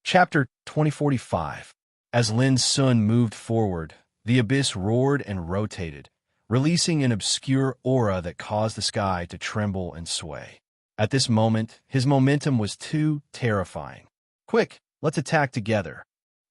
Chapter 2045. As Lin Sun moved forward, the abyss roared and rotated, releasing an obscure aura that caused the sky to tremble and sway. At this moment, his momentum was too terrifying. "Quick, let's attack together,"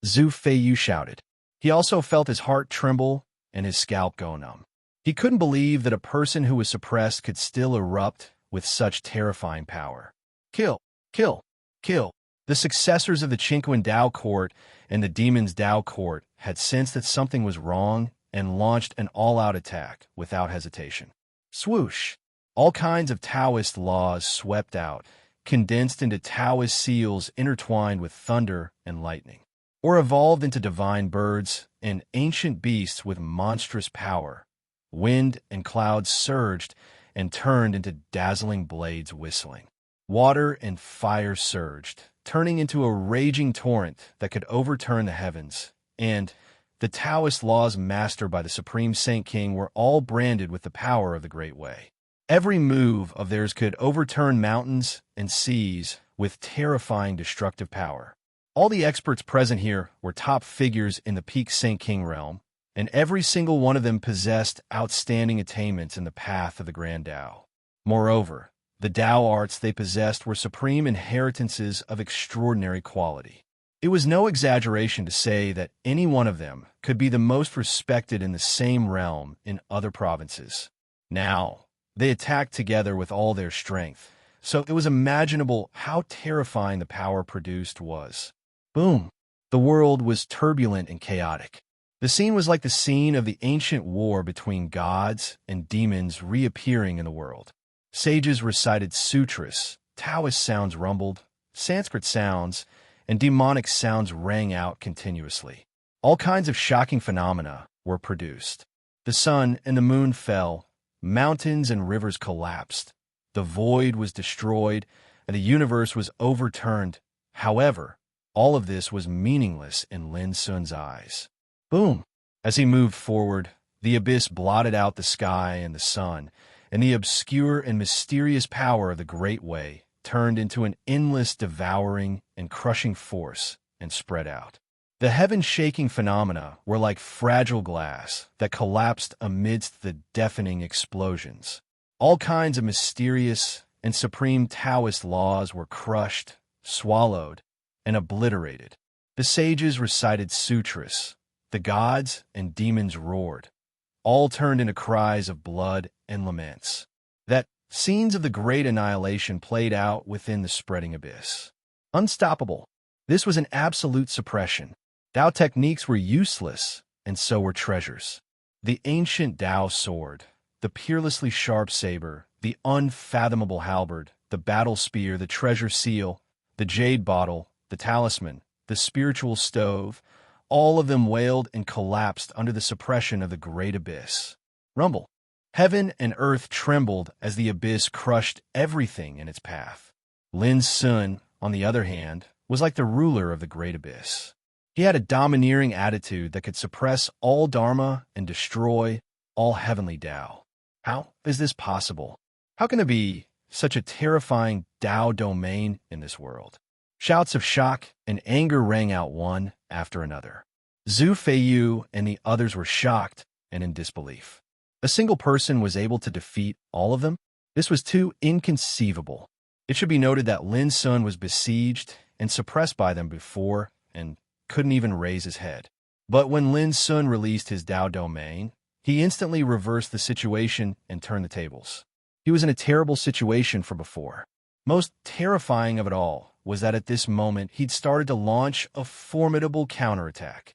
Zhu Feiyu shouted. He also felt his heart tremble and his scalp go numb. He couldn't believe that a person who was suppressed could still erupt with such terrifying power. Kill! Kill! Kill! The successors of the Qingquan Dao Court and the Demon's Dao Court had sensed that something was wrong and launched an all-out attack without hesitation. Swoosh! All kinds of Taoist laws swept out, condensed into Taoist seals intertwined with thunder and lightning, or evolved into divine birds and ancient beasts with monstrous power. Wind and clouds surged and turned into dazzling blades whistling. Water and fire surged, turning into a raging torrent that could overturn the heavens, and the Taoist laws mastered by the Supreme Saint King were all branded with the power of the Great Way. Every move of theirs could overturn mountains and seas with terrifying destructive power. All the experts present here were top figures in the peak Saint King realm, and every single one of them possessed outstanding attainments in the path of the Grand Tao. Moreover, the Tao arts they possessed were supreme inheritances of extraordinary quality. It was no exaggeration to say that any one of them could be the most respected in the same realm in other provinces. Now, they attacked together with all their strength, so it was imaginable how terrifying the power produced was. Boom! The world was turbulent and chaotic. The scene was like the scene of the ancient war between gods and demons reappearing in the world. Sages recited sutras, Taoist sounds rumbled, Sanskrit sounds, and demonic sounds rang out continuously. All kinds of shocking phenomena were produced. The sun and the moon fell, mountains and rivers collapsed, the void was destroyed, and the universe was overturned. However, all of this was meaningless in Lin Sun's eyes. Boom! As he moved forward, the abyss blotted out the sky and the sun, and the obscure and mysterious power of the Great Way turned into an endless devouring and crushing force and spread out. The heaven-shaking phenomena were like fragile glass that collapsed amidst the deafening explosions. All kinds of mysterious and supreme Taoist laws were crushed, swallowed, and obliterated. The sages recited sutras, the gods and demons roared. All turned into cries of blood and laments. That scenes of the great annihilation played out within the spreading abyss. Unstoppable. This was an absolute suppression. Tao techniques were useless, and so were treasures. The ancient Tao sword, the peerlessly sharp saber, the unfathomable halberd, the battle spear, the treasure seal, the jade bottle, the talisman, the spiritual stove, all of them wailed and collapsed under the suppression of the great abyss. Rumble. Heaven and earth trembled as the abyss crushed everything in its path. Lin Sun, on the other hand, was like the ruler of the great abyss. He had a domineering attitude that could suppress all dharma and destroy all heavenly Tao. How is this possible? How can there be such a terrifying Tao domain in this world? Shouts of shock and anger rang out one after another. Zhu Feiyu and the others were shocked and in disbelief. A single person was able to defeat all of them? This was too inconceivable. It should be noted that Lin Sun was besieged and suppressed by them before and couldn't even raise his head. But when Lin Sun released his Tao domain, he instantly reversed the situation and turned the tables. He was in a terrible situation from before. Most terrifying of it all was that at this moment he'd started to launch a formidable counterattack.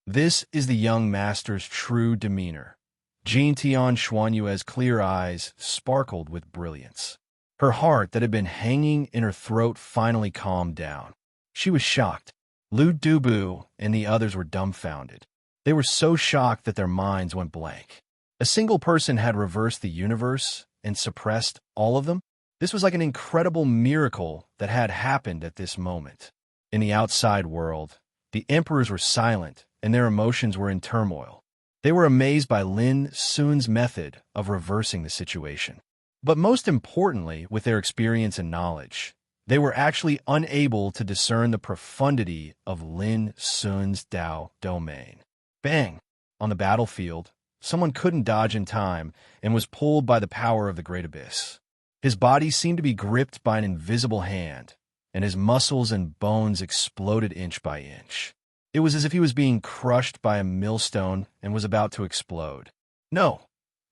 This is the young master's true demeanor. Jean Tian Xuanyue's clear eyes sparkled with brilliance. Her heart that had been hanging in her throat finally calmed down. She was shocked. Lu Dubu and the others were dumbfounded. They were so shocked that their minds went blank. A single person had reversed the universe and suppressed all of them? This was like an incredible miracle that had happened at this moment. In the outside world, the emperors were silent and their emotions were in turmoil. They were amazed by Lin Sun's method of reversing the situation. But most importantly, with their experience and knowledge, They were actually unable to discern the profundity of Lin Sun's Dao domain. Bang! On the battlefield, someone couldn't dodge in time and was pulled by the power of the Great Abyss. His body seemed to be gripped by an invisible hand, and his muscles and bones exploded inch by inch. It was as if he was being crushed by a millstone and was about to explode. No!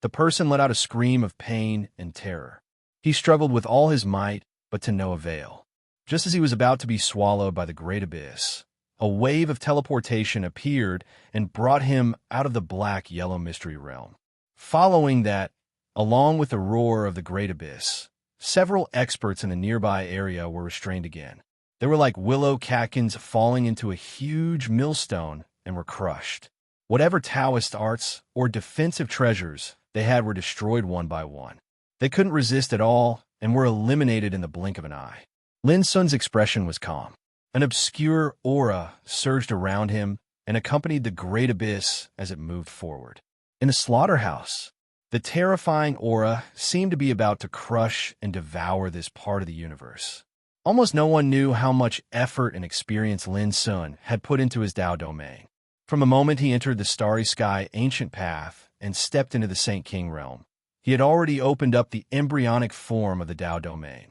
The person let out a scream of pain and terror. He struggled with all his might, but to no avail. Just as he was about to be swallowed by the Great Abyss, a wave of teleportation appeared and brought him out of the black-yellow mystery realm. Following that, along with the roar of the Great Abyss, several experts in the nearby area were restrained again. They were like willow catkins falling into a huge millstone and were crushed. Whatever Taoist arts or defensive treasures they had were destroyed one by one. They couldn't resist at all and were eliminated in the blink of an eye. Lin Sun's expression was calm. An obscure aura surged around him and accompanied the Great Abyss as it moved forward. In the slaughterhouse, the terrifying aura seemed to be about to crush and devour this part of the universe. Almost no one knew how much effort and experience Lin Sun had put into his Dao domain. From the moment he entered the Starry Sky ancient path and stepped into the Saint King realm, he had already opened up the embryonic form of the Dao domain.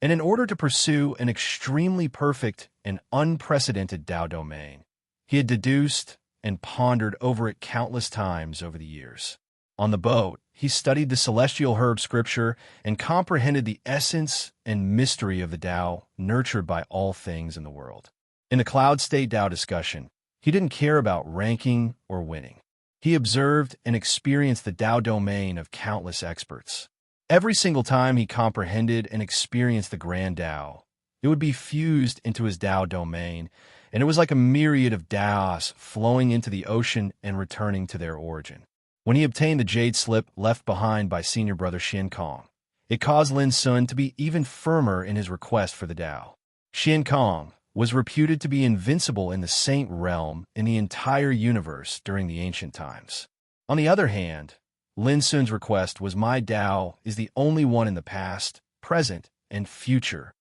And in order to pursue an extremely perfect and unprecedented Dao domain, he had deduced and pondered over it countless times over the years. On the boat, he studied the celestial herb scripture and comprehended the essence and mystery of the Tao nurtured by all things in the world. In the cloud state Tao discussion, he didn't care about ranking or winning. He observed and experienced the Tao domain of countless experts. Every single time he comprehended and experienced the grand Tao, it would be fused into his Tao domain, and it was like a myriad of Taos flowing into the ocean and returning to their origin. When he obtained the jade slip left behind by senior brother Xian Kong, it caused Lin Sun to be even firmer in his request for the Tao. Xian Kong was reputed to be invincible in the saint realm in the entire universe during the ancient times. On the other hand, Lin Sun's request was my Tao is the only one in the past, present, and future.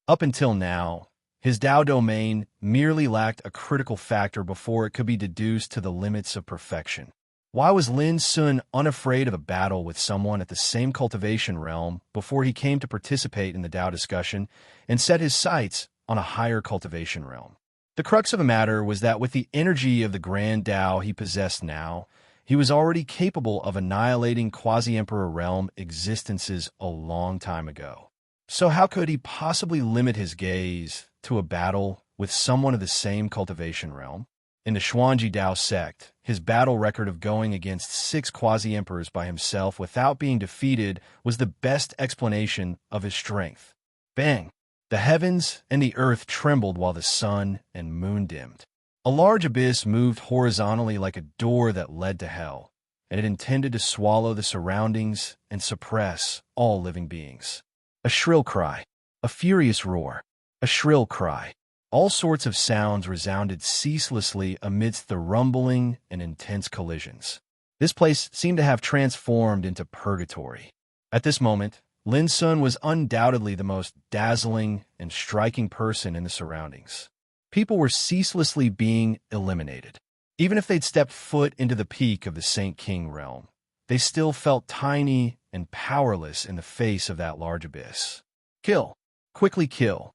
Up until now, his Tao domain merely lacked a critical factor before it could be deduced to the limits of perfection. Why was Lin Sun unafraid of a battle with someone at the same cultivation realm before he came to participate in the Tao discussion and set his sights on a higher cultivation realm? The crux of the matter was that with the energy of the grand Tao he possessed now, he was already capable of annihilating quasi-emperor realm existences a long time ago. So how could he possibly limit his gaze to a battle with someone of the same cultivation realm? In the Xuanji Dao sect, his battle record of going against 6 quasi-emperors by himself without being defeated was the best explanation of his strength. Bang! The heavens and the earth trembled while the sun and moon dimmed. A large abyss moved horizontally like a door that led to hell, and it intended to swallow the surroundings and suppress all living beings. A shrill cry, a furious roar, a shrill cry. All sorts of sounds resounded ceaselessly amidst the rumbling and intense collisions. This place seemed to have transformed into purgatory. At this moment, Lin Sun was undoubtedly the most dazzling and striking person in the surroundings. People were ceaselessly being eliminated. Even if they'd stepped foot into the peak of the Saint King realm, they still felt tiny and powerless in the face of that large abyss. Kill. Quickly kill.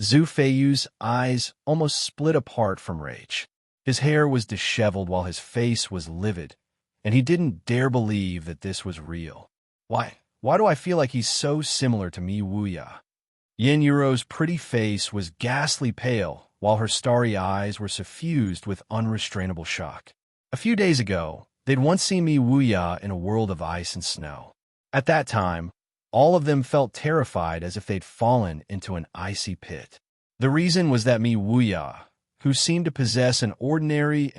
Zhu Feiyu's eyes almost split apart from rage. His hair was disheveled while his face was livid, and he didn't dare believe that this was real. Why do I feel like he's so similar to Mi Wuya? Yin Yuro's pretty face was ghastly pale, while her starry eyes were suffused with unrestrainable shock. A few days ago, they'd once seen Mi Wuya in a world of ice and snow. At that time, all of them felt terrified as if they'd fallen into an icy pit. The reason was that Mi Wuya, who seemed to possess an ordinary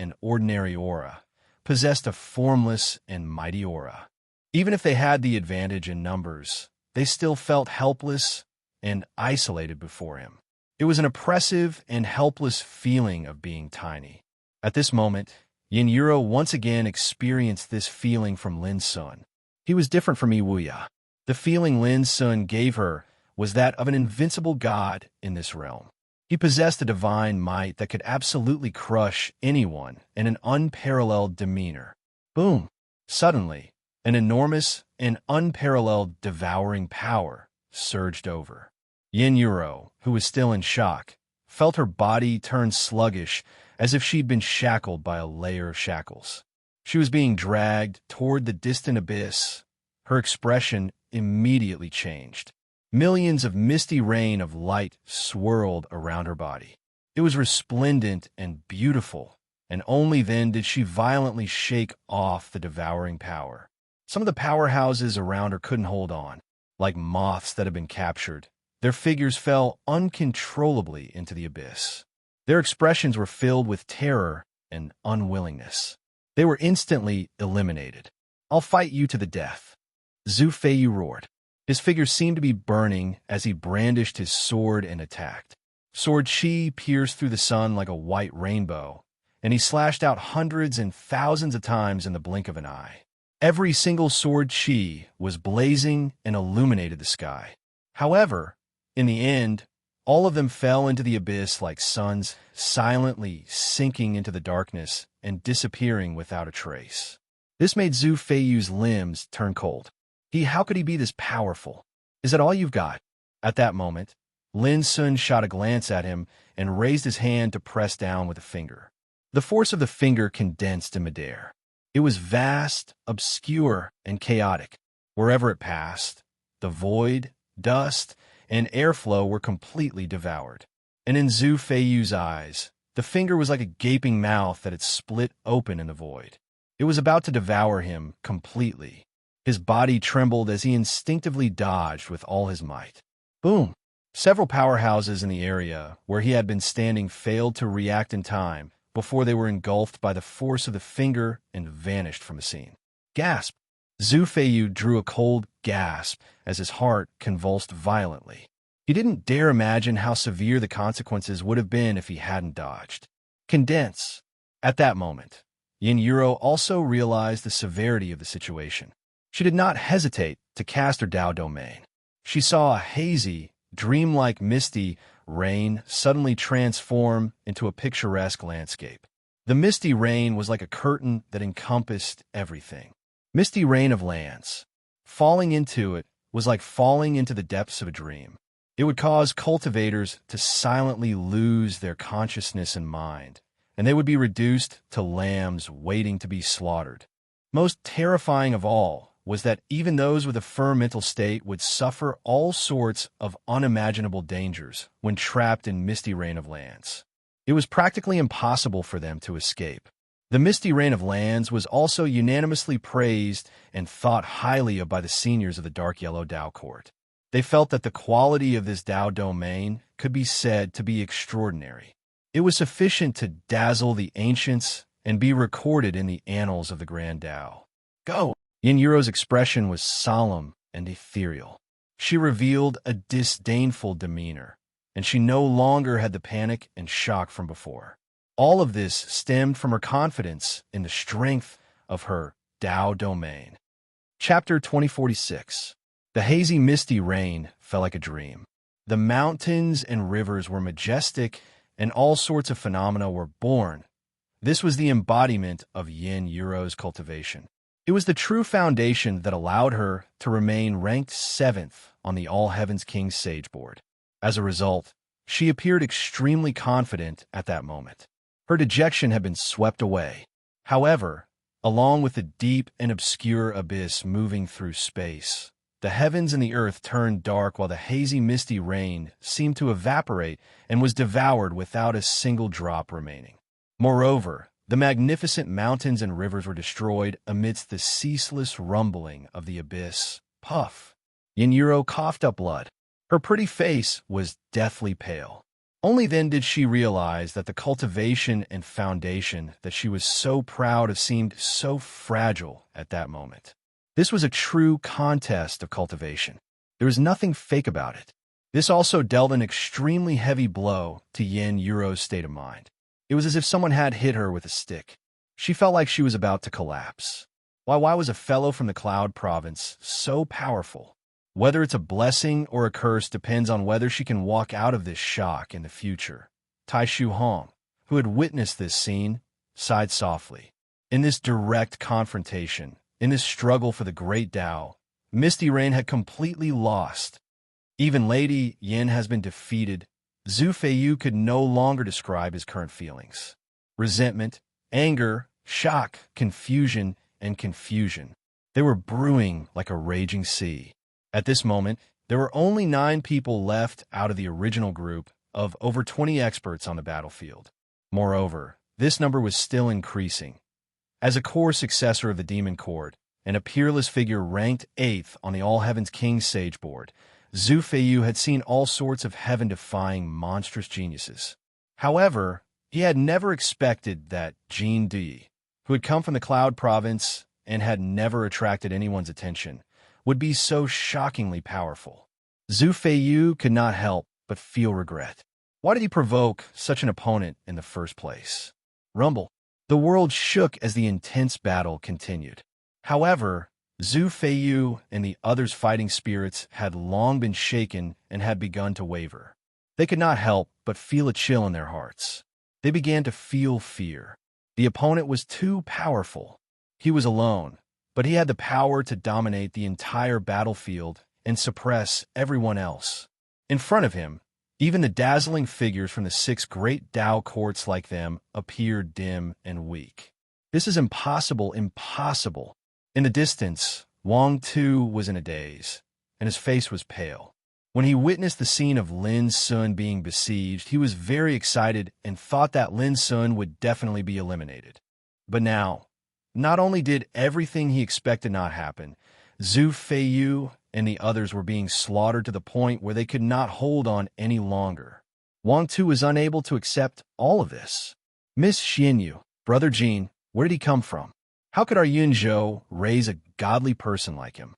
aura, possessed a formless and mighty aura. Even if they had the advantage in numbers, they still felt helpless and isolated before him. It was an oppressive and helpless feeling of being tiny. At this moment, Yin Yuro once again experienced this feeling from Lin Sun. He was different from Mi Wuya. The feeling Lin Sun gave her was that of an invincible god in this realm. He possessed a divine might that could absolutely crush anyone and an unparalleled demeanor. Boom! Suddenly, an enormous and unparalleled devouring power surged over. Yin Yuro, who was still in shock, felt her body turn sluggish as if she'd been shackled by a layer of shackles. She was being dragged toward the distant abyss. Her expression immediately changed. Millions of misty rain of light swirled around her body. It was resplendent and beautiful, and only then did she violently shake off the devouring power. Some of the powerhouses around her couldn't hold on. Like moths that had been captured, their figures fell uncontrollably into the abyss. Their expressions were filled with terror and unwillingness. They were instantly eliminated. "I'll fight you to the death," Zhu Feiyu roared. His figure seemed to be burning as he brandished his sword and attacked. Sword chi pierced through the sun like a white rainbow, and he slashed out hundreds and thousands of times in the blink of an eye. Every single sword chi was blazing and illuminated the sky. However, in the end, all of them fell into the abyss like suns, silently sinking into the darkness and disappearing without a trace. This made Zhu Feiyu's limbs turn cold. How could he be this powerful? Is that all you've got? At that moment, Lin Sun shot a glance at him and raised his hand to press down with a finger. The force of the finger condensed in midair. It was vast, obscure, and chaotic. Wherever it passed, the void, dust, and airflow were completely devoured. And in Zhu Feiyu's eyes, the finger was like a gaping mouth that had split open in the void. It was about to devour him completely. His body trembled as he instinctively dodged with all his might. Boom! Several powerhouses in the area where he had been standing failed to react in time before they were engulfed by the force of the finger and vanished from the scene. Gasp! Zhu Feiyu drew a cold gasp as his heart convulsed violently. He didn't dare imagine how severe the consequences would have been if he hadn't dodged. Condense! At that moment, Yin Yuro also realized the severity of the situation. She did not hesitate to cast her Dao domain. She saw a hazy, dreamlike misty rain suddenly transform into a picturesque landscape. The misty rain was like a curtain that encompassed everything. Misty rain of lands. Falling into it was like falling into the depths of a dream. It would cause cultivators to silently lose their consciousness and mind, and they would be reduced to lambs waiting to be slaughtered. Most terrifying of all was that even those with a firm mental state would suffer all sorts of unimaginable dangers when trapped in misty rain of lands. It was practically impossible for them to escape. The misty rain of lands was also unanimously praised and thought highly of by the seniors of the Dark Yellow Dao Court. They felt that the quality of this Dao domain could be said to be extraordinary. It was sufficient to dazzle the ancients and be recorded in the annals of the Grand Dao. Go! Yin Yuro's expression was solemn and ethereal. She revealed a disdainful demeanor, and she no longer had the panic and shock from before. All of this stemmed from her confidence in the strength of her Dao domain. Chapter 2046. The hazy misty rain fell like a dream. The mountains and rivers were majestic, and all sorts of phenomena were born. This was the embodiment of Yin Yuro's cultivation. It was the true foundation that allowed her to remain ranked 7th on the All Heavens King's Sage Board. As a result, she appeared extremely confident at that moment. Her dejection had been swept away. However, along with the deep and obscure abyss moving through space, the heavens and the earth turned dark while the hazy misty rain seemed to evaporate and was devoured without a single drop remaining. Moreover, the magnificent mountains and rivers were destroyed amidst the ceaseless rumbling of the abyss. Puff! Yin Yuro coughed up blood. Her pretty face was deathly pale. Only then did she realize that the cultivation and foundation that she was so proud of seemed so fragile at that moment. This was a true contest of cultivation. There was nothing fake about it. This also dealt an extremely heavy blow to Yin Yuro's state of mind. It was as if someone had hit her with a stick. She felt like she was about to collapse. Why was a fellow from the Cloud Province so powerful? Whether it's a blessing or a curse depends on whether she can walk out of this shock in the future. Tai Shu Hong, who had witnessed this scene, sighed softly. In this direct confrontation, in this struggle for the great Tao, Misty Rain had completely lost. Even Lady Yin has been defeated. Zhu Feiyu could no longer describe his current feelings. Resentment, anger, shock, confusion, and confusion. They were brewing like a raging sea. At this moment, there were only 9 people left out of the original group of over 20 experts on the battlefield. Moreover, this number was still increasing. As a core successor of the Demon Court, and a peerless figure ranked 8th on the All Heavens King Sage board, Zhu Feiyu had seen all sorts of heaven-defying monstrous geniuses. However, he had never expected that Jin Di, who had come from the Cloud Province and had never attracted anyone's attention, would be so shockingly powerful. Zhu Feiyu could not help but feel regret. Why did he provoke such an opponent in the first place? Rumble. The world shook as the intense battle continued. However, Zhu Feiyu and the others' fighting spirits had long been shaken and had begun to waver. They could not help but feel a chill in their hearts. They began to feel fear. The opponent was too powerful. He was alone, but he had the power to dominate the entire battlefield and suppress everyone else. In front of him, even the dazzling figures from the 6 great Tao courts like them appeared dim and weak. This is impossible. In the distance, Wang Tu was in a daze, and his face was pale. When he witnessed the scene of Lin Sun being besieged, he was very excited and thought that Lin Sun would definitely be eliminated. But now, not only did everything he expected not happen, Zhu Feiyu and the others were being slaughtered to the point where they could not hold on any longer. Wang Tu was unable to accept all of this. Miss Xianyu, Brother Jin, where did he come from? How could our Yun Zhou raise a godly person like him?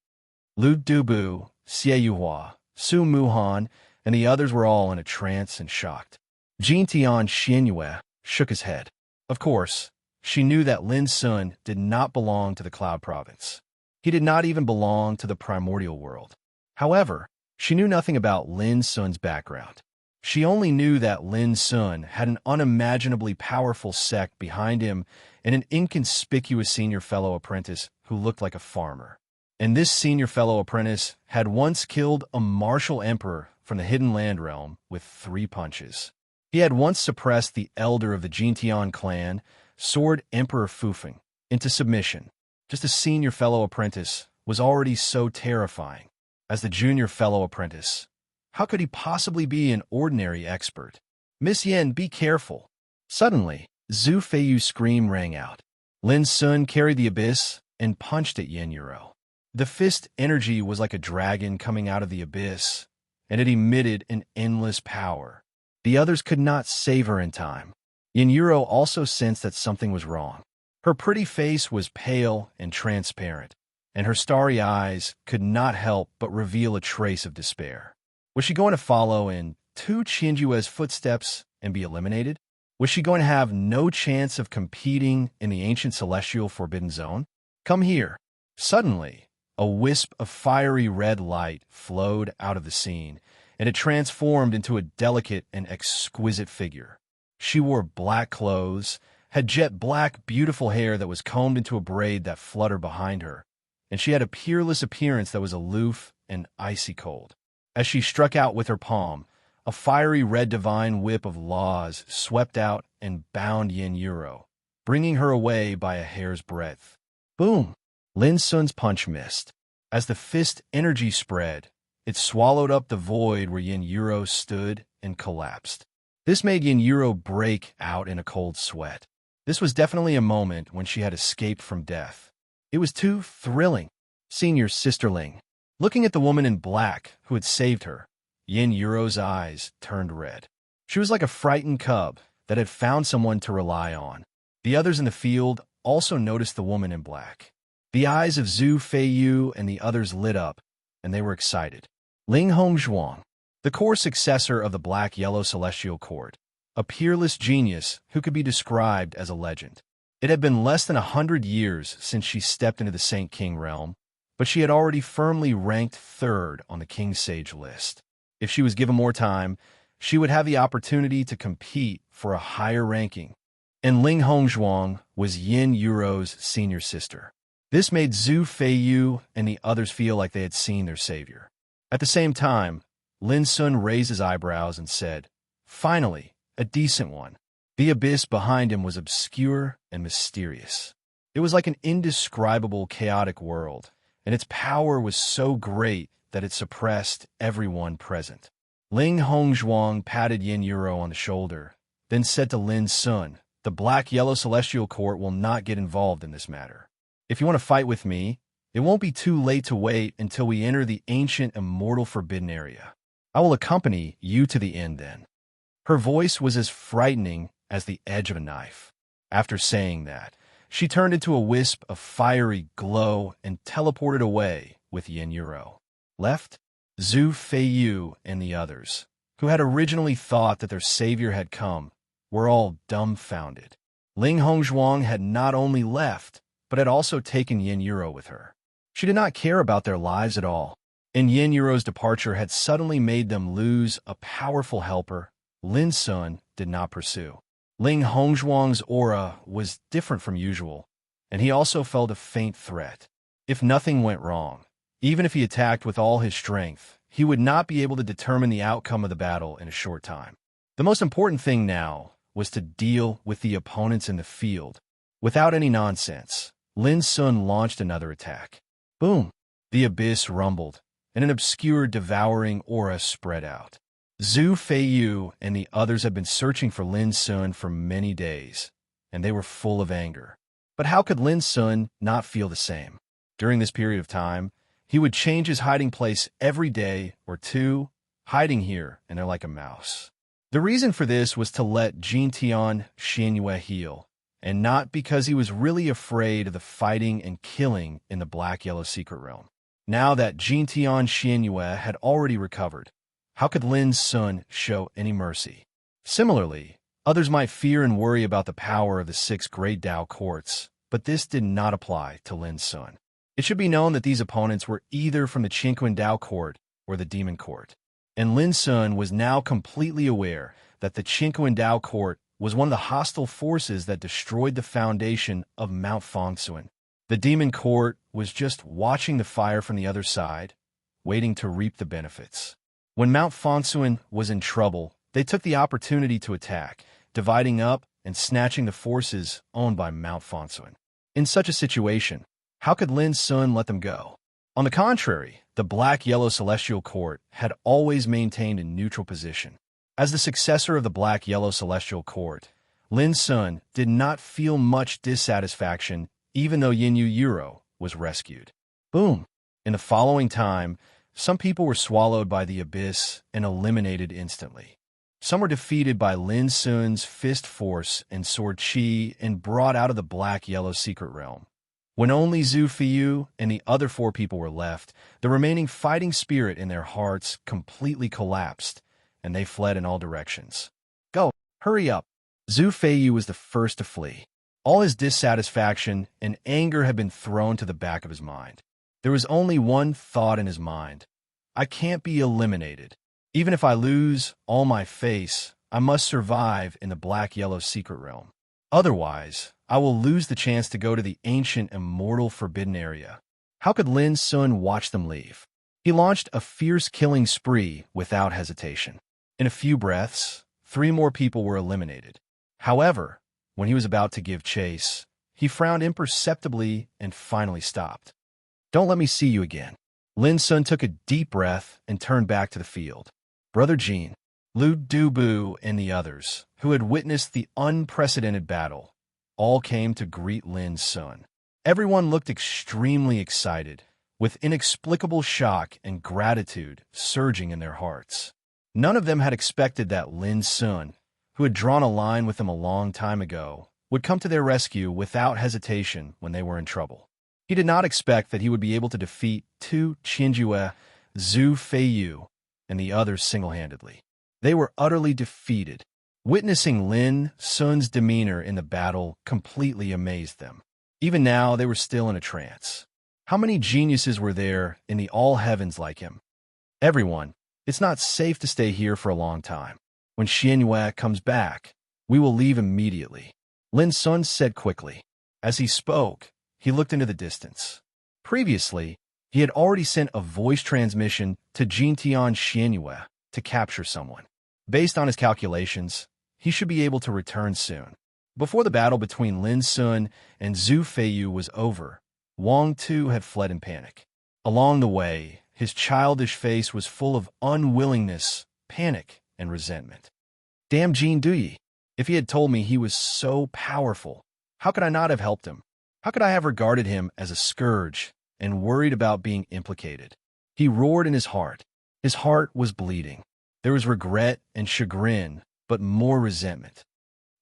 Lu Dubu, Xie Yuhua, Su Muhan, and the others were all in a trance and shocked. Jin Tian Xianyue shook his head. Of course, she knew that Lin Sun did not belong to the Cloud Province. He did not even belong to the primordial world. However, she knew nothing about Lin Sun's background. She only knew that Lin Sun had an unimaginably powerful sect behind him and an inconspicuous senior fellow apprentice who looked like a farmer. And this senior fellow apprentice had once killed a martial emperor from the Hidden Land Realm with 3 punches. He had once suppressed the elder of the Jintian clan, Sword Emperor Fufeng, into submission. Just a senior fellow apprentice was already so terrifying. As the junior fellow apprentice, how could he possibly be an ordinary expert? Miss Yen, be careful. Suddenly, Zhu Feiyu's scream rang out. Lin Sun carried the abyss and punched at Yen Yuro. The fist energy was like a dragon coming out of the abyss, and it emitted an endless power. The others could not save her in time. Yen Yuro also sensed that something was wrong. Her pretty face was pale and transparent, and her starry eyes could not help but reveal a trace of despair. Was she going to follow in Tu Qianjue's footsteps and be eliminated? Was she going to have no chance of competing in the ancient celestial forbidden zone? Come here. Suddenly, a wisp of fiery red light flowed out of the scene, and it transformed into a delicate and exquisite figure. She wore black clothes, had jet black, beautiful hair that was combed into a braid that fluttered behind her, and she had a peerless appearance that was aloof and icy cold. As she struck out with her palm, a fiery red divine whip of laws swept out and bound Yen Yuro, bringing her away by a hair's breadth. Boom! Lin Sun's punch missed. As the fist energy spread, it swallowed up the void where Yen Yuro stood and collapsed. This made Yen Yuro break out in a cold sweat. This was definitely a moment when she had escaped from death. It was too thrilling. Senior sisterling. Looking at the woman in black who had saved her, Yen Yuro's eyes turned red. She was like a frightened cub that had found someone to rely on. The others in the field also noticed the woman in black. The eyes of Zhu Feiyu and the others lit up, and they were excited. Ling Hongzhuang, the core successor of the Black-Yellow Celestial Court, a peerless genius who could be described as a legend. It had been less than 100 years since she stepped into the Saint King realm, but she had already firmly ranked third on the King Sage list. If she was given more time, she would have the opportunity to compete for a higher ranking. And Ling Hongzhuang was Yin Yuro's senior sister. This made Zhu Feiyu and the others feel like they had seen their savior. At the same time, Lin Sun raised his eyebrows and said, "Finally, a decent one." The abyss behind him was obscure and mysterious. It was like an indescribable, chaotic world, and its power was so great that it suppressed everyone present. Ling Hongzhuang patted Yin Yuro on the shoulder, then said to Lin Sun, "The Black-Yellow Celestial Court will not get involved in this matter. If you want to fight with me, it won't be too late to wait until we enter the ancient immortal forbidden area. I will accompany you to the end then." Her voice was as frightening as the edge of a knife. After saying that, she turned into a wisp of fiery glow and teleported away with Yin Yuro. Left, Zhu Feiyu and the others, who had originally thought that their savior had come, were all dumbfounded. Ling Hongzhuang had not only left, but had also taken Yin Yuro with her. She did not care about their lives at all, and Yin Yuro's departure had suddenly made them lose a powerful helper Lin Sun did not pursue. Ling Hongzhuang's aura was different from usual, and he also felt a faint threat. If nothing went wrong, even if he attacked with all his strength, he would not be able to determine the outcome of the battle in a short time. The most important thing now was to deal with the opponents in the field. Without any nonsense, Lin Sun launched another attack. Boom! The abyss rumbled, and an obscure, devouring aura spread out. Zhu Feiyu and the others had been searching for Lin Sun for many days, and they were full of anger. But how could Lin Sun not feel the same? During this period of time, he would change his hiding place every day or two, hiding here and there like a mouse. The reason for this was to let Jintian Xianyue heal, and not because he was really afraid of the fighting and killing in the Black-Yellow Secret Realm. Now that Jintian Xianyue had already recovered, how could Lin Sun show any mercy? Similarly, others might fear and worry about the power of the 6 Great Dao courts, but this did not apply to Lin Sun. It should be known that these opponents were either from the Qingquan Dao court or the Demon court, and Lin Sun was now completely aware that the Qingquan Dao court was one of the hostile forces that destroyed the foundation of Mount Fongsuan. The Demon court was just watching the fire from the other side, waiting to reap the benefits. When Mount Fongsuan was in trouble, they took the opportunity to attack, dividing up and snatching the forces owned by Mount Fongsuan. In such a situation, how could Lin Sun let them go? On the contrary, the Black-Yellow Celestial Court had always maintained a neutral position. As the successor of the Black-Yellow Celestial Court, Lin Sun did not feel much dissatisfaction even though Yin Yuro was rescued. Boom! In the following time, some people were swallowed by the abyss and eliminated instantly. Some were defeated by Lin Sun's fist force and sword chi and brought out of the Black-Yellow Secret Realm. When only Zhu Feiyu and the other 4 people were left, the remaining fighting spirit in their hearts completely collapsed, and they fled in all directions. Go! Hurry up! Zhu Feiyu was the first to flee. All his dissatisfaction and anger had been thrown to the back of his mind. There was only one thought in his mind. I can't be eliminated. Even if I lose all my face, I must survive in the Black-Yellow Secret Realm. Otherwise, I will lose the chance to go to the ancient immortal forbidden area. How could Lin Sun watch them leave? He launched a fierce killing spree without hesitation. In a few breaths, 3 more people were eliminated. However, when he was about to give chase, he frowned imperceptibly and finally stopped. Don't let me see you again. Lin Sun took a deep breath and turned back to the field. Brother Jean, Lu Dubu, and the others, who had witnessed the unprecedented battle, all came to greet Lin Sun. Everyone looked extremely excited, with inexplicable shock and gratitude surging in their hearts. None of them had expected that Lin Sun, who had drawn a line with them a long time ago, would come to their rescue without hesitation when they were in trouble. He did not expect that he would be able to defeat 2 Qianjue, Zhu Feiyu, and the others single-handedly. They were utterly defeated. Witnessing Lin Sun's demeanor in the battle completely amazed them. Even now, they were still in a trance. How many geniuses were there in the all heavens like him? Everyone, it's not safe to stay here for a long time. When Xianyue comes back, we will leave immediately. Lin Sun said quickly. As he spoke, he looked into the distance. Previously, he had already sent a voice transmission to Jintian Xianyue to capture someone. Based on his calculations, he should be able to return soon. Before the battle between Lin Sun and Zhu Feiyu was over, Wang Tu had fled in panic. Along the way, his childish face was full of unwillingness, panic, and resentment. Damn Jin Duyi! If he had told me he was so powerful, how could I not have helped him? How could I have regarded him as a scourge and worried about being implicated? He roared in his heart. His heart was bleeding. There was regret and chagrin, but more resentment.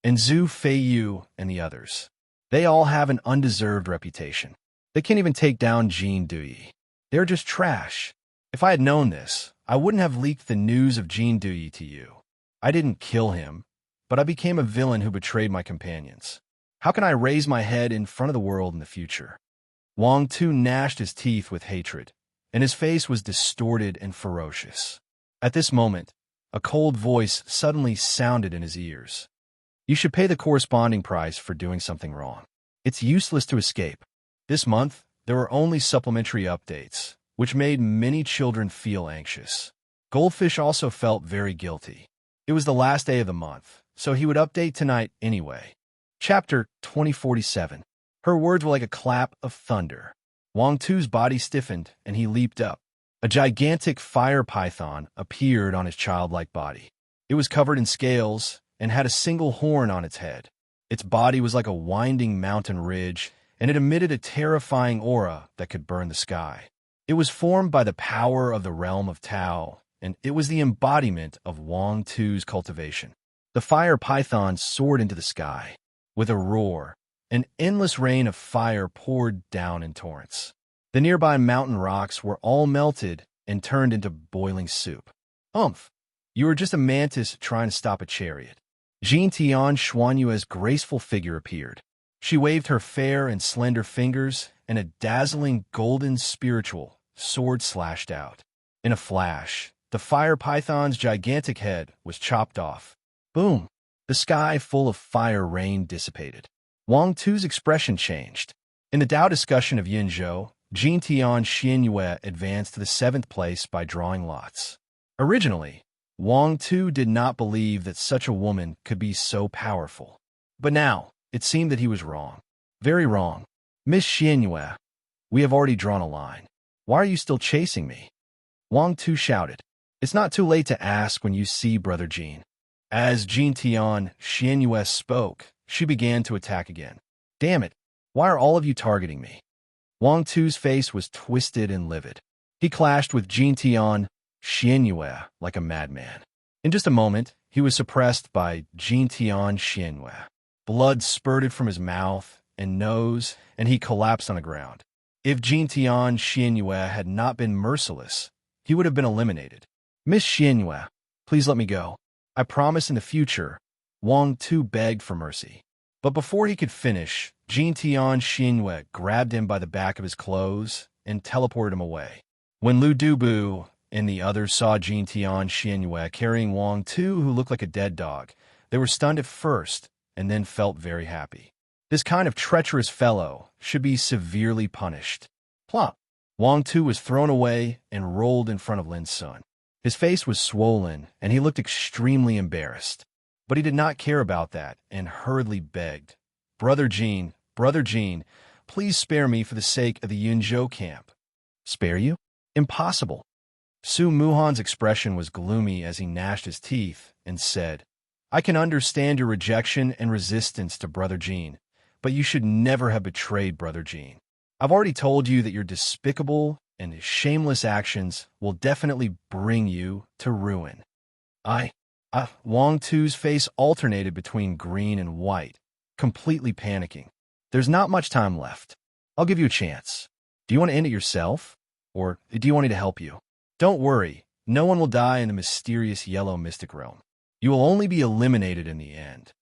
And Zhu Feiyu and the others. They all have an undeserved reputation. They can't even take down Jin Duyi. They're just trash. If I had known this, I wouldn't have leaked the news of Jin Duyi to you. I didn't kill him, but I became a villain who betrayed my companions. How can I raise my head in front of the world in the future? Wang Tu gnashed his teeth with hatred, and his face was distorted and ferocious. At this moment, a cold voice suddenly sounded in his ears. You should pay the corresponding price for doing something wrong. It's useless to escape. This month, there were only supplementary updates, which made many children feel anxious. Goldfish also felt very guilty. It was the last day of the month, so he would update tonight anyway. Chapter 2047. Her words were like a clap of thunder. Wang Tu's body stiffened, and he leaped up. A gigantic fire python appeared on his childlike body. It was covered in scales and had a single horn on its head. Its body was like a winding mountain ridge, and it emitted a terrifying aura that could burn the sky. It was formed by the power of the realm of Tao, and it was the embodiment of Wang Tu's cultivation. The fire python soared into the sky. With a roar, an endless rain of fire poured down in torrents. The nearby mountain rocks were all melted and turned into boiling soup. Umph! You were just a mantis trying to stop a chariot. Jin Tian Xuanyue's graceful figure appeared. She waved her fair and slender fingers, and a dazzling golden spiritual sword slashed out. In a flash, the fire python's gigantic head was chopped off. Boom! The sky full of fire rain dissipated. Wang Tu's expression changed. In the Tao discussion of Yinzhou, Jin Tian Xianyue advanced to the 7th place by drawing lots. Originally, Wang Tu did not believe that such a woman could be so powerful. But now, it seemed that he was wrong. Very wrong. Miss Xianyue, we have already drawn a line. Why are you still chasing me? Wang Tu shouted. It's not too late to ask when you see Brother Jin. As Jin Tian Xianyue spoke, she began to attack again. Damn it, why are all of you targeting me? Wang Tu's face was twisted and livid. He clashed with Jin Tian Xianyue like a madman. In just a moment, he was suppressed by Jin Tian Xianyue. Blood spurted from his mouth and nose, and he collapsed on the ground. If Jin Tian Xianyue had not been merciless, he would have been eliminated. Miss Xianyue, please let me go. I promise in the future. Wang Tu begged for mercy. But before he could finish, Jin Tian Xianyue grabbed him by the back of his clothes and teleported him away. When Lu Dubu and the others saw Jin Tian Xianyue carrying Wang Tu, who looked like a dead dog, they were stunned at first and then felt very happy. This kind of treacherous fellow should be severely punished. Plop! Wang Tu was thrown away and rolled in front of Lin Sun. His face was swollen, and he looked extremely embarrassed. But he did not care about that and hurriedly begged, Brother Jin, please spare me for the sake of the Yunzhou camp. Spare you? Impossible. Su Muhan's expression was gloomy as he gnashed his teeth and said, I can understand your rejection and resistance to Brother Jin, but you should never have betrayed Brother Jin. I've already told you that your despicable and shameless actions will definitely bring you to ruin. Wang Tu's face alternated between green and white, completely panicking. There's not much time left. I'll give you a chance. Do you want to end it yourself? Or do you want me to help you? Don't worry, no one will die in the mysterious yellow mystic realm. You will only be eliminated in the end.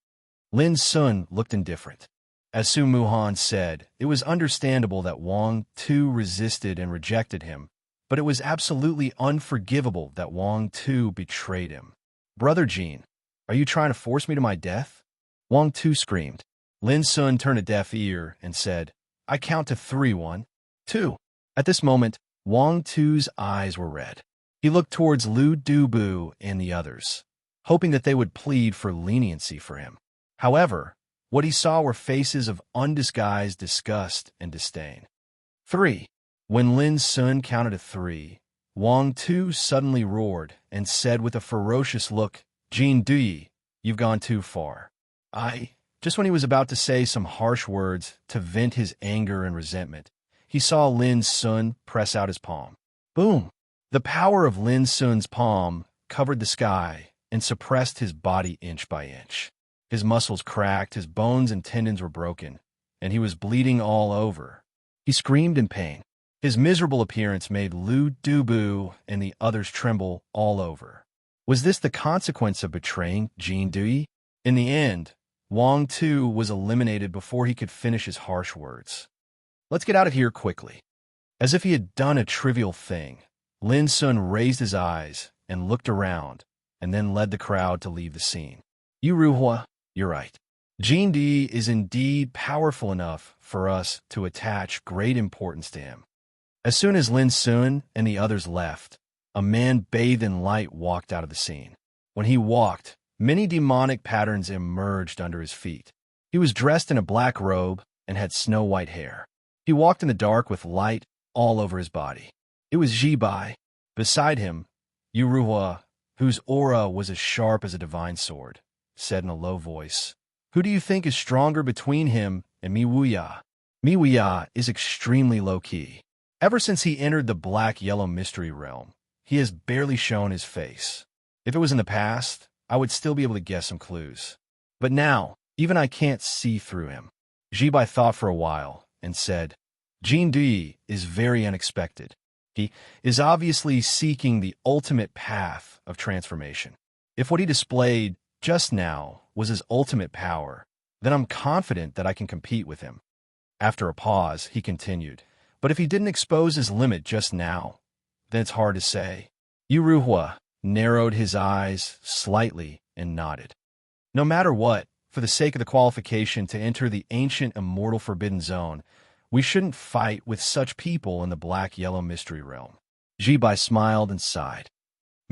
Lin Sun looked indifferent. As Su Muhan said, it was understandable that Wang Tu resisted and rejected him, but it was absolutely unforgivable that Wang Tu betrayed him. "Brother Jin, are you trying to force me to my death?" Wang Tu screamed. Lin Sun turned a deaf ear and said, "I count to 3, 1, 2. At this moment, Wang Tu's eyes were red. He looked towards Lu Dubu and the others, hoping that they would plead for leniency for him. However, what he saw were faces of undisguised disgust and disdain. 3. When Lin Sun counted to 3, Wang Tu suddenly roared and said with a ferocious look, "Jin Dui, you've gone too far." Just when he was about to say some harsh words to vent his anger and resentment, he saw Lin Sun press out his palm. Boom! The power of Lin Sun's palm covered the sky and suppressed his body inch by inch. His muscles cracked, his bones and tendons were broken, and he was bleeding all over. He screamed in pain. His miserable appearance made Lu Dubu and the others tremble all over. Was this the consequence of betraying Jin Dui? In the end, Wang Tu was eliminated before he could finish his harsh words. "Let's get out of here quickly." As if he had done a trivial thing, Lin Sun raised his eyes and looked around, and then led the crowd to leave the scene. "You Ruhua, you're right. Jin Di is indeed powerful enough for us to attach great importance to him." As soon as Lin Sun and the others left, a man bathed in light walked out of the scene. When he walked, many demonic patterns emerged under his feet. He was dressed in a black robe and had snow-white hair. He walked in the dark with light all over his body. It was Jibai. Beside him, Yuruhua, whose aura was as sharp as a divine sword, said in a low voice, "Who do you think is stronger between him and Miwuya?" Miwuya is extremely low-key. Ever since he entered the black-yellow mystery realm, he has barely shown his face. If it was in the past, I would still be able to guess some clues. But now, even I can't see through him. Jibai thought for a while and said, "Jin Dui is very unexpected. He is obviously seeking the ultimate path of transformation. If what he displayed just now was his ultimate power, then I'm confident that I can compete with him." After a pause, he continued, "But if he didn't expose his limit just now, then it's hard to say." Yuruhua narrowed his eyes slightly and nodded. "No matter what, for the sake of the qualification to enter the ancient immortal forbidden zone, we shouldn't fight with such people in the black-yellow mystery realm." Jibai smiled and sighed.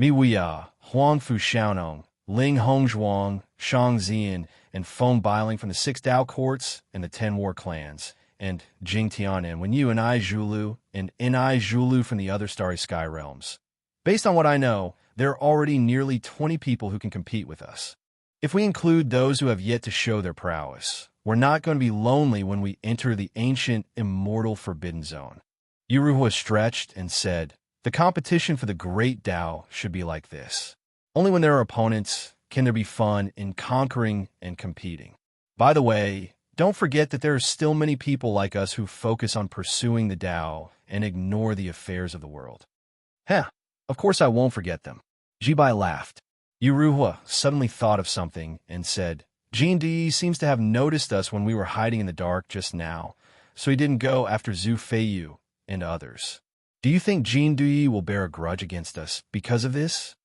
"Miwuya, Huang Fu Xiaonong, Ling Hongzhuang, Shang Zian, and Feng Bailing from the 6 Dao courts and the 10 war clans, and Jing Tianan, when you and I Zhulu, and Ni Zhulu from the other starry sky realms. Based on what I know, there are already nearly 20 people who can compete with us. If we include those who have yet to show their prowess, we're not going to be lonely when we enter the ancient, immortal forbidden zone." Yuruhua stretched and said, "The competition for the great Tao should be like this. Only when there are opponents can there be fun in conquering and competing. By the way, don't forget that there are still many people like us who focus on pursuing the Tao and ignore the affairs of the world." "Heh, of course I won't forget them." Jibai laughed. Yuruhua suddenly thought of something and said, "Jin Di seems to have noticed us when we were hiding in the dark just now, so he didn't go after Zhu Feiyu and others. Do you think Jin Di will bear a grudge against us because of this?"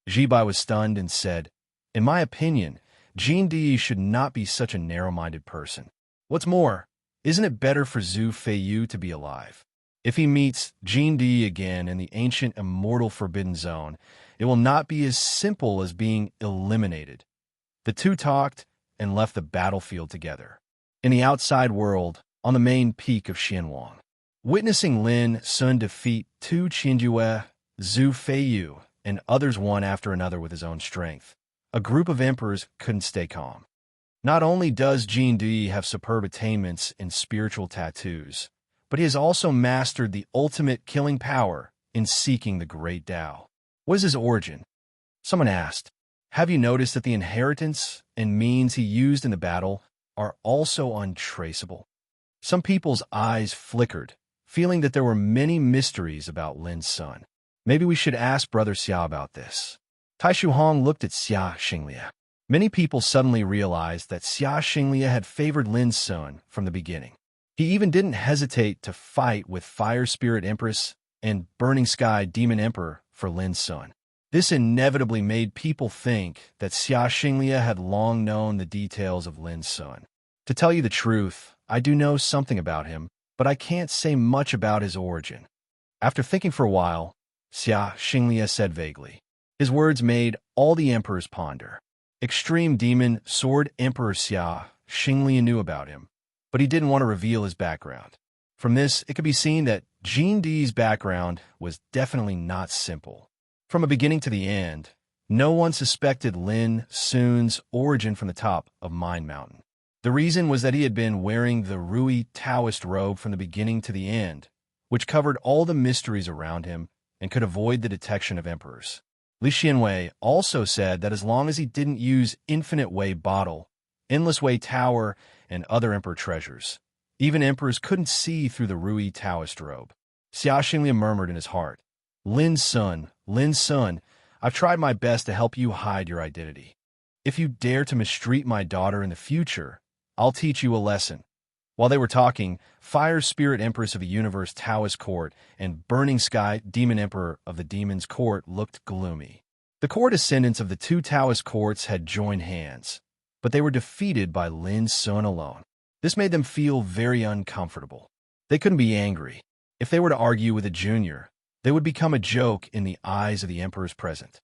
Jibai was stunned and said, "In my opinion, Jin Di should not be such a narrow-minded person. What's more, isn't it better for Zhu Feiyu to be alive? If he meets Jin Di again in the ancient immortal forbidden zone, it will not be as simple as being eliminated." The two talked and left the battlefield together. In the outside world, on the main peak of Xianwang, witnessing Lin Sun defeat Tu Qinjue, Zhu Feiyu, and others one after another with his own strength, a group of emperors couldn't stay calm. Not only does Jin Di have superb attainments in spiritual tattoos, but he has also mastered the ultimate killing power in seeking the great Tao. What is his origin? Someone asked. Have you noticed that the inheritance and means he used in the battle are also untraceable? Some people's eyes flickered, feeling that there were many mysteries about Lin Sun. Maybe we should ask Brother Xia about this. Tai Shuhong looked at Xia Xinglia. Many people suddenly realized that Xia Xinglia had favored Lin Sun from the beginning. He even didn't hesitate to fight with Fire Spirit Empress and Burning Sky Demon Emperor for Lin Sun. This inevitably made people think that Xia Xinglia had long known the details of Lin Sun. To tell you the truth, I do know something about him, but I can't say much about his origin. After thinking for a while, Xia Xinglia said vaguely. His words made all the emperors ponder. Extreme Demon Sword Emperor Xia Xinglia knew about him, but he didn't want to reveal his background. From this, it could be seen that Jin Di's background was definitely not simple. From the beginning to the end, no one suspected Lin Sun's origin from the top of Mind Mountain. The reason was that he had been wearing the Rui Taoist robe from the beginning to the end, which covered all the mysteries around him and could avoid the detection of emperors. Li Xianwei also said that as long as he didn't use Infinite Way Bottle, Endless Way Tower, and other emperor treasures, even emperors couldn't see through the Rui Taoist robe. Xia Xinglia murmured in his heart, Lin Sun, I've tried my best to help you hide your identity. If you dare to mistreat my daughter in the future, I'll teach you a lesson. While they were talking, Fire Spirit Empress of the Universe Taoist Court and Burning Sky Demon Emperor of the Demon's Court looked gloomy. The court ascendants of the two Taoist courts had joined hands, but they were defeated by Lin Sun alone. This made them feel very uncomfortable. They couldn't be angry. If they were to argue with a junior, they would become a joke in the eyes of the emperors present.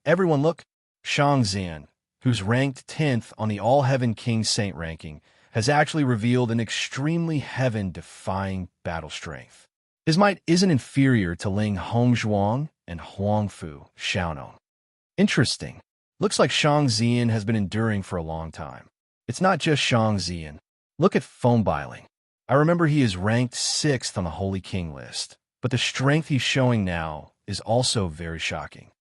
Everyone look! Shang Xian, who's ranked 10th on the All-Heaven King Saint ranking, has actually revealed an extremely heaven-defying battle strength. His might isn't inferior to Ling Hongzhuang and Huangfu Xiaonon. Interesting. Looks like Shang Xian has been enduring for a long time. It's not just Shang Xian. Look at Feng Bailing. I remember he is ranked 6th on the Holy King list, but the strength he's showing now is also very shocking.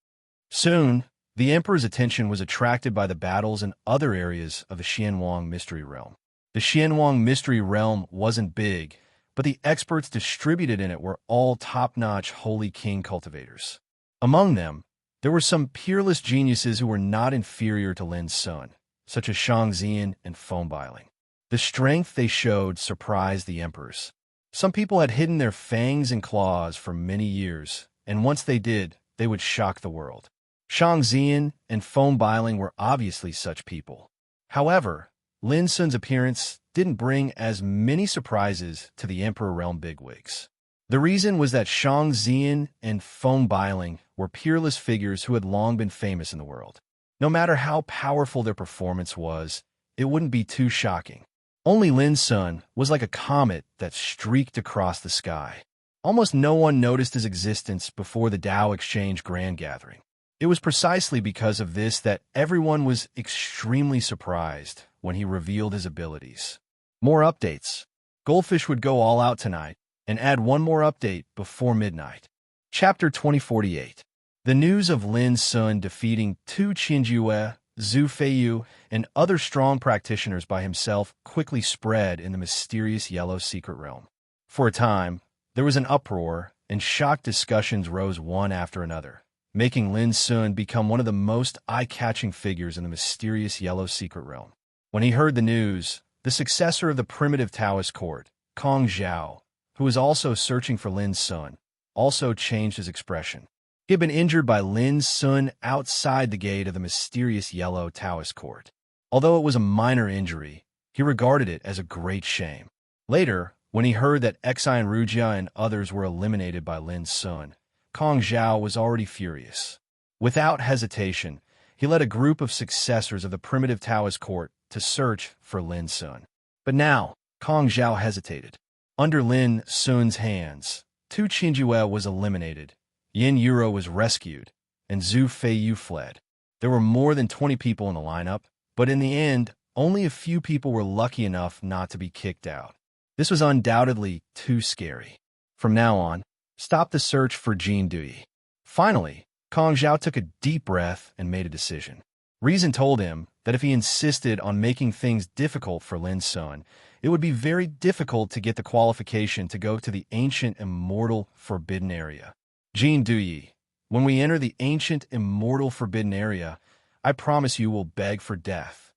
Soon, the Emperor's attention was attracted by the battles in other areas of the Xianwang Mystery Realm. The Xianwang Mystery Realm wasn't big, but the experts distributed in it were all top-notch Holy King cultivators. Among them, there were some peerless geniuses who were not inferior to Lin Sun, such as Shang Xian and Feng Bailing. The strength they showed surprised the emperors. Some people had hidden their fangs and claws for many years, and once they did, they would shock the world. Shang Xian and Feng Bailing were obviously such people. However, Lin Sun's appearance didn't bring as many surprises to the Emperor Realm bigwigs. The reason was that Shang Xian and Feng Bailing were peerless figures who had long been famous in the world. No matter how powerful their performance was, it wouldn't be too shocking. Only Lin Sun was like a comet that streaked across the sky. Almost no one noticed his existence before the Tao Exchange Grand Gathering. It was precisely because of this that everyone was extremely surprised when he revealed his abilities. More updates. Goldfish would go all out tonight and add one more update before midnight. Chapter 2048. The news of Lin Sun defeating Tu Qinjue, Zhu Feiyu, and other strong practitioners by himself quickly spread in the mysterious Yellow Secret Realm. For a time, there was an uproar, and shocked discussions rose one after another, making Lin Sun become one of the most eye-catching figures in the mysterious Yellow Secret Realm. When he heard the news, the successor of the primitive Taoist court, Kong Zhao, who was also searching for Lin Sun, also changed his expression. He had been injured by Lin Sun outside the gate of the mysterious Yellow Taoist court. Although it was a minor injury, he regarded it as a great shame. Later, when he heard that Xi and Rujia and others were eliminated by Lin Sun, Kong Zhao was already furious. Without hesitation, he led a group of successors of the primitive Taoist court to search for Lin Sun. But now, Kong Zhao hesitated. Under Lin Sun's hands, Tu Qinjue was eliminated, Yin Yuro was rescued, and Zhu Feiyu fled. There were more than 20 people in the lineup, but in the end, only a few people were lucky enough not to be kicked out. This was undoubtedly too scary. From now on, stop the search for Jin Dui. Finally, Kong Zhao took a deep breath and made a decision. Reason told him that if he insisted on making things difficult for Lin Sun, it would be very difficult to get the qualification to go to the ancient immortal forbidden area. Jin Dui, when we enter the ancient immortal forbidden area, I promise you will beg for death.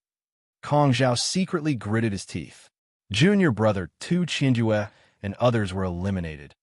Kong Zhao secretly gritted his teeth. Junior brother Tu Qinjue and others were eliminated.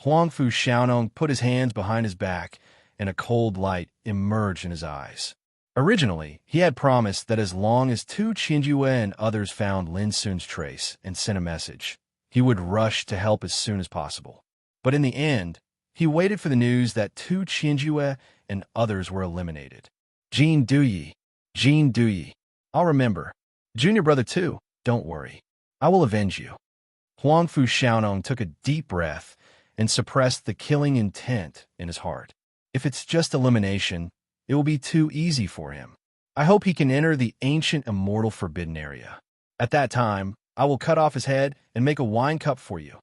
Huangfu Xiaonong put his hands behind his back, and a cold light emerged in his eyes. Originally, he had promised that as long as Tu Qinjue and others found Lin Sun's trace and sent a message, he would rush to help as soon as possible. But in the end, he waited for the news that Tu Qinjue and others were eliminated. Jin Duyi. Jin Duyi. I'll remember. Junior brother too, don't worry. I will avenge you. Huangfu Xiaonong took a deep breath and suppressed the killing intent in his heart. If it's just elimination, it will be too easy for him. I hope he can enter the ancient immortal forbidden area. At that time, I will cut off his head and make a wine cup for you.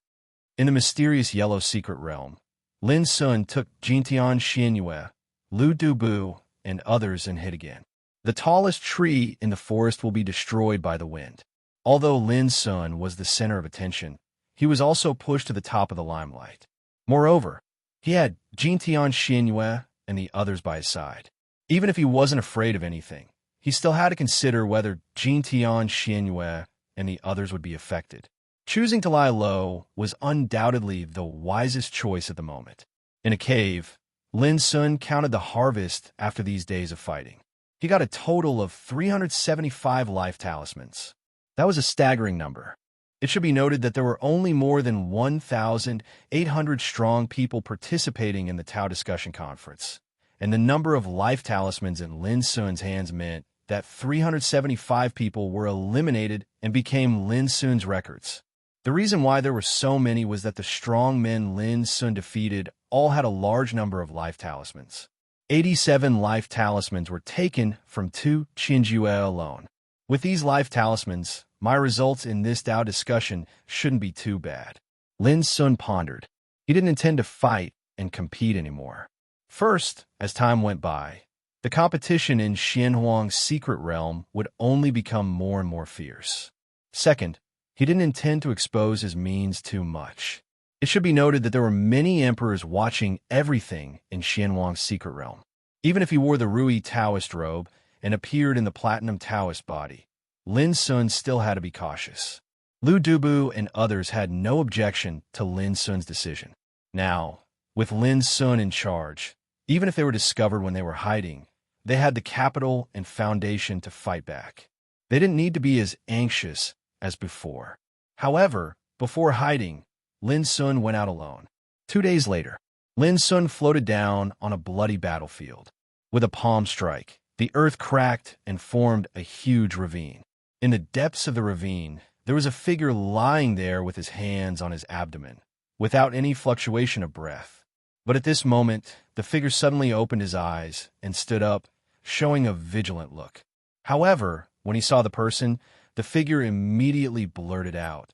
In the mysterious yellow secret realm, Lin Sun took Jintian Xianyue, Lu Dubu, and others and hid again. The tallest tree in the forest will be destroyed by the wind. Although Lin Sun was the center of attention, he was also pushed to the top of the limelight. Moreover, he had Jintian Xianyue and the others by his side. Even if he wasn't afraid of anything, he still had to consider whether Jintian Xianyue and the others would be affected. Choosing to lie low was undoubtedly the wisest choice at the moment. In a cave, Lin Sun counted the harvest after these days of fighting. He got a total of 375 life talismans. That was a staggering number. It should be noted that there were only more than 1,800 strong people participating in the Tao discussion conference, and the number of life talismans in Lin Sun's hands meant that 375 people were eliminated and became Lin Sun's records. The reason why there were so many was that the strong men Lin Sun defeated all had a large number of life talismans. 87 life talismans were taken from Tu Qinjue alone. With these life talismans, my results in this Tao discussion shouldn't be too bad. Lin Sun pondered. He didn't intend to fight and compete anymore. First, as time went by, the competition in Xianhuang's secret realm would only become more and more fierce. Second, he didn't intend to expose his means too much. It should be noted that there were many emperors watching everything in Xianhuang's secret realm. Even if he wore the Rui Taoist robe and appeared in the platinum Taoist body, Lin Sun still had to be cautious. Lu Dubu and others had no objection to Lin Sun's decision. Now, with Lin Sun in charge, even if they were discovered when they were hiding, they had the capital and foundation to fight back. They didn't need to be as anxious as before. However, before hiding, Lin Sun went out alone. 2 days later, Lin Sun floated down on a bloody battlefield. With a palm strike, the earth cracked and formed a huge ravine. In the depths of the ravine, there was a figure lying there with his hands on his abdomen, without any fluctuation of breath. But at this moment, the figure suddenly opened his eyes and stood up, showing a vigilant look. However, when he saw the person, the figure immediately blurted out,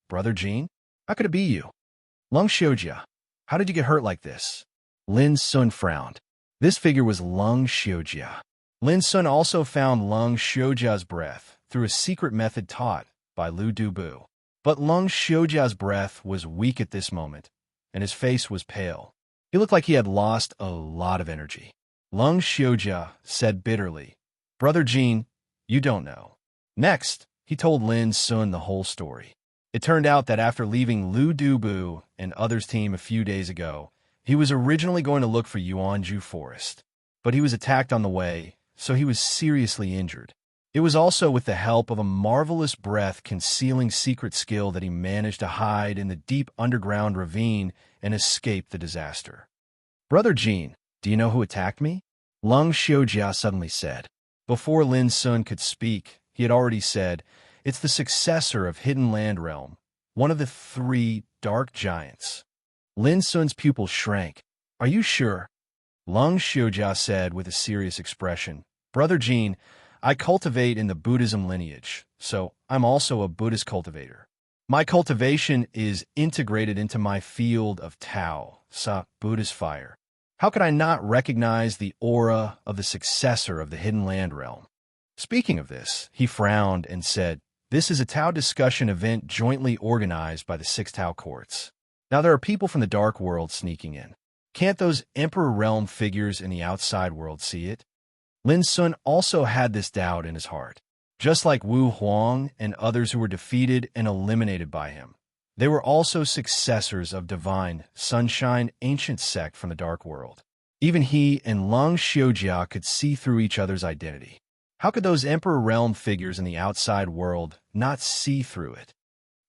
"Brother Jean? How could it be you? Lung Xiujia, how did you get hurt like this?" Lin Sun frowned. This figure was Lung Xiujia. Lin Sun also found Lung Xiujia's breath through a secret method taught by Lu Dubu. But Lung Xiujia's breath was weak at this moment, and his face was pale. He looked like he had lost a lot of energy. Lung Xiujia said bitterly, "Brother Jean, you don't know." Next, he told Lin Sun the whole story. It turned out that after leaving Lu Dubu and others' team a few days ago, he was originally going to look for Yuanju Forest. But he was attacked on the way, so he was seriously injured. It was also with the help of a marvelous breath-concealing secret skill that he managed to hide in the deep underground ravine and escape the disaster. "Brother Jean, do you know who attacked me?" Lung Xiujia suddenly said. Before Lin Sun could speak, he had already said, "It's the successor of Hidden Land Realm, one of the 3 dark giants." Lin Sun's pupils shrank. "Are you sure?" Lung Xiujia said with a serious expression, "Brother Jean, I cultivate in the Buddhism lineage, so I'm also a Buddhist cultivator. My cultivation is integrated into my field of Tao, Sa, Buddhist fire. How could I not recognize the aura of the successor of the Hidden Land Realm?" Speaking of this, he frowned and said, "This is a Tao discussion event jointly organized by the 6 Tao courts. Now there are people from the dark world sneaking in. Can't those Emperor Realm figures in the outside world see it?" Lin Sun also had this doubt in his heart. Just like Wu Huang and others who were defeated and eliminated by him, they were also successors of divine, sunshine, ancient sect from the dark world. Even he and Lung Xiujia could see through each other's identity. How could those Emperor Realm figures in the outside world not see through it?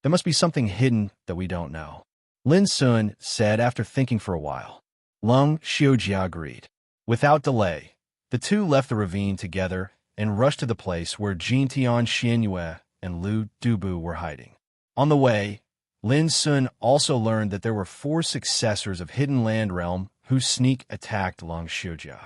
There must be something hidden that we don't know. Lin Sun said after thinking for a while. Lung Xiujia agreed. Without delay, the two left the ravine together and rushed to the place where Jintian Xianyue and Lu Dubu were hiding. On the way, Lin Sun also learned that there were 4 successors of Hidden Land Realm who sneak attacked Lung Xiujia.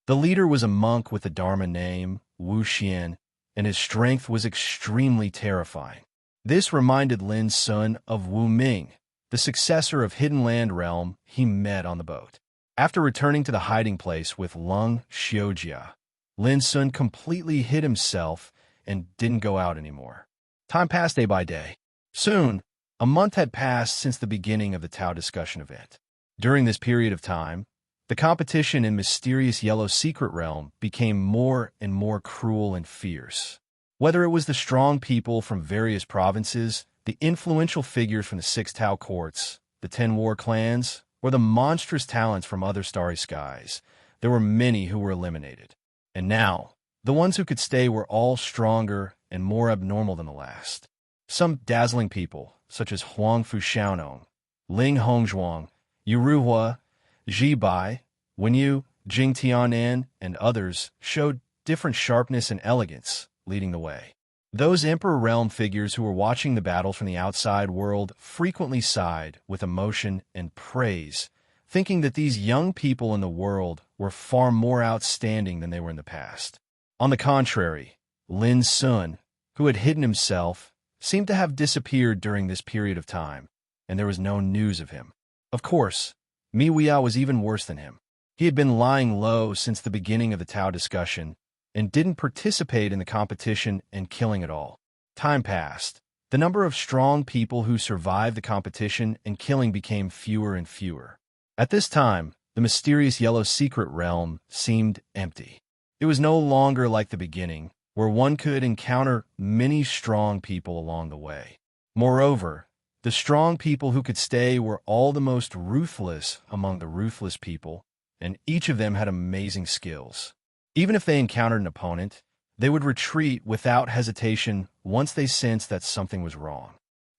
The leader was a monk with the Dharma name, Wu Xian, and his strength was extremely terrifying. This reminded Lin Sun of Wu Ming, the successor of Hidden Land Realm he met on the boat. After returning to the hiding place with Lung Xiujia, Lin Sun completely hid himself and didn't go out anymore. Time passed day by day. Soon, a month had passed since the beginning of the Tao discussion event. During this period of time, the competition in mysterious Yellow Secret Realm became more and more cruel and fierce. Whether it was the strong people from various provinces, the influential figures from the 6 Tao courts, the 10 war clans, or the monstrous talents from other starry skies, there were many who were eliminated. And now, the ones who could stay were all stronger and more abnormal than the last. Some dazzling people, such as Huang Fuxiaonong, Ling Hongzhuang, Yuruhua, Ji Bai, Wenyu, Jing Tianan, and others, showed different sharpness and elegance, leading the way. Those Emperor Realm figures who were watching the battle from the outside world frequently sighed with emotion and praise, thinking that these young people in the world were far more outstanding than they were in the past. On the contrary, Lin Sun, who had hidden himself, seemed to have disappeared during this period of time, and there was no news of him. Of course, Mi Weiyao was even worse than him. He had been lying low since the beginning of the Tao discussion, and didn't participate in the competition and killing it all. Time passed. The number of strong people who survived the competition and killing became fewer and fewer. At this time, the mysterious Yellow Secret Realm seemed empty. It was no longer like the beginning, where one could encounter many strong people along the way. Moreover, the strong people who could stay were all the most ruthless among the ruthless people, and each of them had amazing skills. Even if they encountered an opponent, they would retreat without hesitation once they sensed that something was wrong.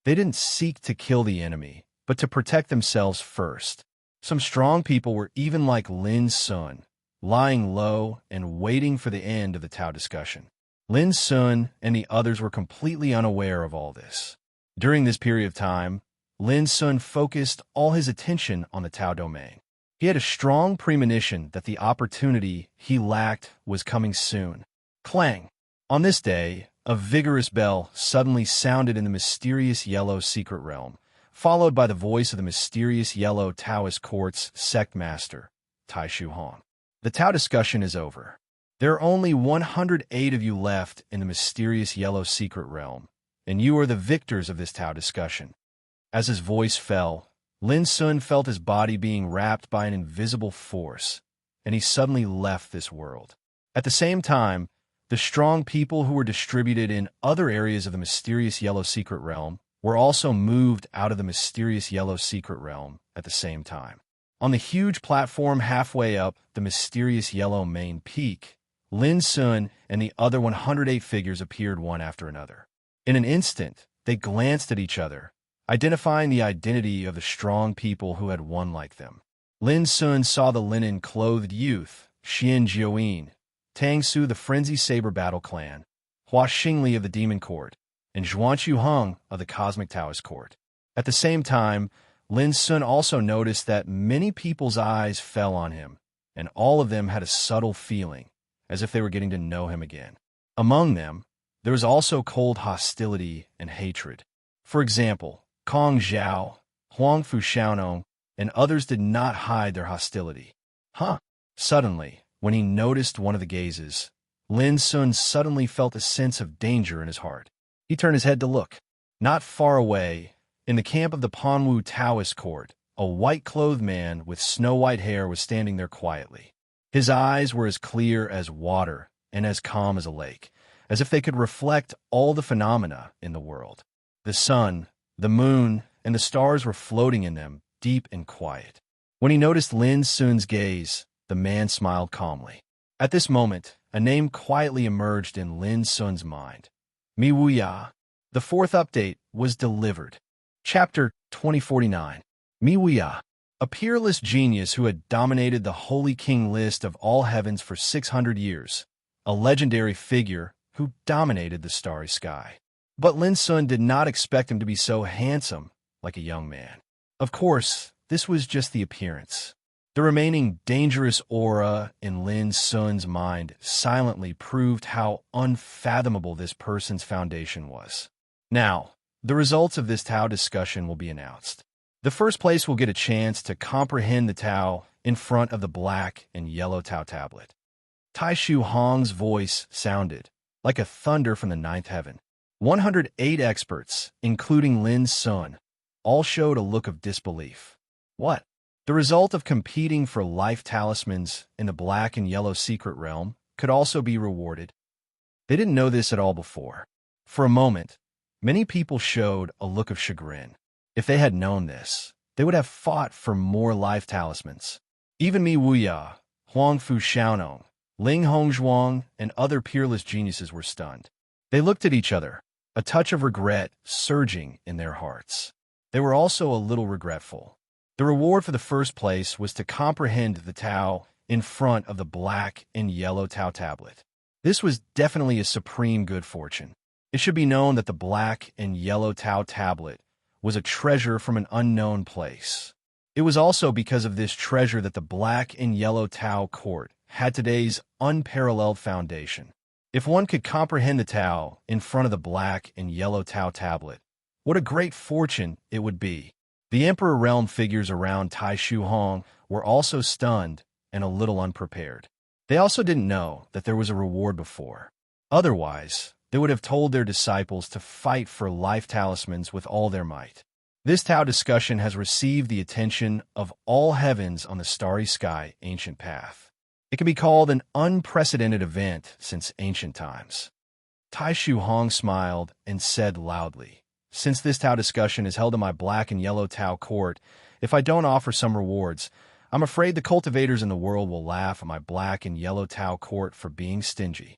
They didn't seek to kill the enemy, but to protect themselves first. Some strong people were even like Lin Sun, lying low and waiting for the end of the Tao discussion. Lin Sun and the others were completely unaware of all this. During this period of time, Lin Sun focused all his attention on the Tao domain. He had a strong premonition that the opportunity he lacked was coming soon. Clang! On this day, a vigorous bell suddenly sounded in the mysterious Yellow Secret Realm, followed by the voice of the mysterious Yellow Taoist Court's sect master, Tai Shu Hong. The Tao discussion is over. There are only 108 of you left in the mysterious Yellow Secret Realm, and you are the victors of this Tao discussion. As his voice fell, Lin Sun felt his body being wrapped by an invisible force, and he suddenly left this world. At the same time, the strong people who were distributed in other areas of the mysterious Yellow Secret Realm were also moved out of the mysterious Yellow Secret Realm at the same time. On the huge platform halfway up the mysterious Yellow Main Peak, Lin Sun and the other 108 figures appeared one after another. In an instant, they glanced at each other, identifying the identity of the strong people who had won like them. Lin Sun saw the linen-clothed youth, Xian Jiuyin, Tang Su the Frenzy Saber Battle Clan, Hua Xingli of the Demon Court, and Zhuanqiu Heng of the Cosmic Taoist Court. At the same time, Lin Sun also noticed that many people's eyes fell on him, and all of them had a subtle feeling, as if they were getting to know him again. Among them, there was also cold hostility and hatred. For example, Kong Zhao, Huang Fuxiaonong, and others did not hide their hostility. Suddenly, when he noticed one of the gazes, Lin Sun suddenly felt a sense of danger in his heart. He turned his head to look. Not far away, in the camp of the Panwu Taoist court, a white-clothed man with snow-white hair was standing there quietly. His eyes were as clear as water and as calm as a lake, as if they could reflect all the phenomena in the world. The sun, the moon, and the stars were floating in them, deep and quiet. When he noticed Lin Sun's gaze, the man smiled calmly. At this moment, a name quietly emerged in Lin Sun's mind. Mi Wuya. The fourth update was delivered. Chapter 2049. Mi Wuya. A peerless genius who had dominated the Holy King list of all heavens for 600 years. A legendary figure who dominated the starry sky. But Lin Sun did not expect him to be so handsome, like a young man. Of course, this was just the appearance. The remaining dangerous aura in Lin Sun's mind silently proved how unfathomable this person's foundation was. Now, the results of this Tao discussion will be announced. The first place will get a chance to comprehend the Tao in front of the black and yellow Tao tablet. Tai Shu Hong's voice sounded like a thunder from the ninth heaven. 108 experts, including Lin Sun, all showed a look of disbelief. What? The result of competing for life talismans in the black and yellow secret realm could also be rewarded. They didn't know this at all before. For a moment, many people showed a look of chagrin. If they had known this, they would have fought for more life talismans. Even Mi Wuya, Huang Fu Xiaonong, Ling Hongzhuang, and other peerless geniuses were stunned. They looked at each other, a touch of regret surging in their hearts. They were also a little regretful. The reward for the first place was to comprehend the Tao in front of the black and yellow Tao tablet. This was definitely a supreme good fortune. It should be known that the black and yellow Tao tablet was a treasure from an unknown place. It was also because of this treasure that the black and yellow Tao court had today's unparalleled foundation. If one could comprehend the Tao in front of the black and yellow Tao tablet, what a great fortune it would be. The Emperor realm figures around Tai Shu Hong were also stunned and a little unprepared. They also didn't know that there was a reward before. Otherwise, they would have told their disciples to fight for life talismans with all their might. This Tao discussion has received the attention of all heavens on the starry sky ancient path. It can be called an unprecedented event since ancient times. Tai Shu Hong smiled and said loudly, "Since this Tao discussion is held in my black and yellow Tao court, if I don't offer some rewards, I'm afraid the cultivators in the world will laugh at my black and yellow Tao court for being stingy."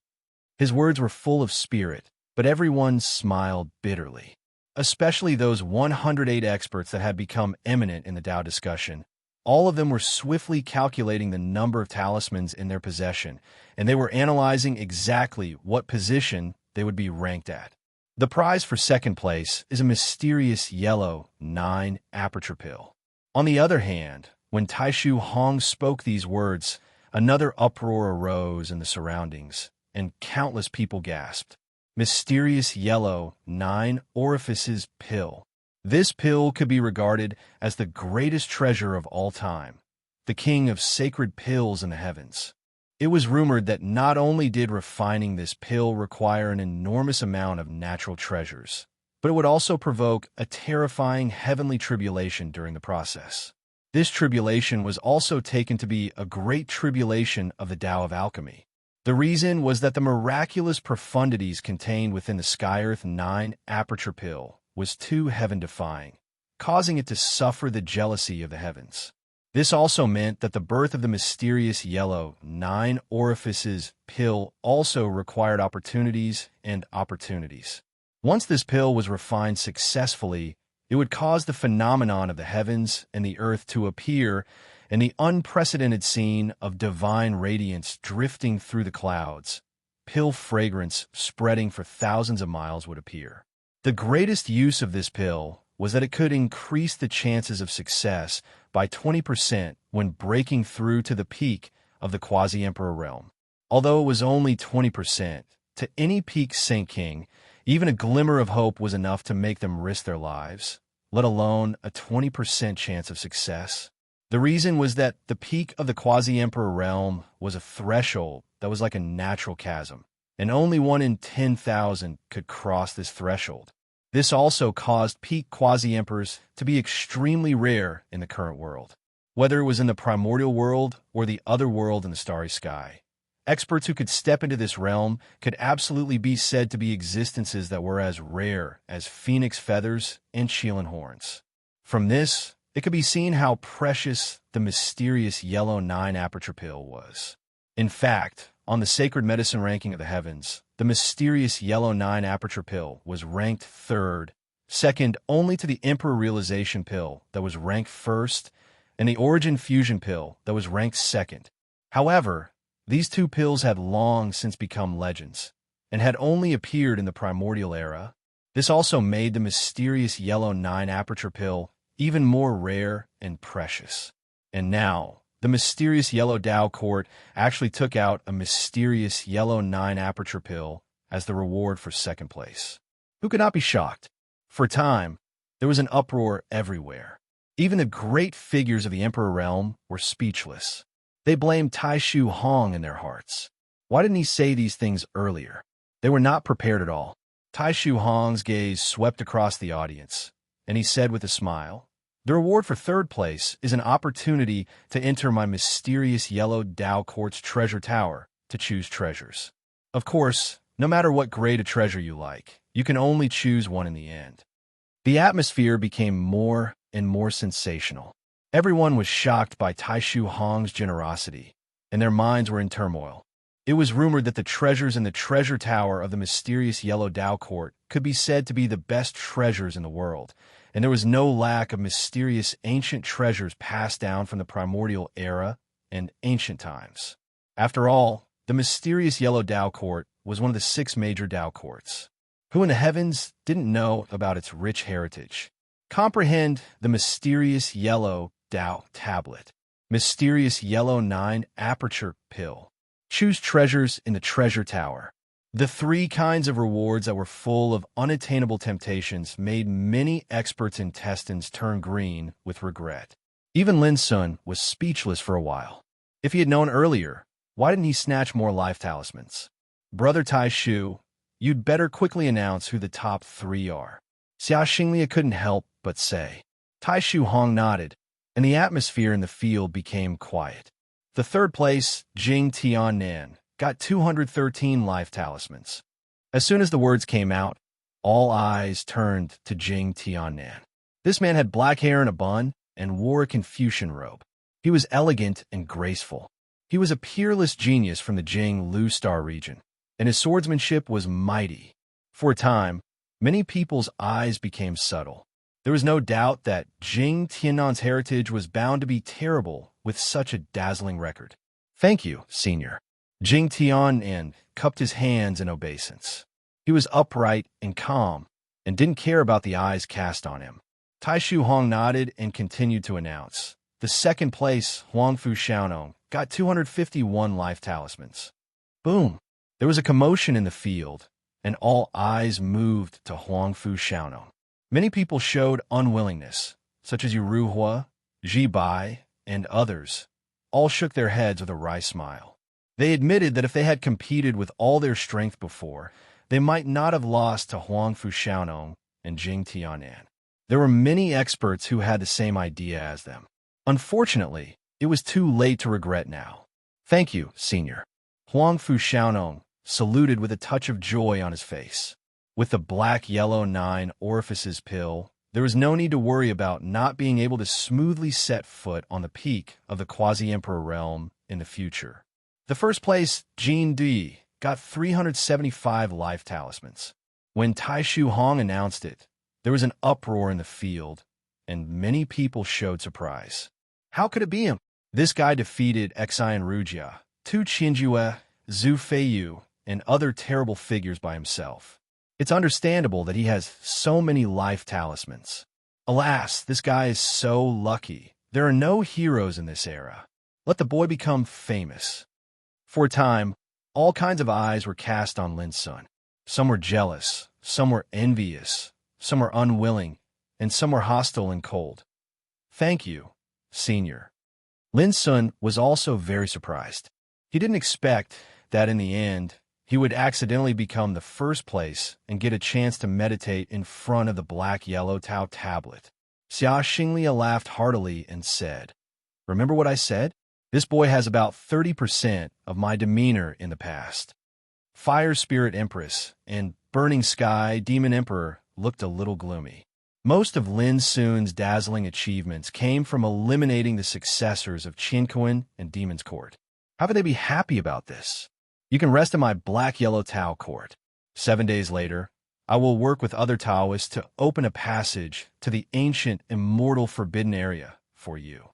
His words were full of spirit, but everyone smiled bitterly. Especially those 108 experts that had become eminent in the Tao discussion. All of them were swiftly calculating the number of talismans in their possession, and they were analyzing exactly what position they would be ranked at. The prize for second place is a mysterious yellow 9 aperture pill. On the other hand, when Tai Shu Hong spoke these words, another uproar arose in the surroundings, and countless people gasped. Mysterious yellow 9 orifices pill. This pill could be regarded as the greatest treasure of all time, the king of sacred pills in the heavens. It was rumored that not only did refining this pill require an enormous amount of natural treasures, but it would also provoke a terrifying heavenly tribulation during the process. This tribulation was also taken to be a great tribulation of the Tao of alchemy. The reason was that the miraculous profundities contained within the Sky-Earth 9 aperture pill was too heaven-defying, causing it to suffer the jealousy of the heavens. This also meant that the birth of the mysterious yellow 9 orifices pill also required opportunities and opportunities. Once this pill was refined successfully, it would cause the phenomenon of the heavens and the earth to appear, and the unprecedented scene of divine radiance drifting through the clouds, pill fragrance spreading for thousands of miles would appear. The greatest use of this pill was that it could increase the chances of success by 20% when breaking through to the peak of the quasi-emperor realm. Although it was only 20%, to any peak Saint King, even a glimmer of hope was enough to make them risk their lives, let alone a 20% chance of success. The reason was that the peak of the quasi-emperor realm was a threshold that was like a natural chasm, and only 1 in 10,000 could cross this threshold. This also caused peak quasi-emperors to be extremely rare in the current world. Whether it was in the primordial world or the other world in the starry sky, experts who could step into this realm could absolutely be said to be existences that were as rare as phoenix feathers and Sheelan horns. From this, it could be seen how precious the mysterious yellow 9 aperture pill was. In fact, on the sacred medicine ranking of the heavens, the mysterious yellow 9 aperture pill was ranked third, second only to the Emperor realization pill that was ranked first, and the origin fusion pill that was ranked second. However, these two pills had long since become legends, and had only appeared in the primordial era. This also made the mysterious yellow 9 aperture pill even more rare and precious. And now, the mysterious yellow Tao court actually took out a mysterious yellow 9 aperture pill as the reward for second place. Who could not be shocked? For a time, there was an uproar everywhere. Even the great figures of the Emperor realm were speechless. They blamed Tai Shu Hong in their hearts. Why didn't he say these things earlier? They were not prepared at all. Tai Shu Hong's gaze swept across the audience, and he said with a smile, "The reward for third place is an opportunity to enter my mysterious yellow Tao Court's treasure tower to choose treasures. Of course, no matter what grade of treasure you like, you can only choose one in the end." The atmosphere became more and more sensational. Everyone was shocked by Tai Shu Hong's generosity, and their minds were in turmoil. It was rumored that the treasures in the treasure tower of the mysterious yellow Tao Court could be said to be the best treasures in the world, and there was no lack of mysterious ancient treasures passed down from the primordial era and ancient times. After all, the mysterious yellow Tao Court was one of the 6 major Tao Courts. Who in the heavens didn't know about its rich heritage? Comprehend the mysterious yellow Tao tablet, mysterious yellow 9 aperture pill. Choose treasures in the treasure tower. The 3 kinds of rewards that were full of unattainable temptations made many experts' intestines turn green with regret. Even Lin Sun was speechless for a while. If he had known earlier, why didn't he snatch more life talismans? Brother Tai Shu, you'd better quickly announce who the top 3 are. Xia Xinglia couldn't help but say. Tai Shu Hong nodded, and the atmosphere in the field became quiet. The third place, Jing Tiannan, got 213 life talismans. As soon as the words came out, all eyes turned to Jing Tiannan. This man had black hair in a bun and wore a Confucian robe. He was elegant and graceful. He was a peerless genius from the Jing Lu Star region, and his swordsmanship was mighty. For a time, many people's eyes became subtle. There was no doubt that Jing Tiannan's heritage was bound to be terrible with such a dazzling record. "Thank you, senior." Jing Tiannan cupped his hands in obeisance. He was upright and calm, and didn't care about the eyes cast on him. Tai Shu Hong nodded and continued to announce. The second place, Huangfu Xiaonong, got 251 life talismans. Boom! There was a commotion in the field, and all eyes moved to Huangfu Xiaonong. Many people showed unwillingness, such as Yu Ruhua, Ji Bai, and others. All shook their heads with a wry smile. They admitted that if they had competed with all their strength before, they might not have lost to Huangfu Xiaonong and Jing Tiannan. There were many experts who had the same idea as them. Unfortunately, it was too late to regret now. "Thank you, senior." Huangfu Xiaonong saluted with a touch of joy on his face. With the black yellow 9 orifices pill, there was no need to worry about not being able to smoothly set foot on the peak of the quasi-emperor realm in the future. The first place, Jin Di, got 375 life talismans. When Tai Shu Hong announced it, there was an uproar in the field, and many people showed surprise. How could it be him? This guy defeated Xian Rujia, Tu Qinjue, Zhu Feiyu, and other terrible figures by himself. It's understandable that he has so many life talismans. Alas, this guy is so lucky. There are no heroes in this era. Let the boy become famous. For a time, all kinds of eyes were cast on Lin Sun. Some were jealous, some were envious, some were unwilling, and some were hostile and cold. "Thank you, senior." Lin Sun was also very surprised. He didn't expect that in the end, he would accidentally become the first place and get a chance to meditate in front of the black-yellow Tao tablet. Xia Xinglia laughed heartily and said, Remember what I said? This boy has about 30% of my demeanor in the past. Fire Spirit Empress and Burning Sky Demon Emperor looked a little gloomy. Most of Lin Sun's dazzling achievements came from eliminating the successors of Qinquan and Demon's Court. How could they be happy about this? You can rest in my black-yellow Tao court. 7 days later, I will work with other Taoists to open a passage to the ancient, immortal forbidden area for you.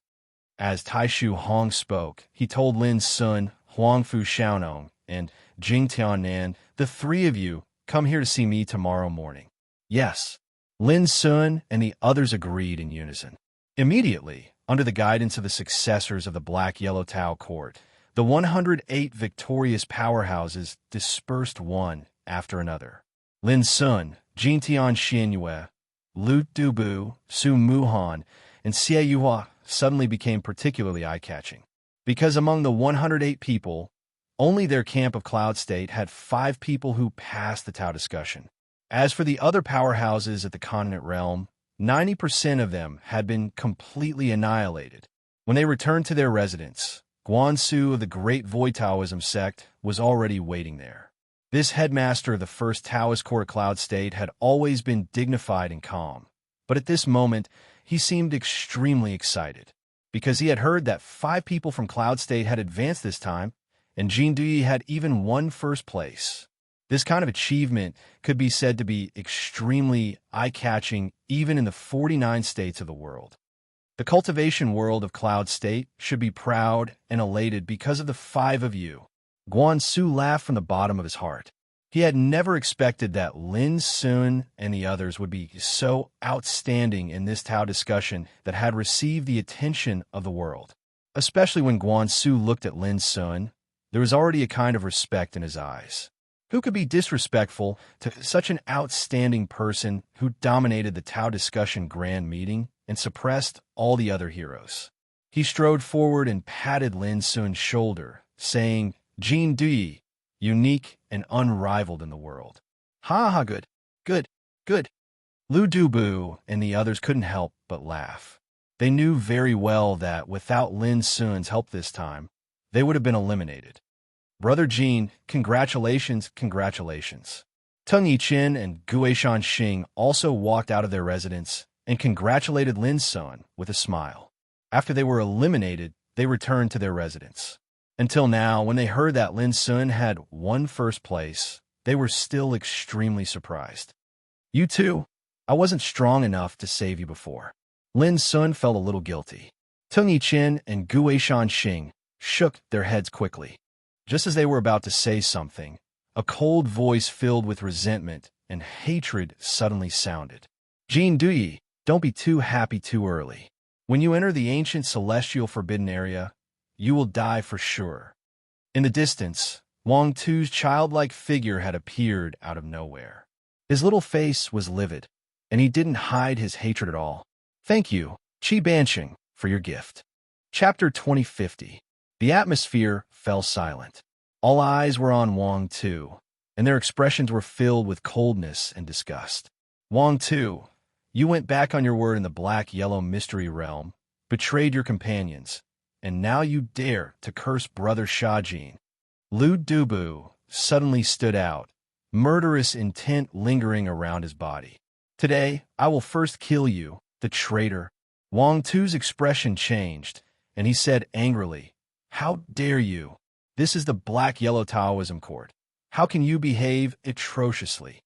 As Taishu Hong spoke, he told Lin Sun, Huangfu Xiaonong, and Jing Tiannan, the three of you come here to see me tomorrow morning. Yes. Lin Sun and the others agreed in unison. Immediately, under the guidance of the successors of the Black-Yellow Tao Court, the 108 victorious powerhouses dispersed one after another. Lin Sun, Jintian Xinyue, Lu Dubu, Su Muhan, and Xie Yuhua suddenly became particularly eye-catching. Because among the 108 people, only their camp of Cloud State had 5 people who passed the Tao discussion. As for the other powerhouses at the continent realm, 90% of them had been completely annihilated. When they returned to their residence, Guansu of the Great Void Taoism sect was already waiting there. This headmaster of the first Taoist court Cloud State had always been dignified and calm, but at this moment he seemed extremely excited, because he had heard that 5 people from Cloud State had advanced this time, and Jin Dui had even won first place. This kind of achievement could be said to be extremely eye-catching even in the 49 states of the world. The cultivation world of Cloud State should be proud and elated because of the 5 of you. Guansu laughed from the bottom of his heart. He had never expected that Lin Sun and the others would be so outstanding in this Tao discussion that had received the attention of the world. Especially when Guansu looked at Lin Sun, there was already a kind of respect in his eyes. Who could be disrespectful to such an outstanding person who dominated the Tao discussion grand meeting and suppressed all the other heroes? He strode forward and patted Lin Sun's shoulder, saying, Jin Dui, unique and unrivaled in the world. Ha ha, good, good, good. Lu Dubu and the others couldn't help but laugh. They knew very well that without Lin Sun's help this time, they would have been eliminated. Brother Jin, congratulations, congratulations. Tung Yiqin and Guishan Xing also walked out of their residence and congratulated Lin Sun with a smile. After they were eliminated, they returned to their residence. Until now, when they heard that Lin Sun had won first place, they were still extremely surprised. You too? I wasn't strong enough to save you before. Lin Sun felt a little guilty. Tung Yiqin and Guishan Xing shook their heads quickly. Just as they were about to say something, a cold voice filled with resentment and hatred suddenly sounded. Jin Dui, don't be too happy too early. When you enter the ancient celestial forbidden area, you will die for sure. In the distance, Wang Tu's childlike figure had appeared out of nowhere. His little face was livid, and he didn't hide his hatred at all. Thank you, Qi Banqing, for your gift. Chapter 2050. The atmosphere fell silent. All eyes were on Wang Tu, and their expressions were filled with coldness and disgust. Wang Tu, you went back on your word in the black-yellow mystery realm, betrayed your companions, and now you dare to curse Brother Shajin. Lu Dubu suddenly stood out, murderous intent lingering around his body. Today, I will first kill you, the traitor. Wang Tu's expression changed, and he said angrily, How dare you? This is the Black-Yellow Taoism court. How can you behave atrociously?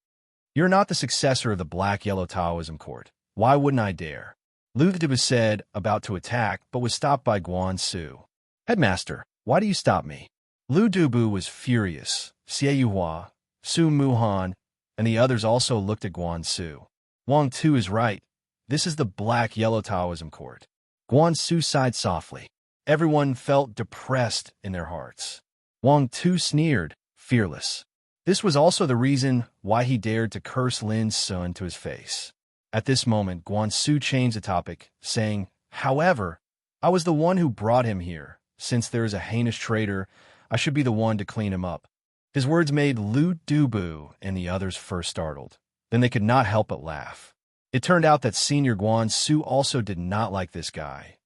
You're not the successor of the Black-Yellow Taoism court. Why wouldn't I dare? Lu Dubu said, about to attack, but was stopped by Guansu. Headmaster, why do you stop me? Lu Dubu was furious. Xie Yuhua, Su Muhan, and the others also looked at Guansu. Wang Tu is right. This is the Black-Yellow Taoism court. Guansu sighed softly. Everyone felt depressed in their hearts. Wang Tu sneered, fearless. This was also the reason why he dared to curse Lin Sun to his face. At this moment, Guansu changed the topic, saying, However, I was the one who brought him here. Since there is a heinous traitor, I should be the one to clean him up. His words made Lu Dubu and the others first startled. Then they could not help but laugh. It turned out that Senior Guansu also did not like this guy.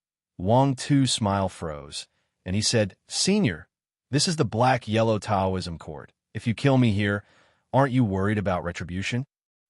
Wang Tu's smile froze, and he said, "Senior, this is the Black-Yellow Taoism court. If you kill me here, aren't you worried about retribution?"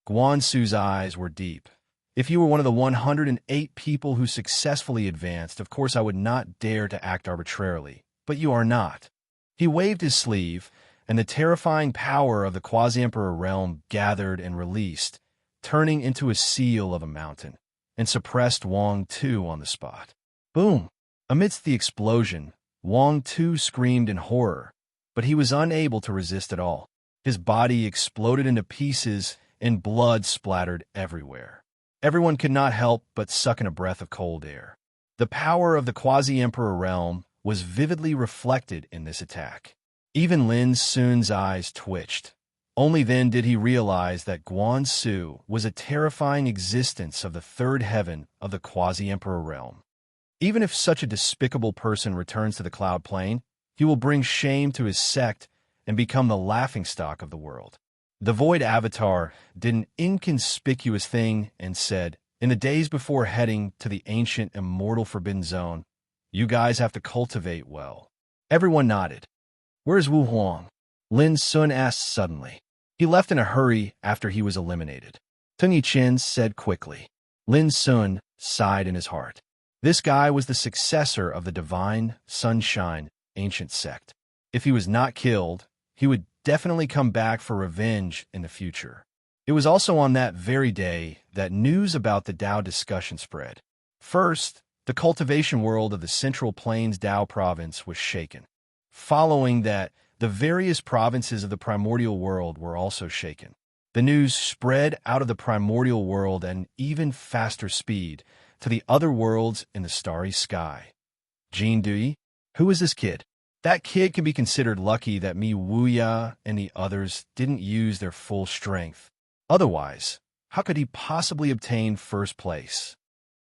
Guansu's eyes were deep. "If you were one of the 108 people who successfully advanced, of course I would not dare to act arbitrarily. But you are not." He waved his sleeve, and the terrifying power of the Quasi-Emperor realm gathered and released, turning into a seal of a mountain, and suppressed Wang Tu on the spot. Boom! Amidst the explosion, Wang Tu screamed in horror, but he was unable to resist at all. His body exploded into pieces, and blood splattered everywhere. Everyone could not help but suck in a breath of cold air. The power of the Quasi-Emperor realm was vividly reflected in this attack. Even Lin Sun's eyes twitched. Only then did he realize that Guansu was a terrifying existence of the third heaven of the Quasi-Emperor realm. Even if such a despicable person returns to the Cloud Plane, he will bring shame to his sect and become the laughingstock of the world. The Void Avatar did an inconspicuous thing and said, "In the days before heading to the ancient immortal Forbidden Zone, you guys have to cultivate well." Everyone nodded. "Where's Wu Huang?" Lin Sun asked suddenly. "He left in a hurry after he was eliminated," Tung Yichen said quickly. Lin Sun sighed in his heart. This guy was the successor of the Divine Sunshine ancient sect. If he was not killed, he would definitely come back for revenge in the future. It was also on that very day that news about the Dao discussion spread. First, the cultivation world of the Central Plains Dao province was shaken. Following that, the various provinces of the primordial world were also shaken. The news spread out of the primordial world at an even faster speed to the other worlds in the starry sky. Jin Dui? Who is this kid? That kid can be considered lucky that Mi Wuya and the others didn't use their full strength. Otherwise, how could he possibly obtain first place?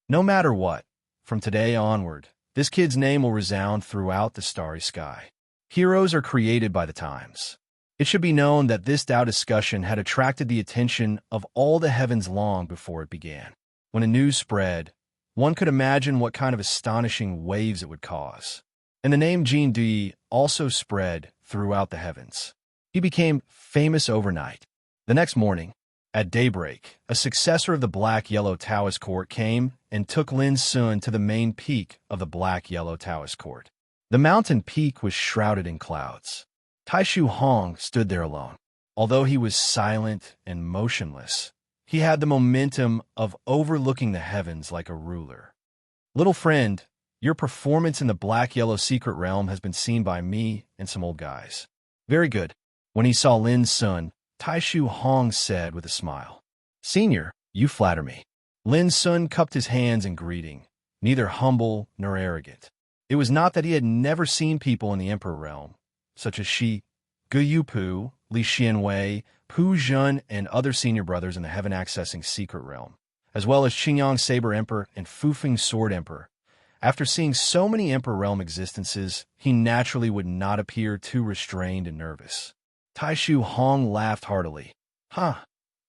No matter what, from today onward, this kid's name will resound throughout the starry sky. Heroes are created by the times. It should be known that this Dao discussion had attracted the attention of all the heavens long before it began. When the news spread, one could imagine what kind of astonishing waves it would cause. And the name Jin Dui also spread throughout the heavens. He became famous overnight. The next morning, at daybreak, a successor of the Black-Yellow Taoist court came and took Lin Sun to the main peak of the Black-Yellow Taoist court. The mountain peak was shrouded in clouds. Taishu Hong stood there alone. Although he was silent and motionless, he had the momentum of overlooking the heavens like a ruler. "Little friend, your performance in the Black-Yellow secret realm has been seen by me and some old guys." "Very good." When he saw Lin Sun, Taishu Hong said with a smile, "Senior, you flatter me." Lin Sun cupped his hands in greeting, neither humble nor arrogant. It was not that he had never seen people in the Emperor realm, such as Shi, Gu Yupu, Li Xianwei, Pu Zhen, and other senior brothers in the heaven-accessing secret realm, as well as Qingyang Saber Emperor and Fufeng Sword Emperor. After seeing so many Emperor realm existences, he naturally would not appear too restrained and nervous. Taishu Hong laughed heartily.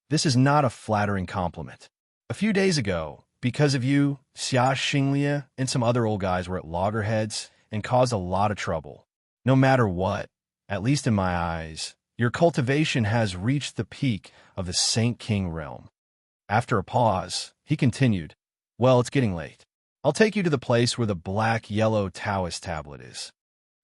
This is not a flattering compliment. A few days ago, because of you, Xia Xinglia and some other old guys were at loggerheads and caused a lot of trouble. No matter what, at least in my eyes, your cultivation has reached the peak of the Saint King realm." After a pause, he continued, "Well, it's getting late. I'll take you to the place where the Black-Yellow Taoist tablet is."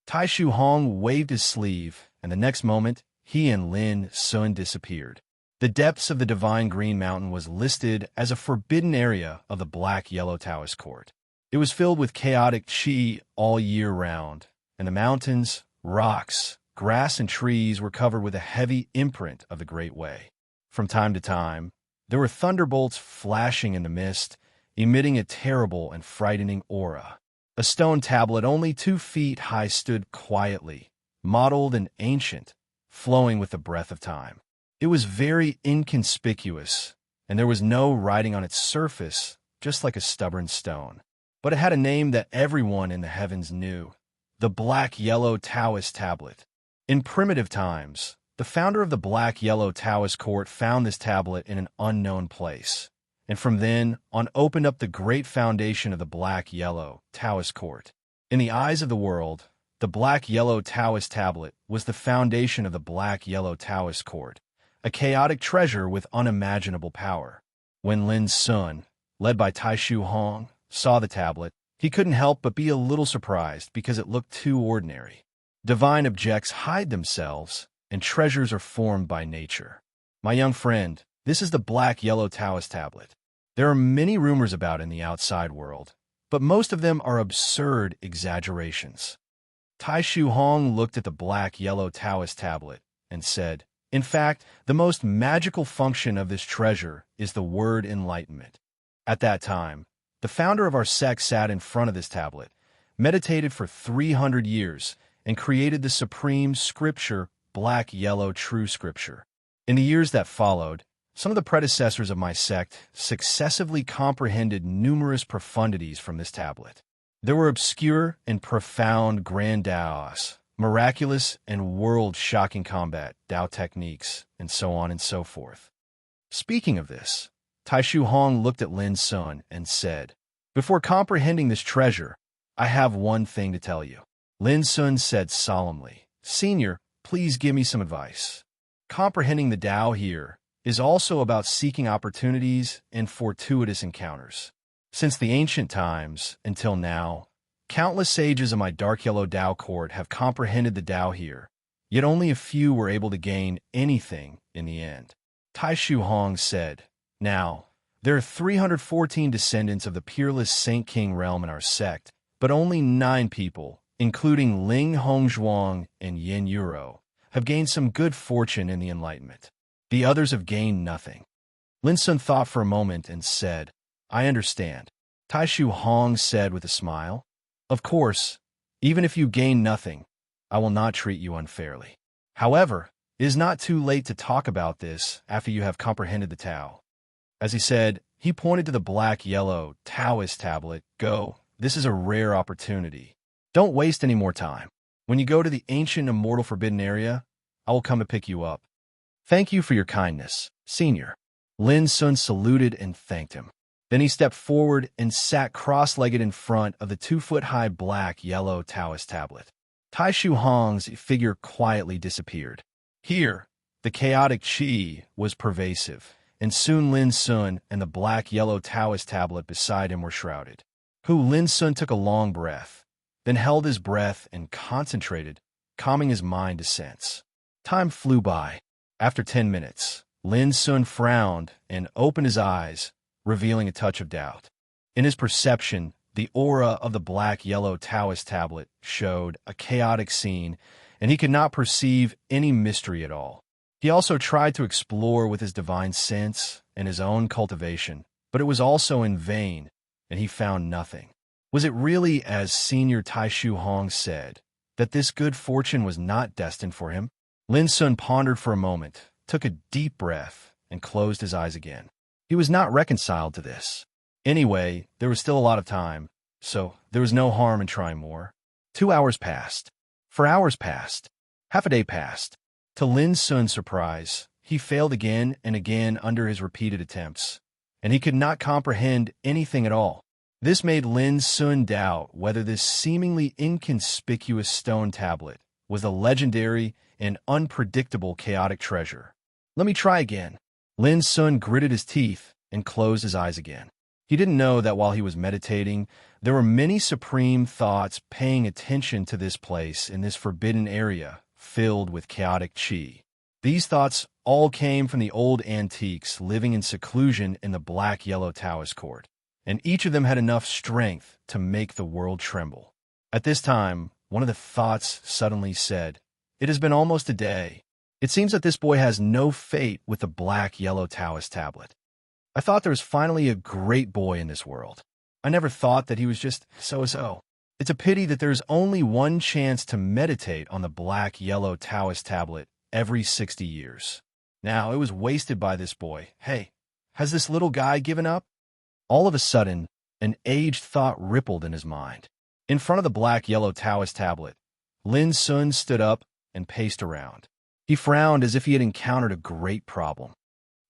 Taishu Hong waved his sleeve, and the next moment, he and Lin Sun disappeared. The depths of the Divine Green Mountain was listed as a forbidden area of the Black-Yellow Taoist court. It was filled with chaotic qi all year round, and the mountains, rocks, grass, and trees were covered with a heavy imprint of the Great Way. From time to time, there were thunderbolts flashing in the mist, emitting a terrible and frightening aura. A stone tablet only 2 feet high stood quietly, mottled and ancient, flowing with the breath of time. It was very inconspicuous, and there was no writing on its surface, just like a stubborn stone. But it had a name that everyone in the heavens knew: the Black-Yellow Taoist Tablet. In primitive times, the founder of the Black-Yellow Taoist court found this tablet in an unknown place, and from then on opened up the great foundation of the black-yellow Taoist court. In the eyes of the world, the black-yellow Taoist tablet was the foundation of the black-yellow Taoist court, a chaotic treasure with unimaginable power. When Lin Sun, led by Tai Shu Hong, saw the tablet, he couldn't help but be a little surprised because it looked too ordinary. Divine objects hide themselves, and treasures are formed by nature. My young friend, this is the black-yellow Taoist tablet. There are many rumors about it in the outside world, but most of them are absurd exaggerations. Tai Shu Hong looked at the black-yellow Taoist tablet and said, "In fact, the most magical function of this treasure is the word enlightenment." At that time, the founder of our sect sat in front of this tablet, meditated for 300 years, and created the supreme scripture, black-yellow true scripture. In the years that followed, some of the predecessors of my sect successively comprehended numerous profundities from this tablet. There were obscure and profound grand Daos, miraculous and world-shocking combat Dao techniques, and so on and so forth. Speaking of this, Tai Shu Hong looked at Lin Sun and said, "Before comprehending this treasure, I have one thing to tell you." Lin Sun said solemnly, "Senior, please give me some advice. Comprehending the Tao here is also about seeking opportunities and fortuitous encounters. Since the ancient times until now, countless sages of my dark yellow Tao court have comprehended the Tao here, yet only a few were able to gain anything in the end." Tai Shu Hong said, "Now, there are 314 descendants of the peerless Saint King realm in our sect, but only 9 people, including Ling Hongzhuang and Yin Yuro, have gained some good fortune in the Enlightenment. The others have gained nothing." Lin Sun thought for a moment and said, "I understand." Tai Shu Hong said with a smile, "Of course, even if you gain nothing, I will not treat you unfairly. However, it is not too late to talk about this after you have comprehended the Tao." As he said, he pointed to the black-yellow Taoist tablet. "Go, this is a rare opportunity. Don't waste any more time. When you go to the ancient immortal forbidden area, I will come to pick you up." "Thank you for your kindness, Senior." Lin Sun saluted and thanked him. Then he stepped forward and sat cross-legged in front of the 2-foot-high black-yellow Taoist tablet. Tai Shu Hong's figure quietly disappeared. Here, the chaotic qi was pervasive, and soon Lin Sun and the black-yellow Taoist tablet beside him were shrouded. Lin Sun took a long breath, then held his breath and concentrated, calming his mind to sense. Time flew by. After 10 minutes, Lin Sun frowned and opened his eyes, revealing a touch of doubt. In his perception, the aura of the black-yellow Taoist tablet showed a chaotic scene, and he could not perceive any mystery at all. He also tried to explore with his divine sense and his own cultivation, but it was also in vain, and he found nothing. Was it really, as Senior Tai Shu Hong said, that this good fortune was not destined for him? Lin Sun pondered for a moment, took a deep breath, and closed his eyes again. He was not reconciled to this. Anyway, there was still a lot of time, so there was no harm in trying more. 2 hours passed. 4 hours passed. Half a day passed. To Lin Sun's surprise, he failed again and again under his repeated attempts, and he could not comprehend anything at all. This made Lin Sun doubt whether this seemingly inconspicuous stone tablet was a legendary and unpredictable chaotic treasure. "Let me try again." Lin Sun gritted his teeth and closed his eyes again. He didn't know that while he was meditating, there were many supreme thoughts paying attention to this place in this forbidden area filled with chaotic qi. These thoughts all came from the old antiques living in seclusion in the black-yellow Taoist court, and each of them had enough strength to make the world tremble. At this time, one of the thoughts suddenly said, "It has been almost a day. It seems that this boy has no fate with the black-yellow Taoist tablet. I thought there was finally a great boy in this world. I never thought that he was just so-so. It's a pity that there's only one chance to meditate on the black-yellow Taoist tablet every 60 years. Now, it was wasted by this boy. Hey, has this little guy given up?" All of a sudden, an aged thought rippled in his mind. In front of the black-yellow Taoist tablet, Lin Sun stood up and paced around. He frowned as if he had encountered a great problem.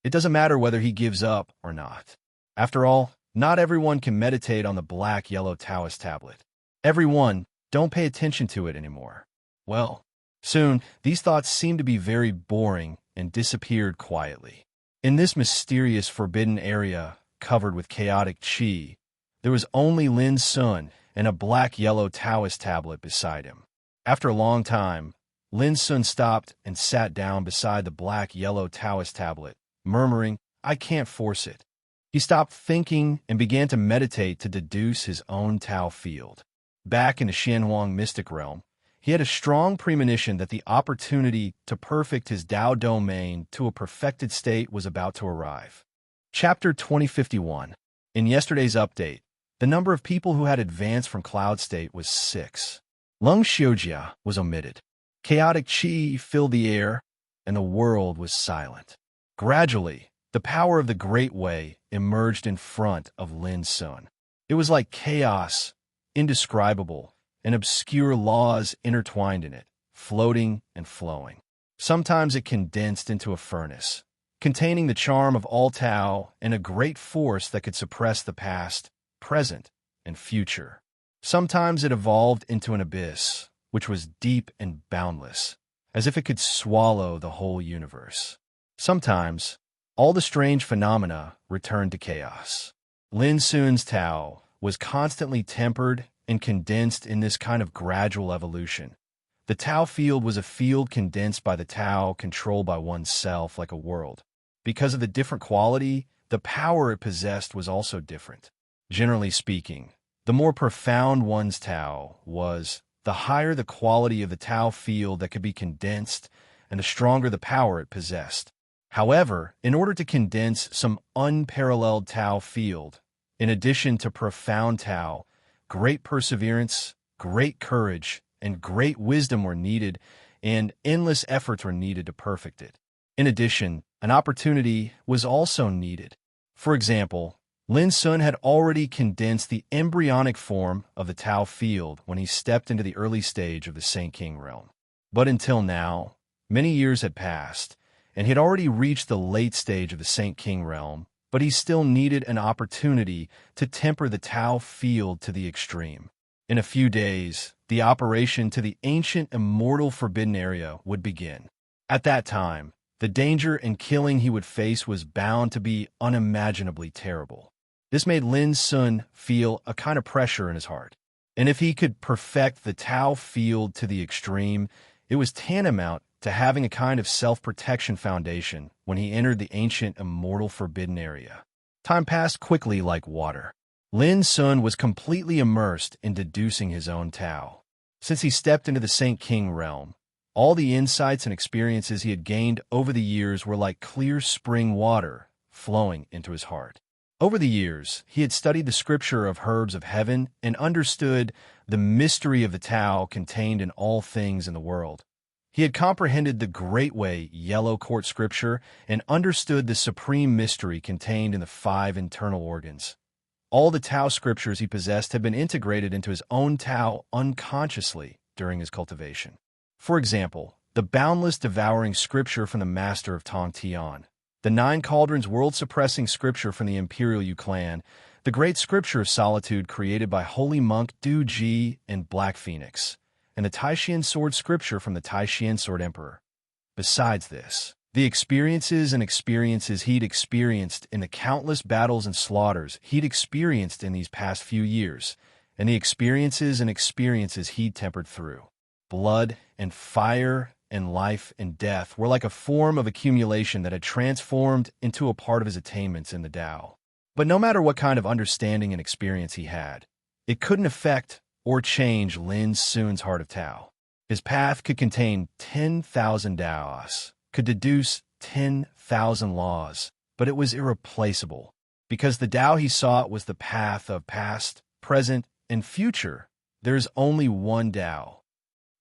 "It doesn't matter whether he gives up or not. After all, not everyone can meditate on the black-yellow Taoist tablet. Everyone don't pay attention to it anymore. Well, soon, these thoughts seemed to be very boring and disappeared quietly. In this mysterious forbidden area covered with chaotic qi, there was only Lin Sun and a black-yellow Taoist tablet beside him. After a long time, Lin Sun stopped and sat down beside the black-yellow Taoist tablet, murmuring, "I can't force it." He stopped thinking and began to meditate to deduce his own Tao field. Back in the Xianhuang mystic realm, he had a strong premonition that the opportunity to perfect his Tao domain to a perfected state was about to arrive. Chapter 2051. In yesterday's update, the number of people who had advanced from cloud state was 6. Lung Xiujia was omitted. Chaotic qi filled the air, and the world was silent. Gradually, the power of the Great Way emerged in front of Lin Sun. It was like chaos, indescribable, and obscure laws intertwined in it, floating and flowing. Sometimes it condensed into a furnace, containing the charm of all Tao and a great force that could suppress the past, present, and future. Sometimes it evolved into an abyss, which was deep and boundless, as if it could swallow the whole universe. Sometimes, all the strange phenomena returned to chaos. Lin Sun's Tao was constantly tempered and condensed in this kind of gradual evolution. The Tao field was a field condensed by the Tao controlled by oneself like a world. Because of the different quality, the power it possessed was also different. Generally speaking, the more profound one's Tao was, the higher the quality of the Tao field that could be condensed, and the stronger the power it possessed. However, in order to condense some unparalleled Tao field, in addition to profound Tao, great perseverance, great courage, and great wisdom were needed, and endless efforts were needed to perfect it. In addition, an opportunity was also needed. For example, Lin Sun had already condensed the embryonic form of the Tao field when he stepped into the early stage of the Saint King realm. But until now, many years had passed, and he had already reached the late stage of the Saint King realm, but he still needed an opportunity to temper the Tao field to the extreme. In a few days, the operation to the ancient immortal forbidden area would begin. At that time, the danger and killing he would face was bound to be unimaginably terrible. This made Lin Sun feel a kind of pressure in his heart. And if he could perfect the Tao field to the extreme, it was tantamount to having a kind of self-protection foundation when he entered the ancient immortal forbidden area. Time passed quickly like water. Lin Sun was completely immersed in deducing his own Tao. Since he stepped into the Saint King realm, all the insights and experiences he had gained over the years were like clear spring water flowing into his heart. Over the years, he had studied the scripture of herbs of heaven and understood the mystery of the Tao contained in all things in the world. He had comprehended the Great Way yellow court scripture and understood the supreme mystery contained in the 5 internal organs. All the Tao scriptures he possessed had been integrated into his own Tao unconsciously during his cultivation. For example, the boundless devouring scripture from the master of Tong Tian, the 9 cauldrons world-suppressing scripture from the Imperial Yu clan, the great scripture of solitude created by holy monk Du Ji and Black Phoenix, and the Taishan sword scripture from the Taishan sword emperor. Besides this, the experiences he'd experienced in the countless battles and slaughters he'd experienced in these past few years, and the experiences he'd tempered through. Blood and fire and life and death were like a form of accumulation that had transformed into a part of his attainments in the Tao. But no matter what kind of understanding and experience he had, it couldn't affect or change Lin Sun's heart of Tao. His path could contain 10,000 Taos, could deduce 10,000 laws, but it was irreplaceable, because the Tao he sought was the path of past, present, and future. There is only one Tao,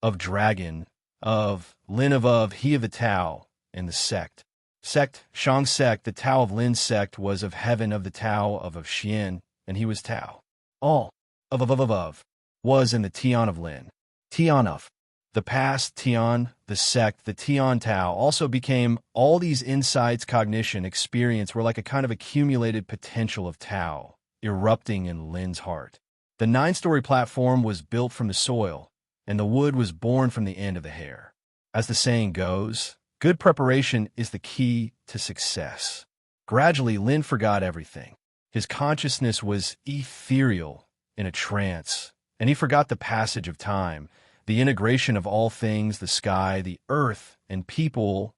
of dragon, of Lin of he of the Tao, and the sect. Sect, Shang sect, the Tao of Lin sect was of heaven of the Tao of Xian, and he was Tao. All of was in the Tian of Lin. Tian of The past Tian, the sect, the Tian Tao also became all these insights, cognition, experience were like a kind of accumulated potential of Tao, erupting in Lin's heart. The 9-story platform was built from the soil, and the wood was born from the end of the hair. As the saying goes, good preparation is the key to success. Gradually, Lin forgot everything. His consciousness was ethereal, in a trance, and he forgot the passage of time, the integration of all things, the sky, the earth, and people.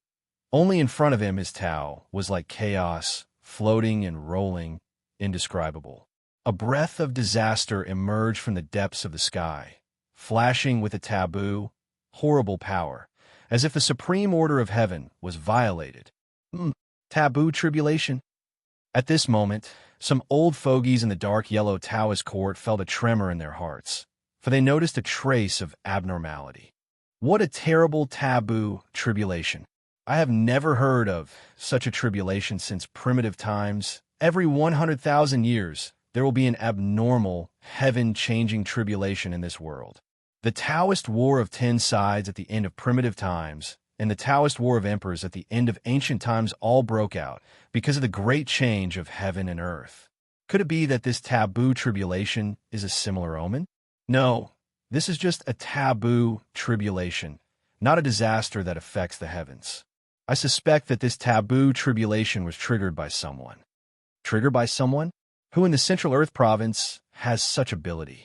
Only in front of him his Tao was like chaos, floating and rolling, indescribable. A breath of disaster emerged from the depths of the sky, flashing with a taboo, horrible power, as if the supreme order of heaven was violated. Taboo tribulation. At this moment, some old fogies in the dark yellow Taoist court felt a tremor in their hearts, for they noticed a trace of abnormality. What a terrible taboo tribulation! I have never heard of such a tribulation since primitive times. Every 100,000 years, there will be an abnormal, heaven-changing tribulation in this world. The Taoist War of 10 Sides at the end of primitive times and the Taoist War of Emperors at the end of ancient times all broke out because of the great change of heaven and earth. Could it be that this taboo tribulation is a similar omen? No, this is just a taboo tribulation, not a disaster that affects the heavens. I suspect that this taboo tribulation was triggered by someone. Triggered by someone? Who in the Central Earth Province has such ability?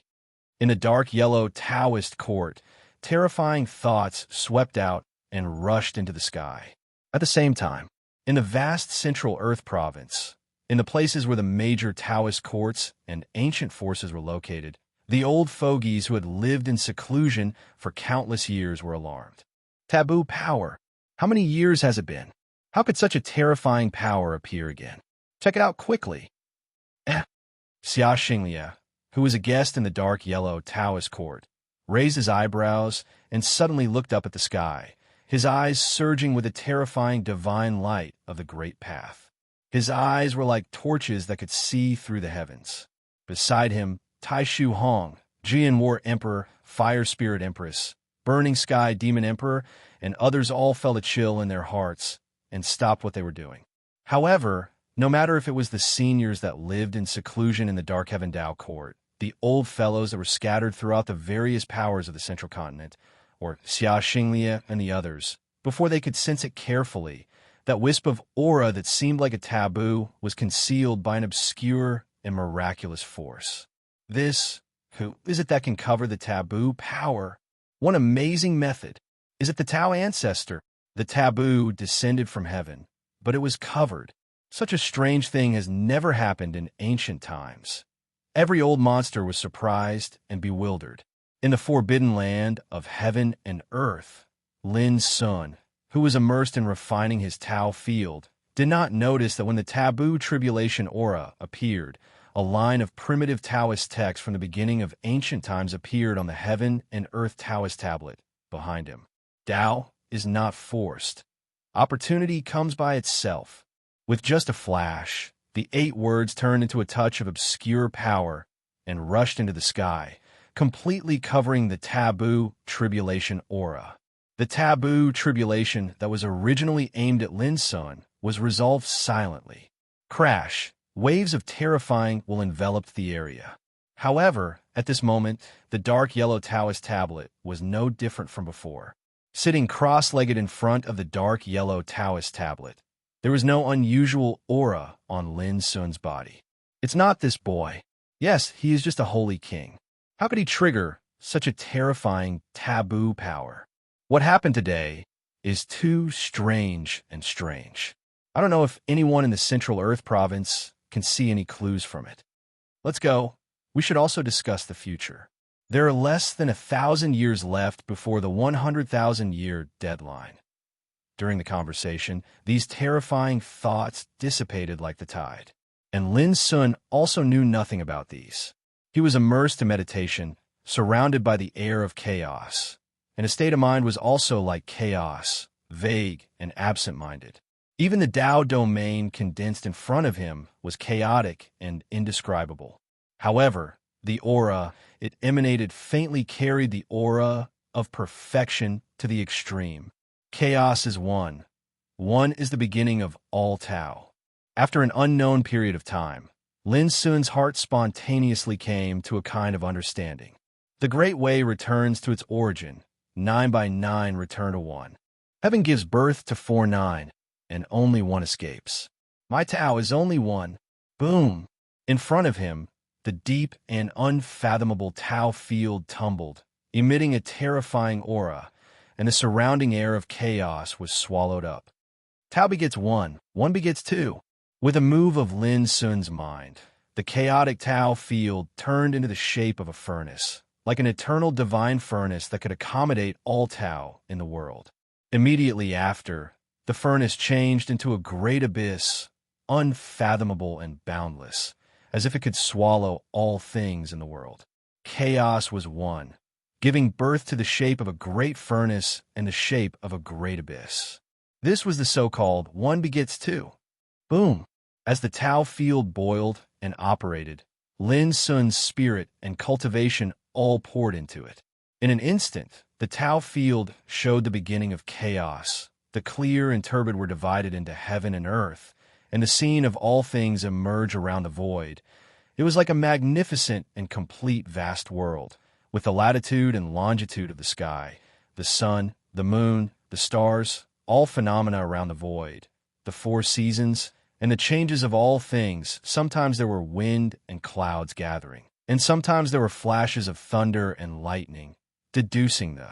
In the dark yellow Taoist court, terrifying thoughts swept out and rushed into the sky. At the same time, in the vast Central Earth Province, in the places where the major Taoist courts and ancient forces were located, the old fogies who had lived in seclusion for countless years were alarmed. Taboo power. How many years has it been? How could such a terrifying power appear again? Check it out quickly. Xia Xinglia, who was a guest in the dark yellow Taoist court, raised his eyebrows and suddenly looked up at the sky, his eyes surging with the terrifying divine light of the great path. His eyes were like torches that could see through the heavens. Beside him, Tai Shu Hong, Jian War Emperor, Fire Spirit Empress, Burning Sky Demon Emperor, and others all felt a chill in their hearts and stopped what they were doing. However, no matter if it was the seniors that lived in seclusion in the Dark Heaven Dao Court, the old fellows that were scattered throughout the various powers of the central continent, or Xia Xinglia and the others, before they could sense it carefully, that wisp of aura that seemed like a taboo was concealed by an obscure and miraculous force. Who is it that can cover the taboo power? One amazing method. Is it the Tao ancestor? The taboo descended from heaven, but it was covered. Such a strange thing has never happened in ancient times. Every old monster was surprised and bewildered. In the forbidden land of heaven and earth, Lin's son, who was immersed in refining his Tao field, did not notice that when the taboo tribulation aura appeared, a line of primitive Taoist text from the beginning of ancient times appeared on the heaven and earth Taoist tablet behind him. Tao is not forced. Opportunity comes by itself. With just a flash, the 8 words turned into a touch of obscure power and rushed into the sky, completely covering the taboo tribulation aura. The taboo tribulation that was originally aimed at Lin's son was resolved silently. Crash. Waves of terrifying will envelop the area. However, at this moment, the dark yellow Taoist tablet was no different from before. Sitting cross-legged in front of the dark yellow Taoist tablet, there was no unusual aura on Lin's son's body. It's not this boy. Yes, he is just a holy king. How could he trigger such a terrifying taboo power? What happened today is too strange and strange. I don't know if anyone in the Central Earth Province can see any clues from it. Let's go. We should also discuss the future. There are less than 1,000 years left before the 100,000-year deadline. During the conversation, these terrifying thoughts dissipated like the tide. And Lin's son also knew nothing about these. He was immersed in meditation, surrounded by the air of chaos. And his state of mind was also like chaos, vague and absent-minded. Even the Tao domain condensed in front of him was chaotic and indescribable. However, the aura it emanated faintly carried the aura of perfection to the extreme. Chaos is one. One is the beginning of all Tao. After an unknown period of time, Lin Sun's heart spontaneously came to a kind of understanding. The Great Way returns to its origin. 9 by 9 return to 1. Heaven gives birth to 4 9, and only one escapes. My Tao is only one. Boom! In front of him, the deep and unfathomable Tao field tumbled, emitting a terrifying aura, and the surrounding air of chaos was swallowed up. Tao begets one begets two. With a move of Lin Sun's mind, the chaotic Tao field turned into the shape of a furnace, like an eternal divine furnace that could accommodate all Tao in the world. Immediately after, the furnace changed into a great abyss, unfathomable and boundless, as if it could swallow all things in the world. Chaos was one, giving birth to the shape of a great furnace and the shape of a great abyss. This was the so-called one begets two. Boom! As the Tao field boiled and operated, Lin Sun's spirit and cultivation all poured into it. In an instant, the Tao field showed the beginning of chaos. The clear and turbid were divided into heaven and earth, and the scene of all things emerged around the void. It was like a magnificent and complete vast world, with the latitude and longitude of the sky, the sun, the moon, the stars, all phenomena around the void, the 4 seasons, and the changes of all things. Sometimes there were wind and clouds gathering, and sometimes there were flashes of thunder and lightning, deducing the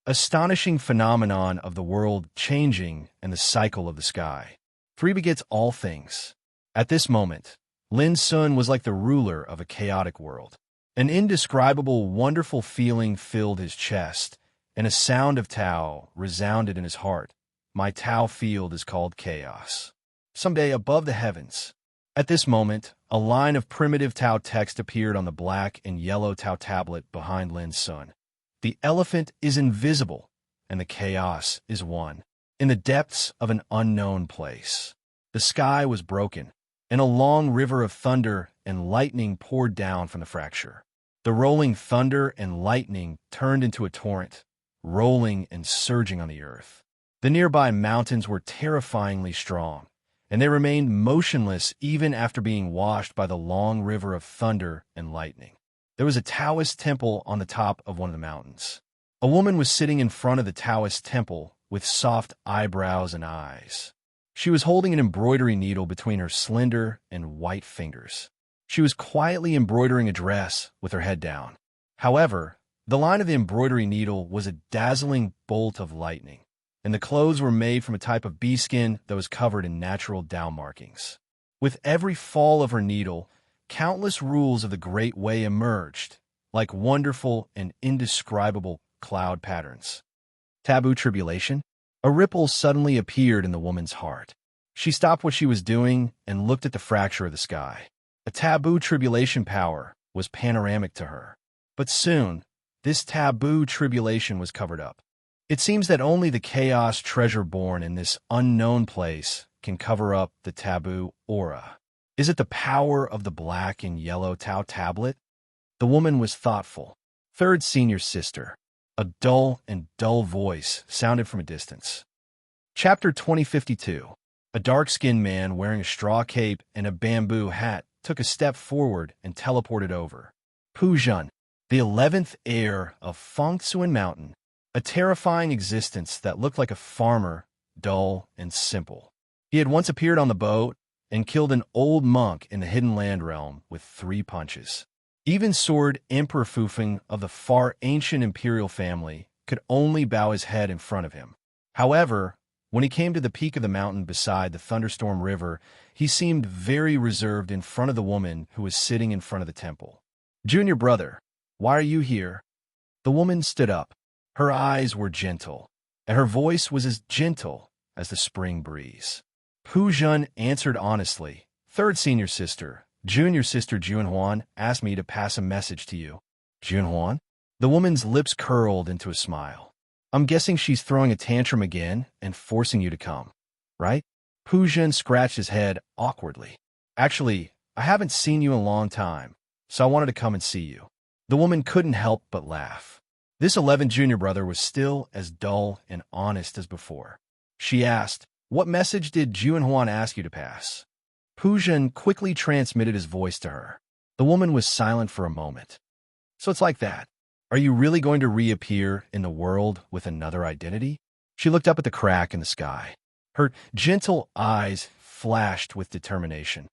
astonishing phenomenon of the world changing and the cycle of the sky. 3 begets all things. At this moment, Lin Sun was like the ruler of a chaotic world. An indescribable, wonderful feeling filled his chest, and a sound of Tao resounded in his heart. My Tao field is called chaos. Someday above the heavens. At this moment, a line of primitive Tao text appeared on the black and yellow Tao tablet behind Lin Sun. The elephant is invisible, and the chaos is one. In the depths of an unknown place, the sky was broken, and a long river of thunder and lightning poured down from the fracture. The rolling thunder and lightning turned into a torrent, rolling and surging on the earth. The nearby mountains were terrifyingly strong, and they remained motionless even after being washed by the long river of thunder and lightning. There was a Taoist temple on the top of one of the mountains. A woman was sitting in front of the Taoist temple with soft eyebrows and eyes. She was holding an embroidery needle between her slender and white fingers. She was quietly embroidering a dress with her head down. However, the line of the embroidery needle was a dazzling bolt of lightning, and the clothes were made from a type of bee skin that was covered in natural Tao markings. With every fall of her needle, countless rules of the Great Way emerged, like wonderful and indescribable cloud patterns. Taboo tribulation? A ripple suddenly appeared in the woman's heart. She stopped what she was doing and looked at the fracture of the sky. A taboo tribulation power was panoramic to her. But soon, this taboo tribulation was covered up. It seems that only the chaos treasure born in this unknown place can cover up the taboo aura. Is it the power of the black and yellow Tao tablet? The woman was thoughtful. 3rd senior sister. A dull voice sounded from a distance. Chapter 2052. A dark-skinned man wearing a straw cape and a bamboo hat took a step forward and teleported over. Pu Jun, the 11th heir of Fengsuan Mountain, a terrifying existence that looked like a farmer, dull and simple. He had once appeared on the boat and killed an old monk in the Hidden Land realm with 3 punches. Even Sword Emperor Fufeng of the far ancient imperial family could only bow his head in front of him. However, when he came to the peak of the mountain beside the thunderstorm river, he seemed very reserved in front of the woman who was sitting in front of the temple. Junior brother, why are you here? The woman stood up. Her eyes were gentle, and her voice was as gentle as the spring breeze. Pu Jun answered honestly, 3rd senior sister, junior sister Junhuan asked me to pass a message to you. Junhuan? The woman's lips curled into a smile. I'm guessing she's throwing a tantrum again and forcing you to come, right? Pu Jun scratched his head awkwardly. Actually, I haven't seen you in a long time, so I wanted to come and see you. The woman couldn't help but laugh. This 11th junior brother was still as dull and honest as before. She asked, "What message did Juan ask you to pass?" Pujin quickly transmitted his voice to her. The woman was silent for a moment. "So it's like that. Are you really going to reappear in the world with another identity?" She looked up at the crack in the sky. Her gentle eyes flashed with determination.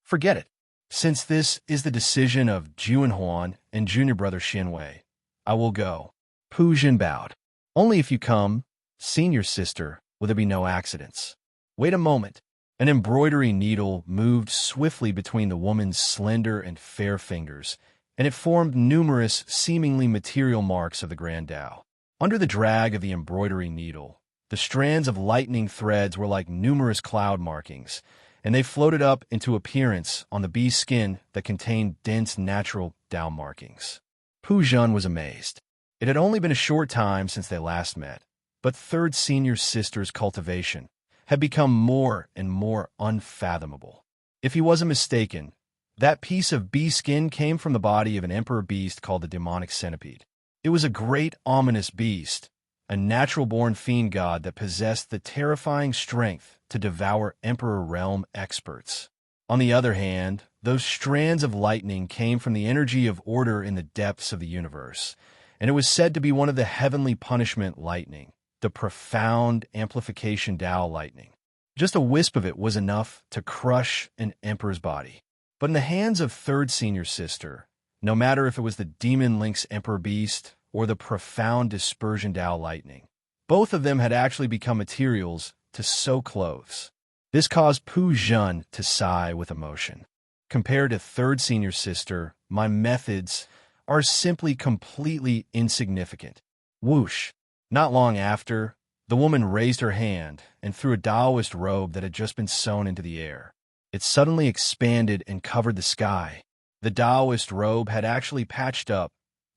"Forget it. Since this is the decision of Juan and junior brother Xianwei, I will go." Pujin bowed. "Only if you come, senior sister, will there be no accidents." Wait a moment. An embroidery needle moved swiftly between the woman's slender and fair fingers, and it formed numerous seemingly material marks of the Grand Tao. Under the drag of the embroidery needle, the strands of lightning threads were like numerous cloud markings, and they floated up into appearance on the bee's skin that contained dense natural Tao markings. Pujin was amazed. It had only been a short time since they last met, but third senior sister's cultivation had become more and more unfathomable. If he wasn't mistaken, that piece of bee skin came from the body of an emperor beast called the demonic centipede. It was a great ominous beast, a natural-born fiend god that possessed the terrifying strength to devour emperor realm experts. On the other hand, those strands of lightning came from the energy of order in the depths of the universe, and it was said to be one of the heavenly punishment lightning, the profound amplification Tao lightning. Just a wisp of it was enough to crush an emperor's body. But in the hands of third senior sister, no matter if it was the demon lynx emperor beast or the profound dispersion Tao lightning, both of them had actually become materials to sew clothes. This caused Pujin to sigh with emotion. Compared to third senior sister, my methods are simply completely insignificant. Whoosh! Not long after, the woman raised her hand and threw a Taoist robe that had just been sewn into the air. It suddenly expanded and covered the sky. The Taoist robe had actually patched up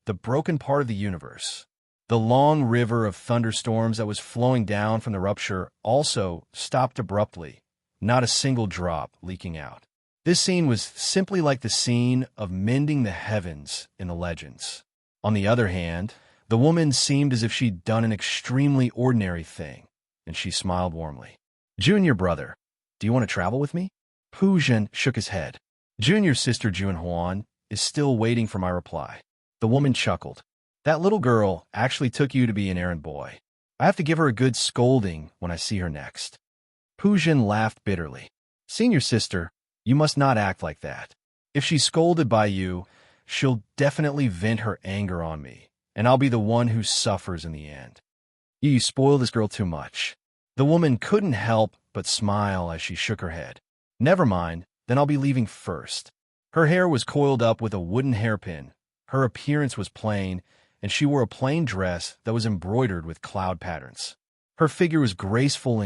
the broken part of the universe. The long river of thunderstorms that was flowing down from the rupture also stopped abruptly, not a single drop leaking out. This scene was simply like the scene of mending the heavens in the legends. On the other hand, the woman seemed as if she'd done an extremely ordinary thing, and she smiled warmly. "Junior brother, do you want to travel with me?" Pujin shook his head. "Junior sister Juan is still waiting for my reply." The woman chuckled. "That little girl actually took you to be an errand boy. I have to give her a good scolding when I see her next." Pujin laughed bitterly. "Senior sister, you must not act like that. If she's scolded by you, she'll definitely vent her anger on me, and I'll be the one who suffers in the end. You spoil this girl too much." The woman couldn't help but smile as she shook her head. "Never mind, then I'll be leaving first." Her hair was coiled up with a wooden hairpin, her appearance was plain, and she wore a plain dress that was embroidered with cloud patterns. Her figure was graceful,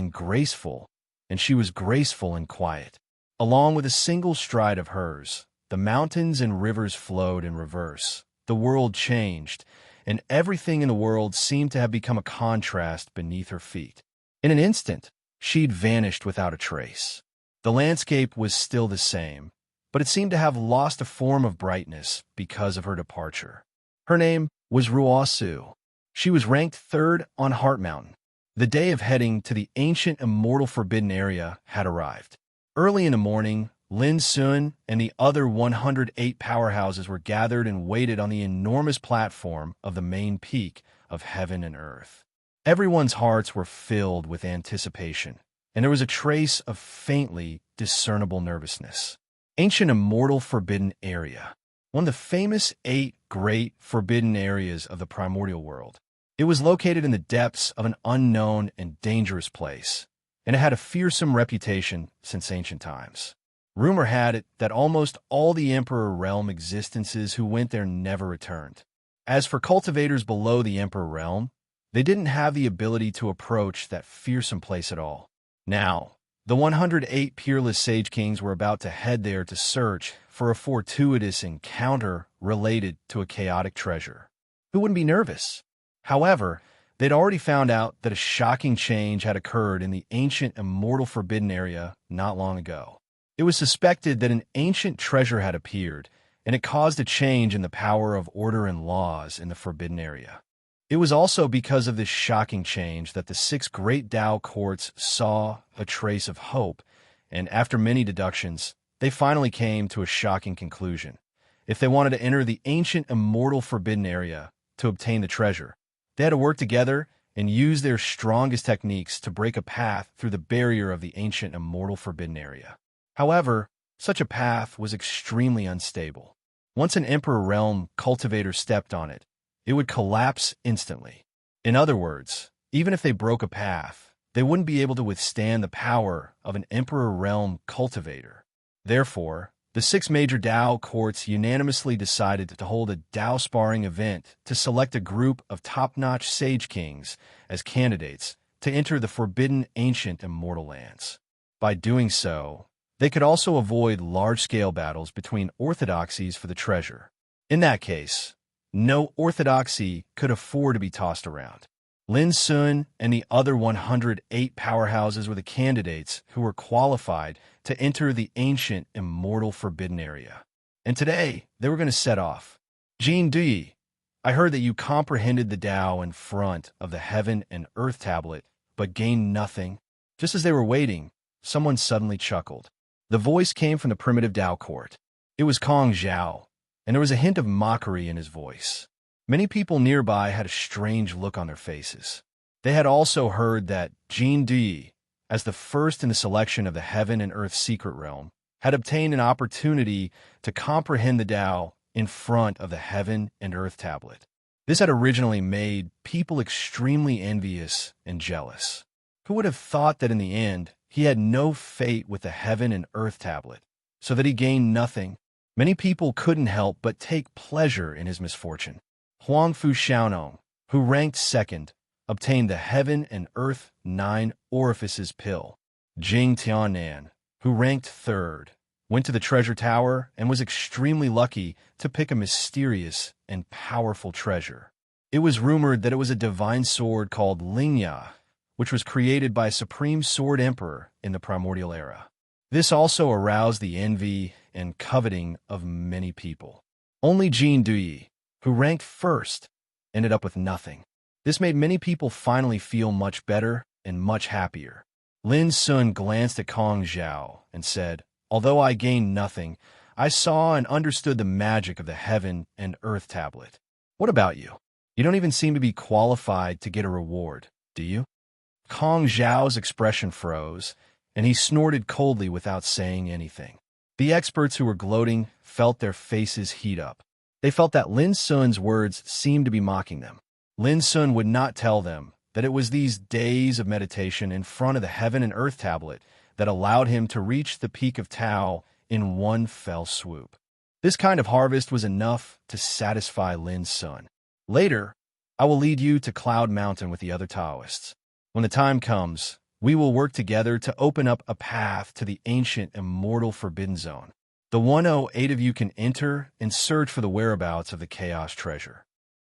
and she was graceful and quiet. Along with a single stride of hers, the mountains and rivers flowed in reverse. The world changed, and everything in the world seemed to have become a contrast beneath her feet. In an instant, she'd vanished without a trace. The landscape was still the same, but it seemed to have lost a form of brightness because of her departure. Her name was Ruosu. She was ranked third on Heart Mountain. The day of heading to the ancient immortal forbidden area had arrived. Early in the morning, Lin Sun and the other 108 powerhouses were gathered and waited on the enormous platform of the main peak of heaven and earth. Everyone's hearts were filled with anticipation, and there was a trace of faintly discernible nervousness. Ancient immortal forbidden area. One of the famous 8 great forbidden areas of the primordial world. It was located in the depths of an unknown and dangerous place, and it had a fearsome reputation since ancient times. Rumor had it that almost all the Emperor Realm existences who went there never returned. As for cultivators below the Emperor Realm, they didn't have the ability to approach that fearsome place at all. Now, the 108 peerless Sage Kings were about to head there to search for a fortuitous encounter related to a chaotic treasure. Who wouldn't be nervous? However, they'd already found out that a shocking change had occurred in the ancient immortal forbidden area not long ago. It was suspected that an ancient treasure had appeared, and it caused a change in the power of order and laws in the forbidden area. It was also because of this shocking change that the six great Tao courts saw a trace of hope, and after many deductions, they finally came to a shocking conclusion. If they wanted to enter the ancient immortal forbidden area to obtain the treasure, they had to work together and use their strongest techniques to break a path through the barrier of the ancient immortal forbidden area. However, such a path was extremely unstable. Once an Emperor Realm cultivator stepped on it, it would collapse instantly. In other words, even if they broke a path, they wouldn't be able to withstand the power of an Emperor Realm cultivator. Therefore, the six major Tao courts unanimously decided to hold a Tao sparring event to select a group of top-notch Sage Kings as candidates to enter the forbidden ancient immortal lands. By doing so, they could also avoid large-scale battles between orthodoxies for the treasure. In that case, no orthodoxy could afford to be tossed around. Lin Sun and the other 108 powerhouses were the candidates who were qualified to enter the ancient immortal forbidden area. And today, they were going to set off. Jin Dui, I heard that you comprehended the Tao in front of the heaven and earth tablet, but gained nothing. Just as they were waiting, someone suddenly chuckled. The voice came from the primitive Tao court. It was Kong Zhao, and there was a hint of mockery in his voice. Many people nearby had a strange look on their faces. They had also heard that Jin Dui, as the first in the selection of the heaven and earth secret realm, had obtained an opportunity to comprehend the Tao in front of the heaven and earth tablet. This had originally made people extremely envious and jealous. Who would have thought that in the end, he had no fate with the heaven and earth tablet, so that he gained nothing? Many people couldn't help but take pleasure in his misfortune. Huang Fu Xiaonong, who ranked second, obtained the Heaven and Earth 9 Orifices pill. Jing Tianan, who ranked third, went to the treasure tower and was extremely lucky to pick a mysterious and powerful treasure. It was rumored that it was a divine sword called Lingya, which was created by a supreme sword emperor in the primordial era. This also aroused the envy and coveting of many people. Only Jin Dui, who ranked first, ended up with nothing. This made many people finally feel much better and much happier. Lin Sun glanced at Kong Zhao and said, "Although I gained nothing, I saw and understood the magic of the heaven and earth tablet. What about you? You don't even seem to be qualified to get a reward, do you?" Kong Zhao's expression froze, and he snorted coldly without saying anything. The experts who were gloating felt their faces heat up. They felt that Lin Sun's words seemed to be mocking them. Lin Sun would not tell them that it was these days of meditation in front of the heaven and earth tablet that allowed him to reach the peak of Tao in one fell swoop. This kind of harvest was enough to satisfy Lin Sun. Later, I will lead you to Cloud Mountain with the other Taoists. When the time comes, we will work together to open up a path to the ancient immortal forbidden zone. The 108 of you can enter and search for the whereabouts of the chaos treasure.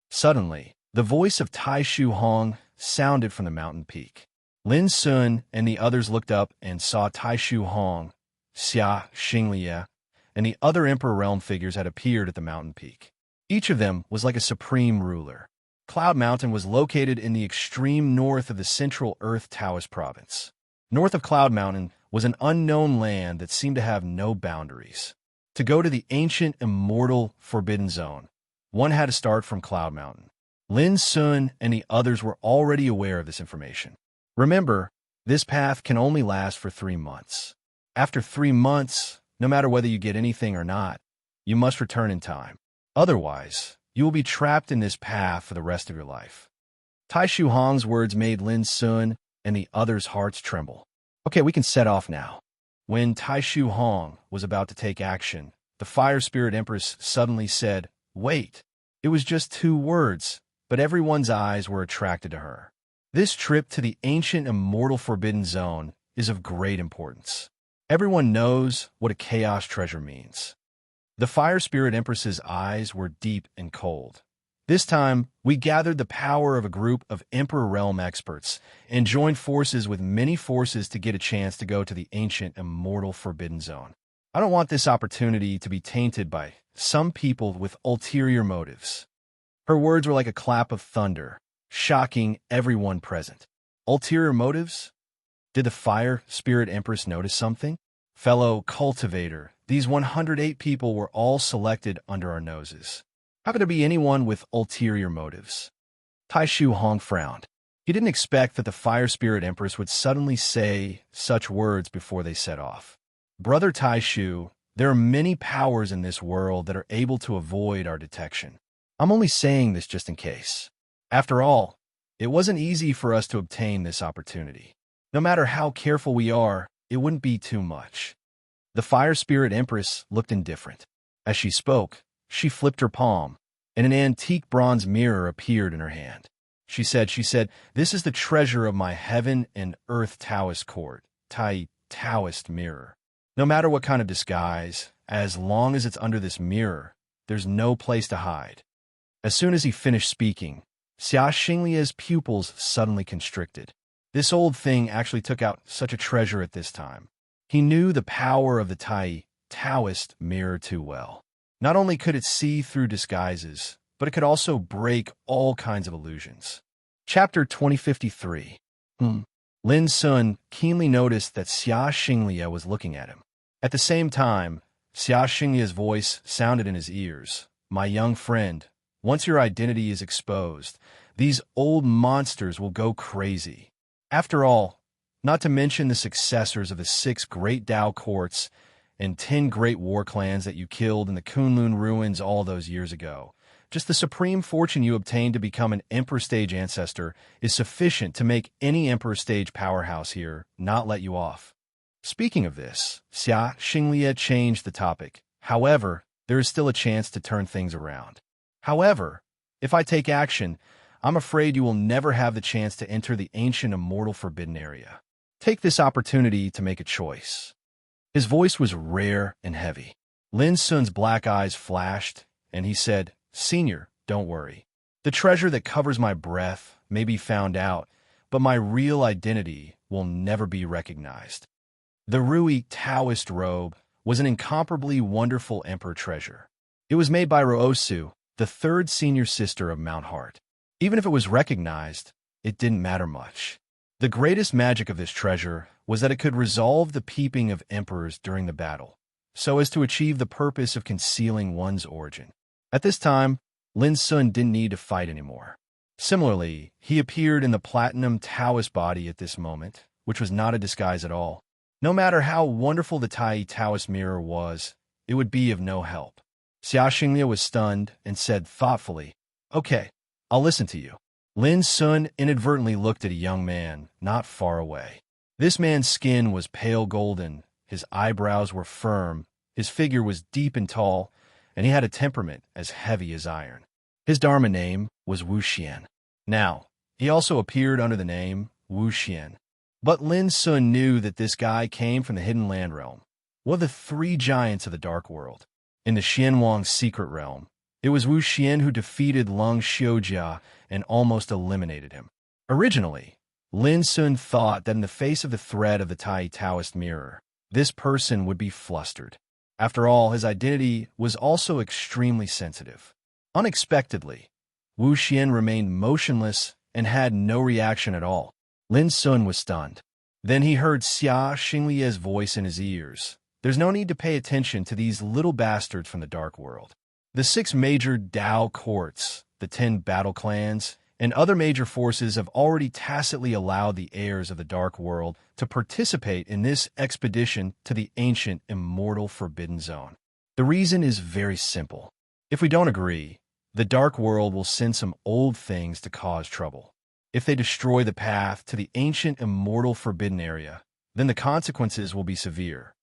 Suddenly, the voice of Tai Shu Hong sounded from the mountain peak. Lin Sun and the others looked up and saw Tai Shu Hong, Xia Xinglia, and the other Emperor Realm figures had appeared at the mountain peak. Each of them was like a supreme ruler. Cloud Mountain was located in the extreme north of the Central Earth Taoist province. North of Cloud Mountain was an unknown land that seemed to have no boundaries. To go to the ancient, immortal, forbidden zone, one had to start from Cloud Mountain. Lin Sun and the others were already aware of this information. Remember, this path can only last for 3 months. After 3 months, no matter whether you get anything or not, you must return in time. Otherwise, you will be trapped in this path for the rest of your life. Tai Shu Hong's words made Lin Sun and the others' hearts tremble. Okay, we can set off now. When Tai Shu Hong was about to take action, the Fire Spirit Empress suddenly said, "Wait." It was just 2 words, but everyone's eyes were attracted to her. This trip to the ancient immortal forbidden zone is of great importance. Everyone knows what a chaos treasure means. The Fire Spirit Empress's eyes were deep and cold. This time, we gathered the power of a group of Emperor Realm experts and joined forces with many forces to get a chance to go to the ancient immortal forbidden zone. I don't want this opportunity to be tainted by some people with ulterior motives. Her words were like a clap of thunder, shocking everyone present. Ulterior motives? Did the Fire Spirit Empress notice something? Fellow cultivator, these 108 people were all selected under our noses. How could there be anyone with ulterior motives? Tai Shu Hong frowned. He didn't expect that the Fire Spirit Empress would suddenly say such words before they set off. Brother Tai Shu, there are many powers in this world that are able to avoid our detection. I'm only saying this just in case. After all, it wasn't easy for us to obtain this opportunity. No matter how careful we are, it wouldn't be too much. The Fire Spirit Empress looked indifferent. As she spoke, she flipped her palm, and an antique bronze mirror appeared in her hand. She said, "This is the treasure of my heaven and earth Taoist court, Taoist mirror. No matter what kind of disguise, as long as it's under this mirror, there's no place to hide." As soon as he finished speaking, Xia Xinglia's pupils suddenly constricted. This old thing actually took out such a treasure at this time. He knew the power of the Taoist mirror too well. Not only could it see through disguises, but it could also break all kinds of illusions. Chapter 2053. Lin Sun keenly noticed that Xia Xinglia was looking at him. At the same time, Xia Xinglia's voice sounded in his ears. "My young friend, once your identity is exposed, these old monsters will go crazy. After all, not to mention the successors of the 6 great Dao courts and 10 great war clans that you killed in the Kunlun ruins all those years ago. Just the supreme fortune you obtained to become an Emperor Stage ancestor is sufficient to make any Emperor Stage powerhouse here not let you off." Speaking of this, Xia Xinglia changed the topic. "However, there is still a chance to turn things around. However, if I take action, I'm afraid you will never have the chance to enter the ancient immortal forbidden area. Take this opportunity to make a choice." His voice was rare and heavy. Lin Sun's black eyes flashed, and he said, "Senior, don't worry. The treasure that covers my breath may be found out, but my real identity will never be recognized." The Rui Taoist robe was an incomparably wonderful emperor treasure. It was made by Roosu, the 3rd senior sister of Mount Heart. Even if it was recognized, it didn't matter much. The greatest magic of this treasure was that it could resolve the peeping of emperors during the battle, so as to achieve the purpose of concealing one's origin. At this time, Lin Sun didn't need to fight anymore. Similarly, he appeared in the platinum Taoist body at this moment, which was not a disguise at all. No matter how wonderful the Taoist mirror was, it would be of no help. Xia Xinglia was stunned and said thoughtfully, "Okay, I'll listen to you." Lin Sun inadvertently looked at a young man not far away. This man's skin was pale golden, his eyebrows were firm, his figure was deep and tall, and he had a temperament as heavy as iron. His Dharma name was Wu Xian. Now, he also appeared under the name Wu Xian. But Lin Sun knew that this guy came from the Hidden Land realm, one of the 3 giants of the Dark World. In the Xianwang secret realm, it was Wu Xian who defeated Lung Xiujia and almost eliminated him. Originally, Lin Sun thought that in the face of the threat of the Taoist mirror, this person would be flustered. After all, his identity was also extremely sensitive. Unexpectedly, Wu Xian remained motionless and had no reaction at all. Lin Sun was stunned. Then he heard Xia Xinglia's voice in his ears. "There's no need to pay attention to these little bastards from the Dark World. The 6 major Dao courts, the 10 battle clans, and other major forces have already tacitly allowed the heirs of the Dark World to participate in this expedition to the ancient immortal forbidden zone. The reason is very simple. If we don't agree, the Dark World will send some old things to cause trouble. If they destroy the path to the ancient immortal forbidden area, then the consequences will be severe."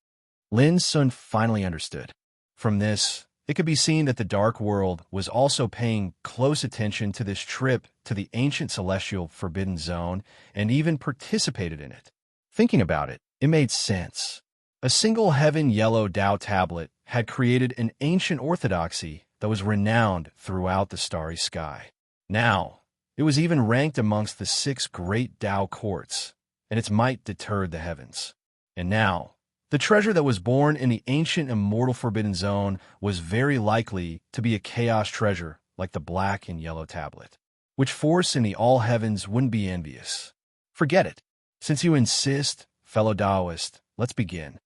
Lin Sun finally understood. From this, it could be seen that the Dark World was also paying close attention to this trip to the ancient celestial forbidden zone and even participated in it. Thinking about it, it made sense. A single heaven yellow Dao tablet had created an ancient orthodoxy that was renowned throughout the starry sky. Now, it was even ranked amongst the 6 great Dao courts, and its might deterred the heavens. And now, the treasure that was born in the ancient immortal forbidden zone was very likely to be a chaos treasure like the black and yellow tablet, which force in the all heavens wouldn't be envious. Forget it. Since you insist, fellow Taoist, let's begin.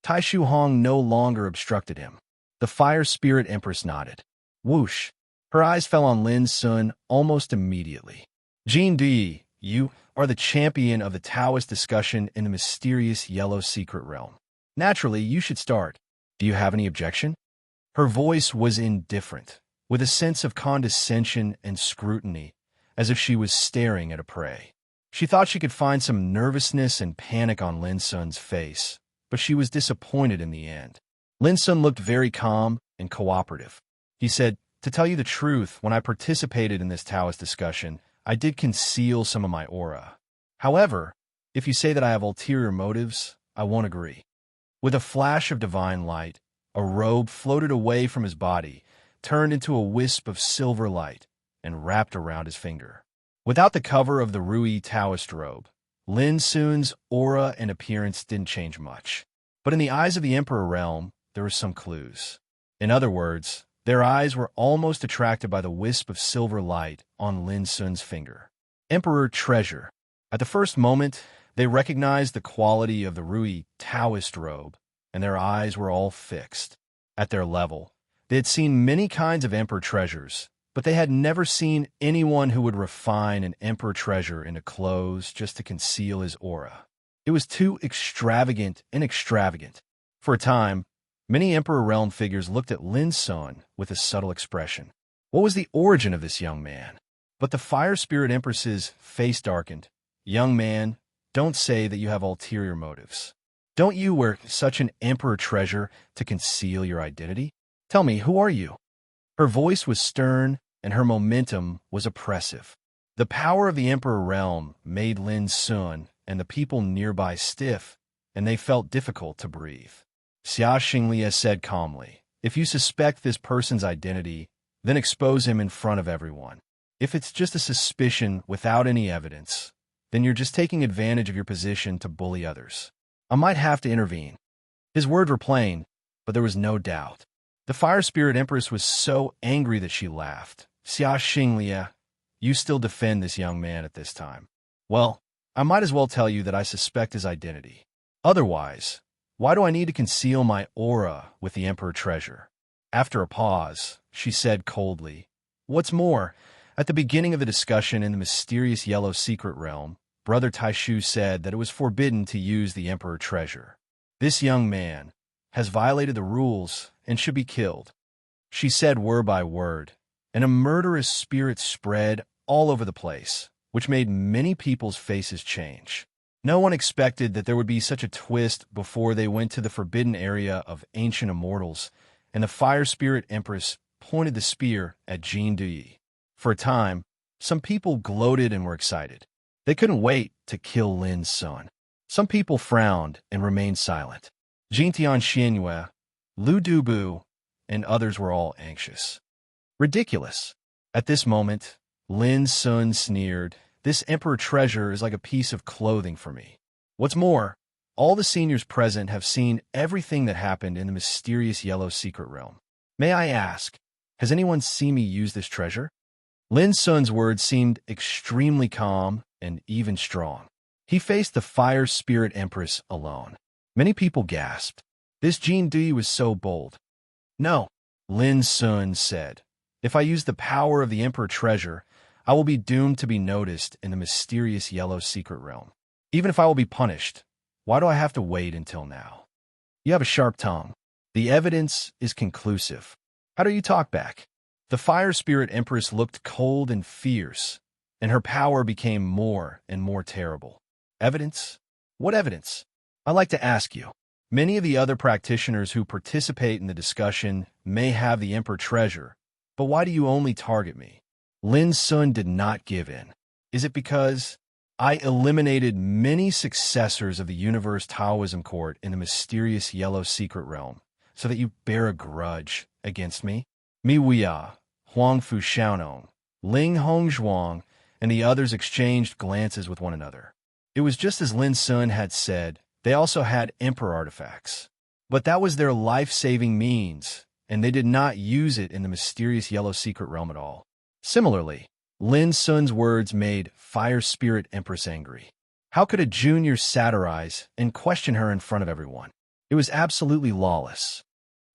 Tai Shu Hong no longer obstructed him. The fire spirit empress nodded. Whoosh! Her eyes fell on Lin Sun almost immediately. Jin Di, you are the champion of the Taoist discussion in the mysterious yellow secret realm. Naturally, you should start. Do you have any objection? Her voice was indifferent, with a sense of condescension and scrutiny, as if she was staring at a prey. She thought she could find some nervousness and panic on Lin Sun's face, but she was disappointed in the end. Lin Sun looked very calm and cooperative. He said, "To tell you the truth, when I participated in this Taoist discussion, I did conceal some of my aura. However, if you say that I have ulterior motives, I won't agree." With a flash of divine light, a robe floated away from his body, turned into a wisp of silver light, and wrapped around his finger. Without the cover of the Rui Taoist robe, Lin Sun's aura and appearance didn't change much. But in the eyes of the Emperor realm, there were some clues. In other words, their eyes were almost attracted by the wisp of silver light on Lin Sun's finger. Emperor treasure. At the first moment, they recognized the quality of the Rui Taoist robe, and their eyes were all fixed. At their level, they had seen many kinds of emperor treasures, but they had never seen anyone who would refine an emperor treasure into clothes just to conceal his aura. It was too extravagant and extravagant. For a time, many Emperor Realm figures looked at Lin Sun with a subtle expression. What was the origin of this young man? But the Fire Spirit Empress's face darkened. Young man, don't say that you have ulterior motives. Don't you wear such an emperor treasure to conceal your identity? Tell me, who are you? Her voice was stern, and her momentum was oppressive. The power of the Emperor Realm made Lin Sun and the people nearby stiff, and they felt difficult to breathe. Xia Xinglia said calmly, "If you suspect this person's identity, then expose him in front of everyone. If it's just a suspicion without any evidence, then you're just taking advantage of your position to bully others. I might have to intervene." His words were plain, but there was no doubt. The Fire Spirit Empress was so angry that she laughed. "Xia Xinglia, you still defend this young man at this time. Well, I might as well tell you that I suspect his identity. Otherwise, why do I need to conceal my aura with the Emperor treasure?" After a pause, she said coldly, "What's more, at the beginning of the discussion in the mysterious yellow secret realm, Brother Taishu said that it was forbidden to use the Emperor treasure. This young man has violated the rules and should be killed." She said word by word, and a murderous spirit spread all over the place, which made many people's faces change. No one expected that there would be such a twist before they went to the forbidden area of ancient immortals, and the Fire Spirit Empress pointed the spear at Jin Dui. For a time, some people gloated and were excited. They couldn't wait to kill Lin Sun. Some people frowned and remained silent. Jin Tianxianyue, Lu Dubu, and others were all anxious. Ridiculous. At this moment, Lin Sun sneered, "This emperor treasure is like a piece of clothing for me. What's more, all the seniors present have seen everything that happened in the mysterious yellow secret realm. May I ask, has anyone seen me use this treasure?" Lin Sun's words seemed extremely calm and even strong. He faced the Fire Spirit Empress alone. Many people gasped. This Jin Dui was so bold. "No," Lin Sun said. "If I use the power of the Emperor treasure, I will be doomed to be noticed in the mysterious yellow secret realm. Even if I will be punished, why do I have to wait until now? You have a sharp tongue. The evidence is conclusive. How do you talk back?" The Fire Spirit Empress looked cold and fierce, and her power became more and more terrible. "Evidence? What evidence? I'd like to ask you. Many of the other practitioners who participate in the discussion may have the Emperor treasure, but why do you only target me?" Lin Sun did not give in. "Is it because I eliminated many successors of the Universe Taoism Court in the mysterious yellow secret realm, so that you bear a grudge against me?" Mi Wuya, Huang Fu Xiaonong, Ling Hongzhuang, and the others exchanged glances with one another. It was just as Lin Sun had said. They also had emperor artifacts. But that was their life-saving means, and they did not use it in the mysterious Yellow Secret Realm at all. Similarly, Lin Sun's words made Fire Spirit Empress angry. How could a junior satirize and question her in front of everyone? It was absolutely lawless.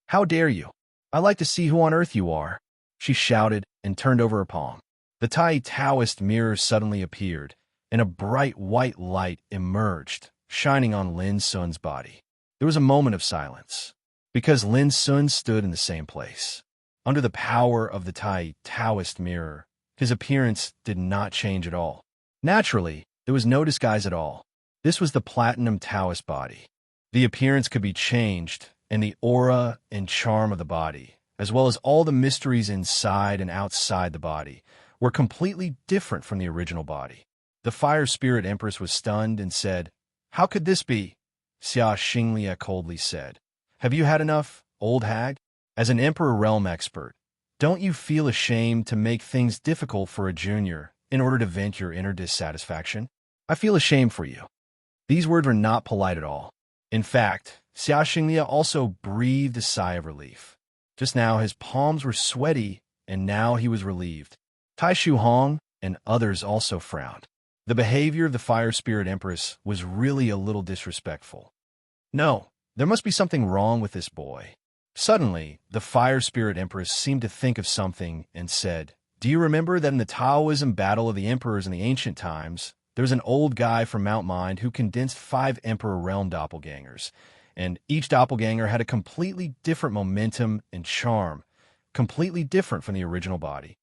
"How dare you? I'd like to see who on earth you are," she shouted and turned over her palm. The Tai Taoist mirror suddenly appeared, and a bright white light emerged, shining on Lin Sun's body. There was a moment of silence, because Lin Sun stood in the same place. Under the power of the Tai Taoist mirror, his appearance did not change at all. Naturally, there was no disguise at all. This was the Platinum Taoist body. The appearance could be changed, and the aura and charm of the body, as well as all the mysteries inside and outside the body, were completely different from the original body. The Fire Spirit Empress was stunned and said, "How could this be?" Xia Xinglia coldly said, "Have you had enough, old hag? As an Emperor Realm expert, don't you feel ashamed to make things difficult for a junior in order to vent your inner dissatisfaction? I feel ashamed for you." These words were not polite at all. In fact, Xia Xinglia also breathed a sigh of relief. Just now his palms were sweaty, and now he was relieved. Tai Shu Hong and others also frowned. The behavior of the Fire Spirit Empress was really a little disrespectful. No, there must be something wrong with this boy. Suddenly, the Fire Spirit Empress seemed to think of something and said, "Do you remember that in the Taoism battle of the emperors in the ancient times, there was an old guy from Mount Mind who condensed 5 Emperor Realm doppelgangers, and each doppelganger had a completely different momentum and charm, completely different from the original body?"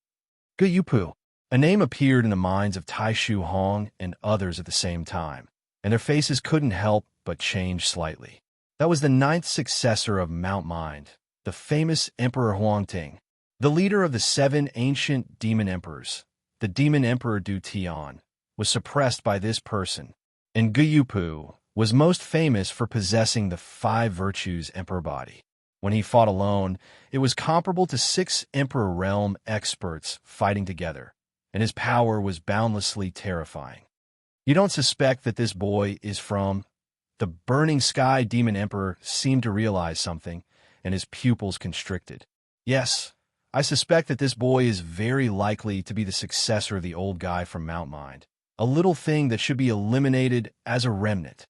Guyupu. A name appeared in the minds of Tai Shu Hong and others at the same time, and their faces couldn't help but change slightly. That was the 9th successor of Mount Mind, the famous Emperor Huangting, the leader of the 7 ancient demon emperors. The demon emperor Du Tian was suppressed by this person, and Guyupu was most famous for possessing the 5 virtues emperor body. When he fought alone, it was comparable to 6 Emperor Realm experts fighting together, and his power was boundlessly terrifying. You don't suspect that this boy is from... The Burning Sky Demon Emperor seemed to realize something, and his pupils constricted. Yes, I suspect that this boy is very likely to be the successor of the old guy from Mount Mind, a little thing that should be eliminated as a remnant.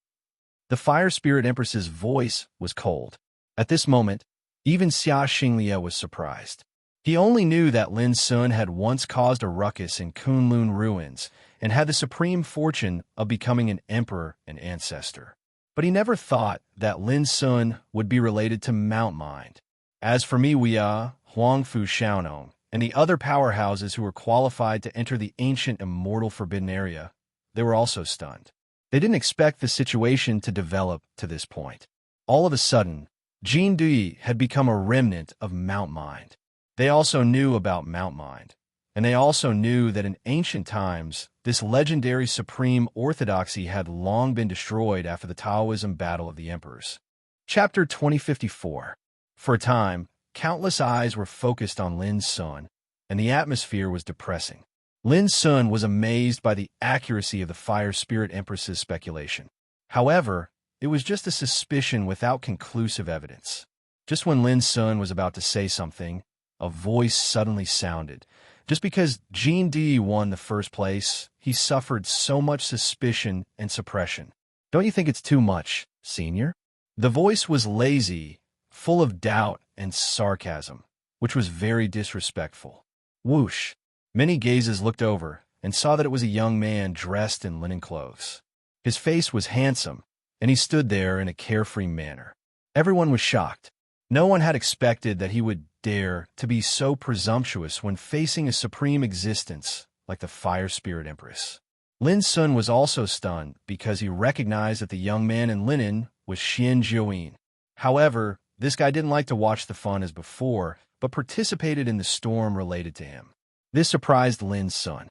The Fire Spirit Empress's voice was cold. At this moment, even Xia Xinglia was surprised. He only knew that Lin Sun had once caused a ruckus in Kunlun ruins and had the supreme fortune of becoming an emperor and ancestor. But he never thought that Lin Sun would be related to Mount Mind. As for Miwia, Huangfu Xiaonong, and the other powerhouses who were qualified to enter the ancient immortal forbidden area, they were also stunned. They didn't expect the situation to develop to this point. All of a sudden, Jin Dui had become a remnant of Mount Mind. They also knew about Mount Mind, and they also knew that in ancient times, this legendary supreme orthodoxy had long been destroyed after the Taoism battle of the emperors. Chapter 2054. For a time, countless eyes were focused on Lin Sun, and the atmosphere was depressing. Lin Sun was amazed by the accuracy of the Fire Spirit Empress's speculation. However, it was just a suspicion without conclusive evidence. Just when Lin Sun was about to say something, a voice suddenly sounded. Just because Jin Di won the first place, he suffered so much suspicion and suppression. Don't you think it's too much, senior? The voice was lazy, full of doubt and sarcasm, which was very disrespectful. Whoosh! Many gazes looked over and saw that it was a young man dressed in linen clothes. His face was handsome, and he stood there in a carefree manner. Everyone was shocked. No one had expected that he would dare to be so presumptuous when facing a supreme existence like the Fire Spirit Empress. Lin Sun was also stunned because he recognized that the young man in linen was Xian Jiuyin. However, this guy didn't like to watch the fun as before, but participated in the storm related to him. This surprised Lin Sun.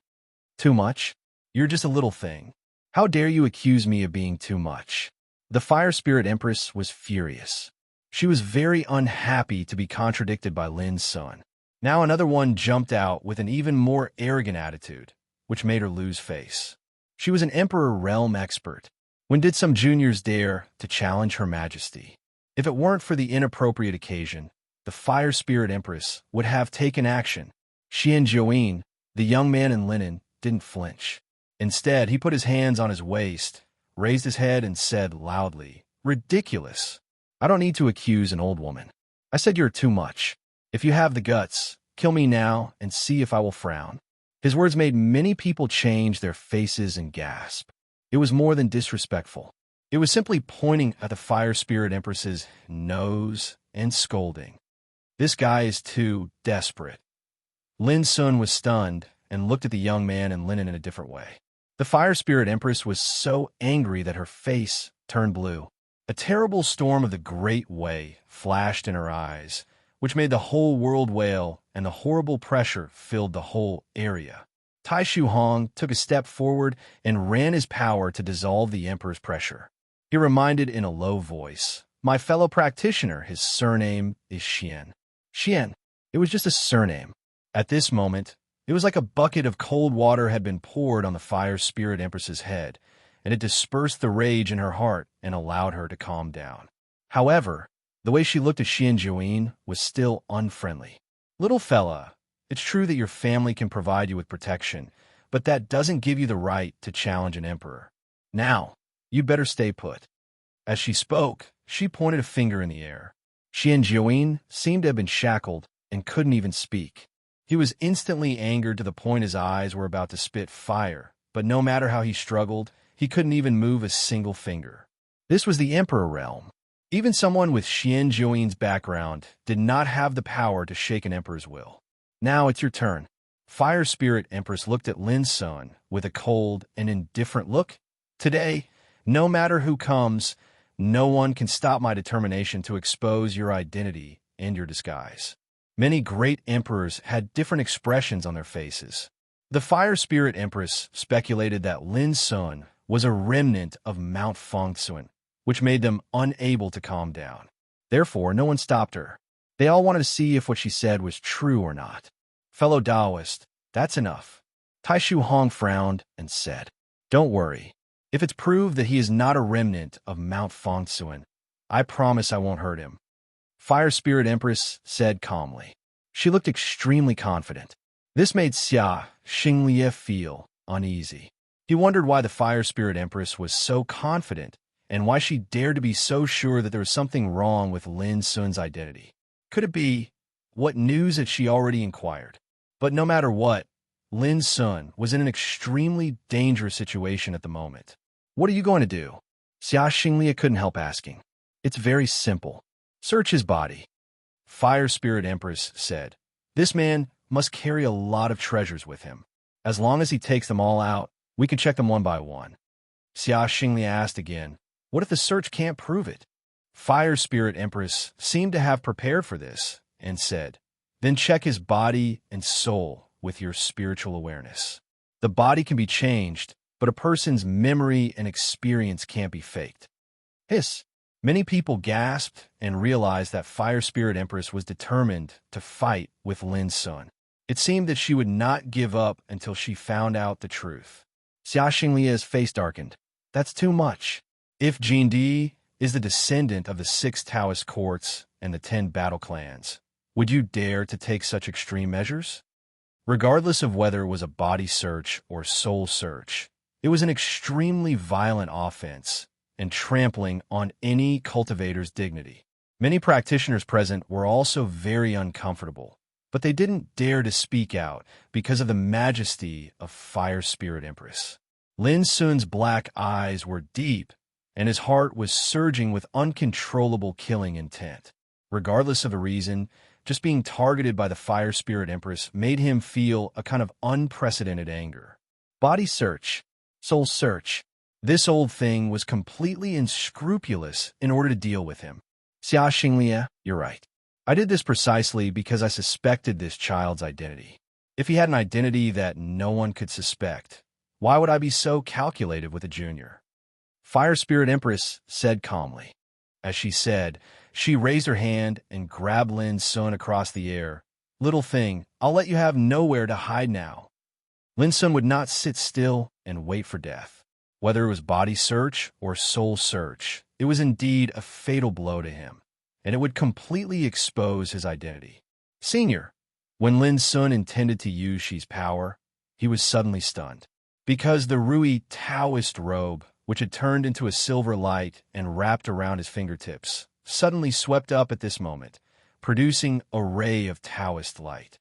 Too much? You're just a little thing. How dare you accuse me of being too much? The Fire Spirit Empress was furious. She was very unhappy to be contradicted by Lin Sun. Now another one jumped out with an even more arrogant attitude, which made her lose face. She was an Emperor Realm expert. When did some juniors dare to challenge Her Majesty? If it weren't for the inappropriate occasion, the Fire Spirit Empress would have taken action. Xian Jiuyin, the young man in linen, didn't flinch. Instead, he put his hands on his waist, raised his head, and said loudly, "Ridiculous. I don't need to accuse an old woman. I said you're too much. If you have the guts, kill me now and see if I will frown." His words made many people change their faces and gasp. It was more than disrespectful. It was simply pointing at the Fire Spirit Empress's nose and scolding. This guy is too desperate. Lin Sun was stunned and looked at the young man in linen in a different way. The Fire Spirit Empress was so angry that her face turned blue. A terrible storm of the Great Way flashed in her eyes, which made the whole world wail, and the horrible pressure filled the whole area. Tai Shu Hong took a step forward and ran his power to dissolve the Emperor's pressure. He reminded in a low voice, "My fellow practitioner, his surname is Xian." Xian. It was just a surname. At this moment, it was like a bucket of cold water had been poured on the Fire Spirit Empress's head, and it dispersed the rage in her heart and allowed her to calm down. However, the way she looked at Xian Jiuyin was still unfriendly. "Little fella, it's true that your family can provide you with protection, but that doesn't give you the right to challenge an emperor. Now, you'd better stay put." As she spoke, she pointed a finger in the air. Xian Jiuyin seemed to have been shackled and couldn't even speak. He was instantly angered to the point his eyes were about to spit fire, but no matter how he struggled, he couldn't even move a single finger. This was the Emperor realm. Even someone with Xian Jiuyin's background did not have the power to shake an emperor's will. "Now it's your turn." Fire Spirit Empress looked at Lin Sun with a cold and indifferent look. "Today, no matter who comes, no one can stop my determination to expose your identity and your disguise." Many great emperors had different expressions on their faces. The Fire Spirit Empress speculated that Lin Sun was a remnant of Mount Fengsuan, which made them unable to calm down. Therefore, no one stopped her. They all wanted to see if what she said was true or not. "Fellow Taoist, that's enough." Tai Shu Hong frowned and said, "Don't worry. If it's proved that he is not a remnant of Mount Fengsuan, I promise I won't hurt him." Fire Spirit Empress said calmly. She looked extremely confident. This made Xia Xinglie feel uneasy. He wondered why the Fire Spirit Empress was so confident and why she dared to be so sure that there was something wrong with Lin Sun's identity. Could it be? What news had she already inquired? But no matter what, Lin Sun was in an extremely dangerous situation at the moment. "What are you going to do?" Xia Xinglie couldn't help asking. "It's very simple. Search his body." Fire Spirit Empress said, "This man must carry a lot of treasures with him. As long as he takes them all out, we can check them one by one." Xia Xinglie asked again, "What if the search can't prove it?" Fire Spirit Empress seemed to have prepared for this and said, "Then check his body and soul with your spiritual awareness. The body can be changed, but a person's memory and experience can't be faked." Hiss. Many people gasped and realized that Fire Spirit Empress was determined to fight with Lin Sun. It seemed that she would not give up until she found out the truth. Xia Xinglie's face darkened. "That's too much. If Jindi is the descendant of the 6 Taoist courts and the 10 battle clans, would you dare to take such extreme measures?" Regardless of whether it was a body search or soul search, it was an extremely violent offense and trampling on any cultivator's dignity. Many practitioners present were also very uncomfortable, but they didn't dare to speak out because of the majesty of Fire Spirit Empress. Lin Sun's black eyes were deep, and his heart was surging with uncontrollable killing intent. Regardless of the reason, just being targeted by the Fire Spirit Empress made him feel a kind of unprecedented anger. Body search, soul search. This old thing was completely unscrupulous in order to deal with him. "Xia Xinglie, you're right. I did this precisely because I suspected this child's identity. If he had an identity that no one could suspect, why would I be so calculated with a junior?" Fire Spirit Empress said calmly. As she said, she raised her hand and grabbed Lin Sun across the air. "Little thing, I'll let you have nowhere to hide now." Lin Sun would not sit still and wait for death. Whether it was body search or soul search, it was indeed a fatal blow to him, and it would completely expose his identity. Senior, when Lin Sun intended to use Shi's power, he was suddenly stunned. Because the Rui Taoist robe, which had turned into a silver light and wrapped around his fingertips, suddenly swept up at this moment, producing a ray of Taoist light.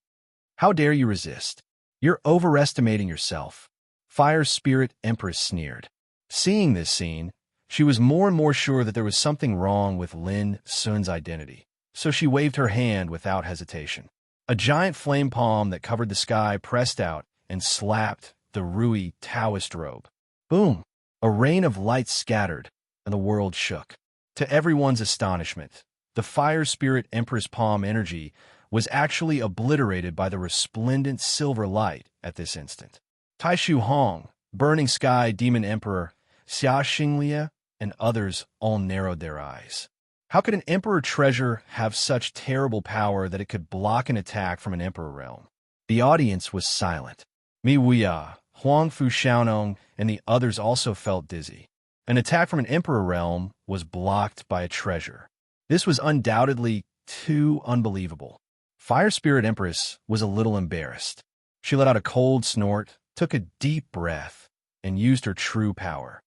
How dare you resist? You're overestimating yourself, Fire Spirit Empress sneered. Seeing this scene, she was more and more sure that there was something wrong with Lin Sun's identity, so she waved her hand without hesitation. A giant flame palm that covered the sky pressed out and slapped the Rui Taoist robe. Boom! A rain of light scattered, and the world shook. To everyone's astonishment, the Fire Spirit Empress palm energy was actually obliterated by the resplendent silver light at this instant. Taishu Hong, Burning Sky Demon Emperor, Xia Xinglia, and others all narrowed their eyes. How could an Emperor treasure have such terrible power that it could block an attack from an Emperor realm? The audience was silent. Mi Wuya, Huang Fu Xiaonong, and the others also felt dizzy. An attack from an Emperor realm was blocked by a treasure. This was undoubtedly too unbelievable. Fire Spirit Empress was a little embarrassed. She let out a cold snort, took a deep breath, and used her true power.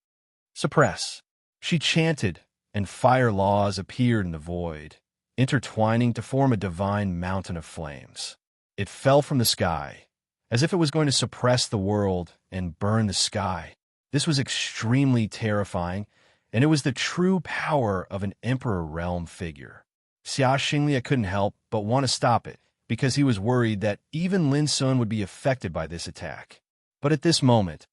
Suppress. She chanted, and fire laws appeared in the void, intertwining to form a divine mountain of flames. It fell from the sky, as if it was going to suppress the world and burn the sky. This was extremely terrifying, and it was the true power of an Emperor realm figure. Xia Xinglia couldn't help but want to stop it, because he was worried that even Lin Sun would be affected by this attack. But at this moment,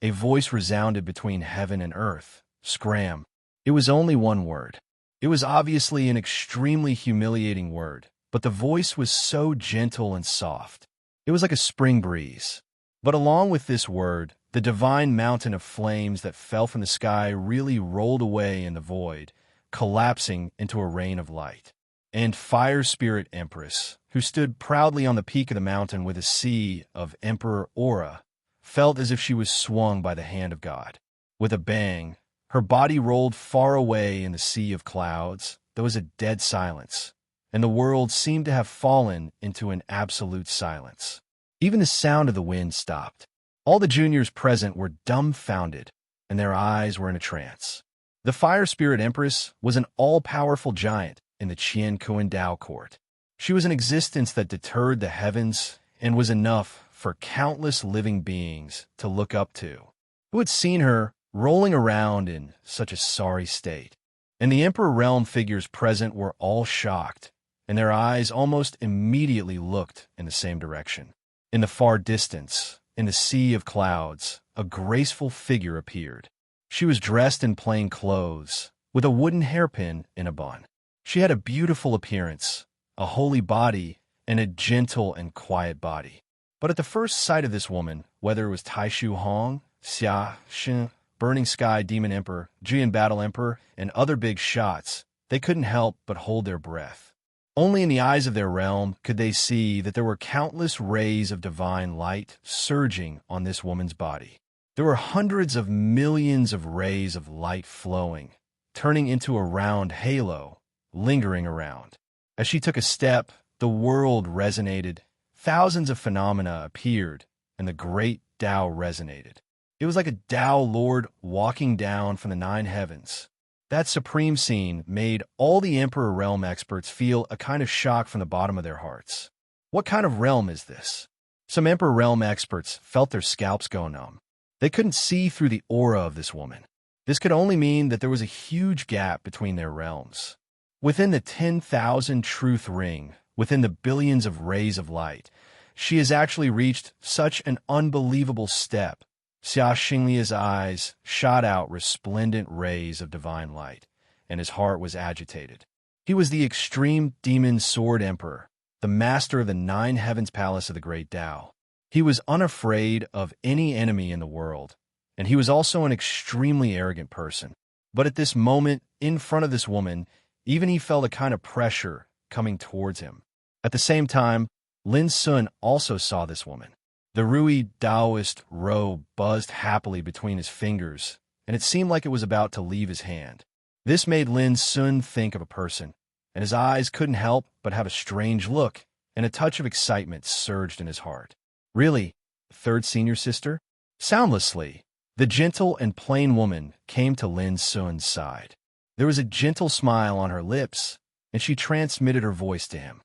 a voice resounded between heaven and earth. Scram. It was only one word. It was obviously an extremely humiliating word, but the voice was so gentle and soft. It was like a spring breeze. But along with this word, the divine mountain of flames that fell from the sky really rolled away in the void, collapsing into a rain of light. And Fire Spirit Empress, who stood proudly on the peak of the mountain with a sea of Emperor aura, felt as if she was swung by the hand of God. With a bang, her body rolled far away in the sea of clouds. There was a dead silence, and the world seemed to have fallen into an absolute silence. Even the sound of the wind stopped. All the juniors present were dumbfounded, and their eyes were in a trance. The Fire Spirit Empress was an all-powerful giant in the Qian Kuan Dao court. She was an existence that deterred the heavens and was enough for countless living beings to look up to, who had seen her rolling around in such a sorry state. And the Emperor realm figures present were all shocked, and their eyes almost immediately looked in the same direction. In the far distance, in the sea of clouds, a graceful figure appeared. She was dressed in plain clothes, with a wooden hairpin in a bun. She had a beautiful appearance, a holy body, and a gentle and quiet body. But at the first sight of this woman, whether it was Taishu Hong, Xia Xin, Burning Sky Demon Emperor, Jian Battle Emperor, and other big shots, they couldn't help but hold their breath. Only in the eyes of their realm could they see that there were countless rays of divine light surging on this woman's body. There were hundreds of millions of rays of light flowing, turning into a round halo, lingering around. As she took a step, the world resonated. Thousands of phenomena appeared, and the great Tao resonated. It was like a Tao Lord walking down from the 9 heavens. That supreme scene made all the Emperor realm experts feel a kind of shock from the bottom of their hearts. What kind of realm is this? Some Emperor realm experts felt their scalps go numb. They couldn't see through the aura of this woman. This could only mean that there was a huge gap between their realms. Within the 10,000 truth ring, within the billions of rays of light, she has actually reached such an unbelievable step. Xia Xinglia's eyes shot out resplendent rays of divine light, and his heart was agitated. He was the extreme demon sword emperor, the master of the 9 heavens palace of the great Tao. He was unafraid of any enemy in the world, and he was also an extremely arrogant person. But at this moment, in front of this woman, even he felt a kind of pressure coming towards him. At the same time, Lin Sun also saw this woman. The Rui Taoist robe buzzed happily between his fingers, and it seemed like it was about to leave his hand. This made Lin Sun think of a person, and his eyes couldn't help but have a strange look, and a touch of excitement surged in his heart. Really? Third senior sister? Soundlessly, the gentle and plain woman came to Lin Sun's side. There was a gentle smile on her lips, and she transmitted her voice to him.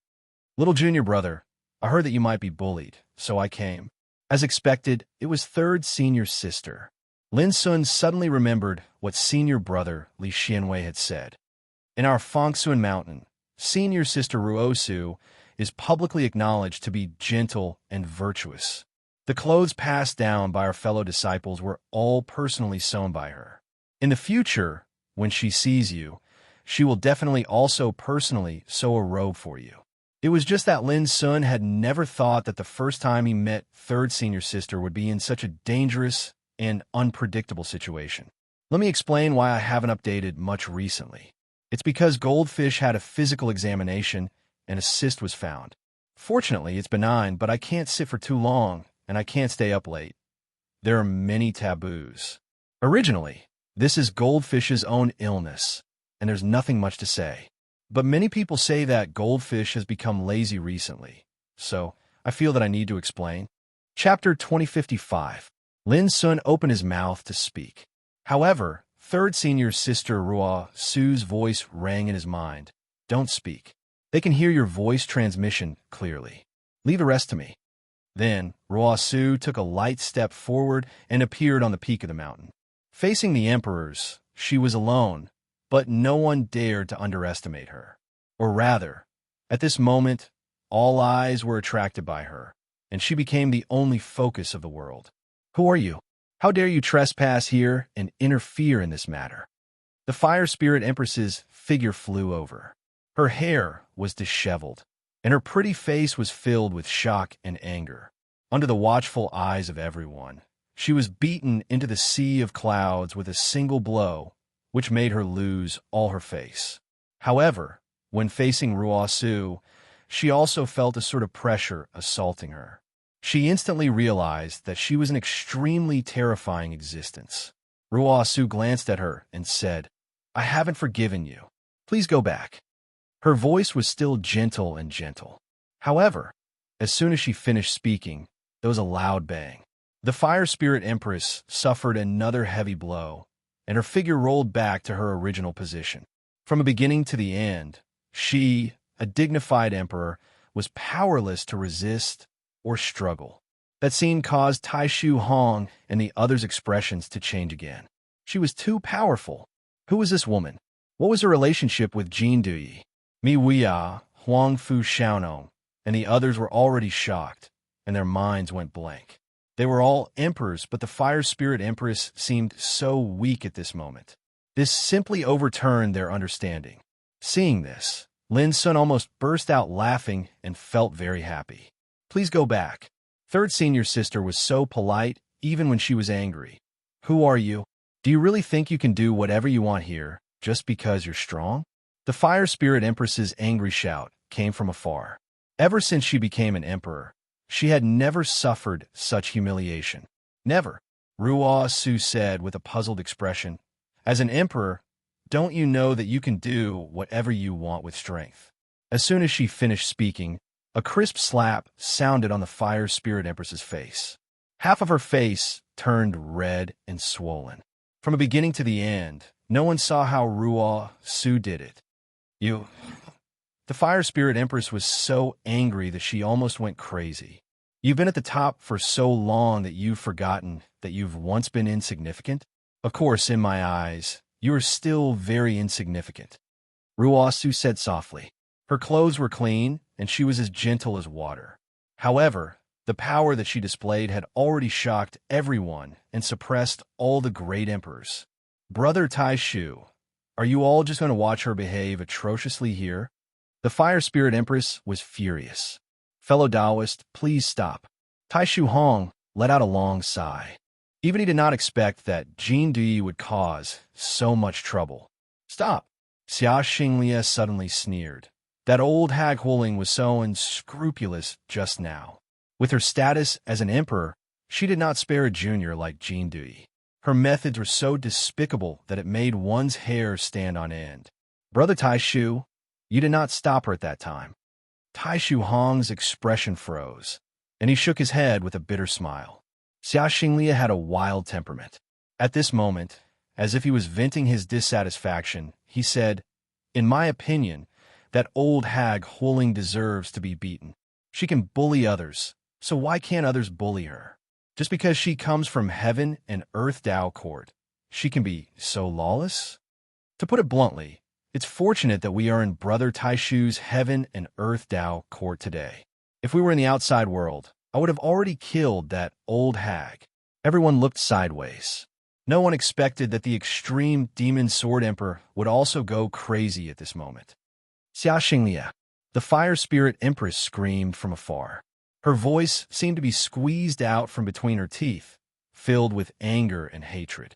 Little junior brother, I heard that you might be bullied, so I came. As expected, it was third senior sister. Lin Sun suddenly remembered what senior brother Li Xianwei had said. In our Fangsun Mountain, senior sister Ruosu is publicly acknowledged to be gentle and virtuous. The clothes passed down by our fellow disciples were all personally sewn by her. In the future, when she sees you, she will definitely also personally sew a robe for you. It was just that Lin Sun had never thought that the first time he met third senior sister would be in such a dangerous and unpredictable situation. Let me explain why I haven't updated much recently. It's because Goldfish had a physical examination and a cyst was found. Fortunately, it's benign, but I can't sit for too long, and I can't stay up late. There are many taboos. Originally, this is Goldfish's own illness, and there's nothing much to say. But many people say that Goldfish has become lazy recently, so I feel that I need to explain. Chapter 2055. Lin Sun opened his mouth to speak. However, third senior sister Ruo Su's voice rang in his mind. Don't speak. They can hear your voice transmission clearly. Leave the rest to me. Then, Ruo Su took a light step forward and appeared on the peak of the mountain. Facing the emperors, she was alone, but no one dared to underestimate her. Or rather, at this moment, all eyes were attracted by her, and she became the only focus of the world. Who are you? How dare you trespass here and interfere in this matter? The fire spirit empress's figure flew over. Her hair was disheveled, and her pretty face was filled with shock and anger. Under the watchful eyes of everyone, she was beaten into the sea of clouds with a single blow, which made her lose all her face. However, when facing Ruo Su, she also felt a sort of pressure assaulting her. She instantly realized that she was an extremely terrifying existence. Ruo Su glanced at her and said, I haven't forgiven you. Please go back. Her voice was still gentle and gentle. However, as soon as she finished speaking, there was a loud bang. The fire spirit empress suffered another heavy blow, and her figure rolled back to her original position. From the beginning to the end, she, a dignified emperor, was powerless to resist or struggle. That scene caused Tai Shu Hong and the others' expressions to change again. She was too powerful. Who was this woman? What was her relationship with Jin Duyi? Mi Wuya, Huang Fu Xiaonong, and the others were already shocked, and their minds went blank. They were all emperors, but the fire spirit empress seemed so weak at this moment. This simply overturned their understanding. Seeing this, Lin Sun almost burst out laughing and felt very happy. Please go back. Third senior sister was so polite, even when she was angry. Who are you? Do you really think you can do whatever you want here, just because you're strong? The fire spirit empress's angry shout came from afar. Ever since she became an emperor, she had never suffered such humiliation. Never, Ruo Su said with a puzzled expression. As an emperor, don't you know that you can do whatever you want with strength? As soon as she finished speaking, a crisp slap sounded on the fire spirit empress's face. Half of her face turned red and swollen. From the beginning to the end, no one saw how Ruo Su did it. The fire spirit empress was so angry that she almost went crazy. You've been at the top for so long that you've forgotten that you've once been insignificant? Of course, in my eyes, you are still very insignificant. Ruo Su said softly. Her clothes were clean, and she was as gentle as water. However, the power that she displayed had already shocked everyone and suppressed all the great emperors. Brother Tai Shu, are you all just going to watch her behave atrociously here? The fire spirit empress was furious. Fellow Taoist, please stop. Tai Shu Hong let out a long sigh. Even he did not expect that Jin Duyi would cause so much trouble. Stop. Xia Xinglia suddenly sneered. That old hag Huling was so unscrupulous just now. With her status as an emperor, she did not spare a junior like Jin Duyi. Her methods were so despicable that it made one's hair stand on end. Brother Tai Shu, You did not stop her at that time. Taishu Hong's expression froze, and he shook his head with a bitter smile. Xia Xinglia had a wild temperament. At this moment, as if he was venting his dissatisfaction, he said, "In my opinion, that old hag Huling deserves to be beaten. She can bully others, so why can't others bully her? Just because she comes from heaven and earth Tao court, she can be so lawless?" To put it bluntly, it's fortunate that we are in Brother Taishu's heaven and earth Tao court today. If we were in the outside world, I would have already killed that old hag. Everyone looked sideways. No one expected that the extreme demon sword emperor would also go crazy at this moment. Xia Xinglia, the fire spirit empress, screamed from afar. Her voice seemed to be squeezed out from between her teeth, filled with anger and hatred.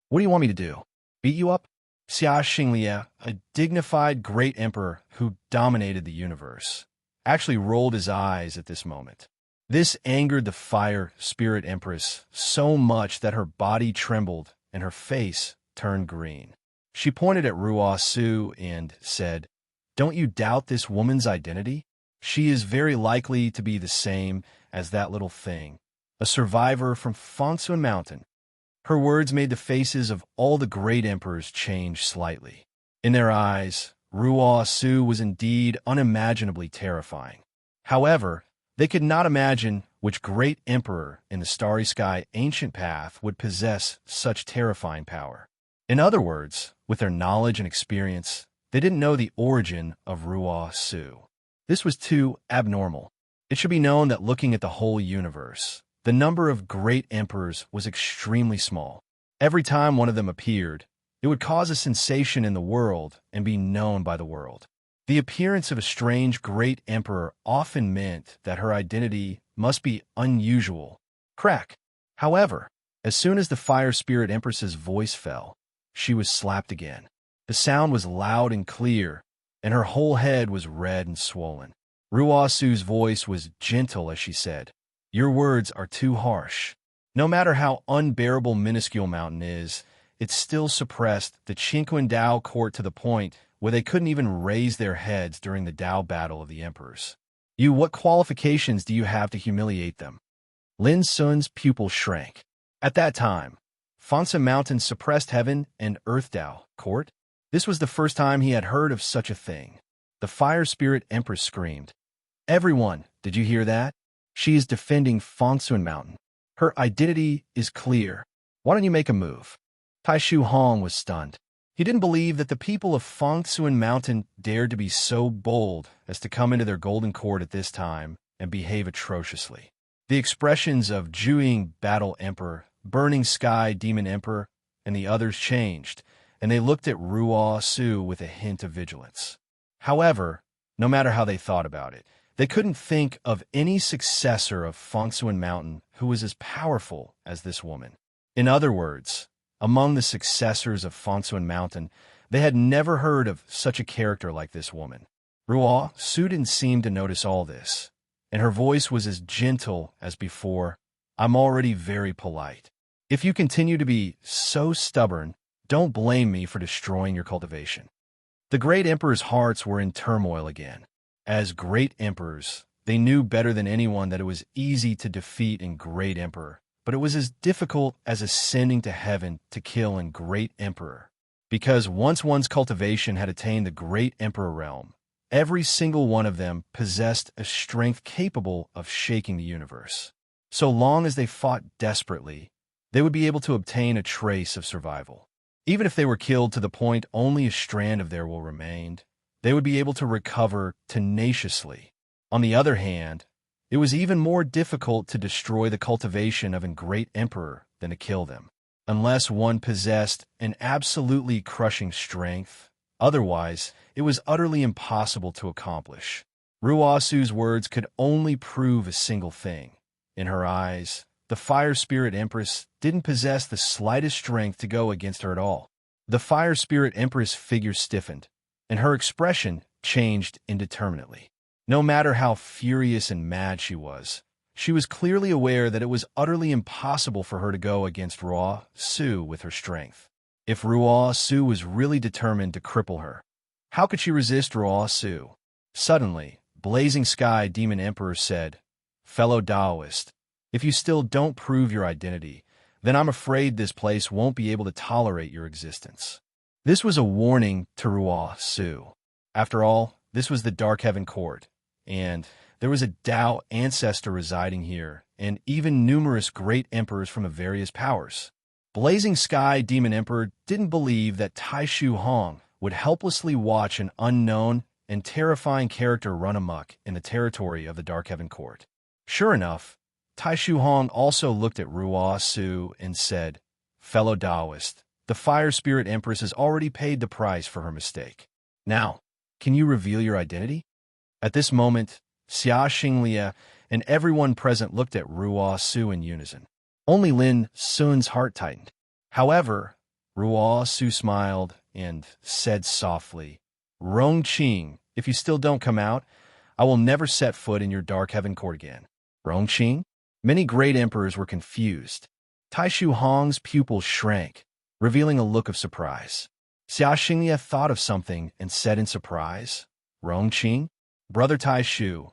"What do you want me to do? Beat you up?" Xia Xinglia, a dignified great emperor who dominated the universe, actually rolled his eyes at this moment. This angered the fire spirit empress so much that her body trembled and her face turned green. She pointed at Ruo Su and said, "Don't you doubt this woman's identity? She is very likely to be the same as that little thing, a survivor from Fengsuan Mountain." Her words made the faces of all the great emperors change slightly. In their eyes, Ruo Su was indeed unimaginably terrifying. However, they could not imagine which great emperor in the starry sky ancient path would possess such terrifying power. In other words, with their knowledge and experience, they didn't know the origin of Ruo Su. This was too abnormal. It should be known that looking at the whole universe, the number of great emperors was extremely small. Every time one of them appeared, it would cause a sensation in the world and be known by the world. The appearance of a strange great emperor often meant that her identity must be unusual. Crack. However, as soon as the fire spirit empress's voice fell, she was slapped again. The sound was loud and clear, and her whole head was red and swollen. Ruo Su's voice was gentle as she said, "Your words are too harsh. No matter how unbearable minuscule mountain is, it still suppressed the Qingquan Dao court to the point where they couldn't even raise their heads during the Dao battle of the emperors. What qualifications do you have to humiliate them?" Lin Sun's pupil shrank. At that time, Fengsuan Mountain suppressed heaven and earth Dao court. This was the first time he had heard of such a thing. The fire spirit empress screamed, "Everyone, did you hear that? She is defending Fengsuan Mountain. Her identity is clear. Why don't you make a move?" Taishu Hong was stunned. He didn't believe that the people of Fengsuan Mountain dared to be so bold as to come into their golden court at this time and behave atrociously. The expressions of Jueying Battle Emperor, Burning Sky Demon Emperor, and the others changed, and they looked at Ruo Su with a hint of vigilance. However, no matter how they thought about it, they couldn't think of any successor of Fengsuan Mountain who was as powerful as this woman. In other words, among the successors of Fengsuan Mountain, they had never heard of such a character like this woman. Ruo Su didn't seem to notice all this, and her voice was as gentle as before. "I'm already very polite. If you continue to be so stubborn, don't blame me for destroying your cultivation." The great emperor's hearts were in turmoil again. As great emperors, they knew better than anyone that it was easy to defeat a great emperor, but it was as difficult as ascending to heaven to kill a great emperor. Because once one's cultivation had attained the great emperor realm, every single one of them possessed a strength capable of shaking the universe. So long as they fought desperately, they would be able to obtain a trace of survival. Even if they were killed to the point only a strand of their will remained, they would be able to recover tenaciously. On the other hand, it was even more difficult to destroy the cultivation of a great emperor than to kill them, unless one possessed an absolutely crushing strength. Otherwise, it was utterly impossible to accomplish. Ruo Su's words could only prove a single thing. In her eyes, the fire spirit empress didn't possess the slightest strength to go against her at all. The fire spirit empress figure stiffened, and her expression changed indeterminately. No matter how furious and mad she was clearly aware that it was utterly impossible for her to go against Ruo Su with her strength. If Ruo Su was really determined to cripple her, How could she resist Ruo Su? Suddenly, Blazing Sky Demon Emperor said, "Fellow Taoist, if you still don't prove your identity, then I'm afraid this place won't be able to tolerate your existence." This was a warning to Ruo Su. After all, this was the Dark Heaven Court, and there was a Tao ancestor residing here, and even numerous great emperors from the various powers. Blazing Sky Demon Emperor didn't believe that Tai Shu Hong would helplessly watch an unknown and terrifying character run amok in the territory of the Dark Heaven Court. Sure enough, Tai Shu Hong also looked at Ruo Su and said, "Fellow Taoist, the Fire Spirit Empress has already paid the price for her mistake. Now, can you reveal your identity?" At this moment, Xia Xinglia and everyone present looked at Ruo Su in unison. Only Lin Sun's heart tightened. However, Ruo Su smiled and said softly, "Rong Qing, if you still don't come out, I will never set foot in your Dark Heaven Court again." Rong Qing? Many great emperors were confused. Tai Shu Hong's pupils shrank, revealing a look of surprise. Xia Xinglia thought of something and said in surprise, "Rong Qing? Brother Tai Shu,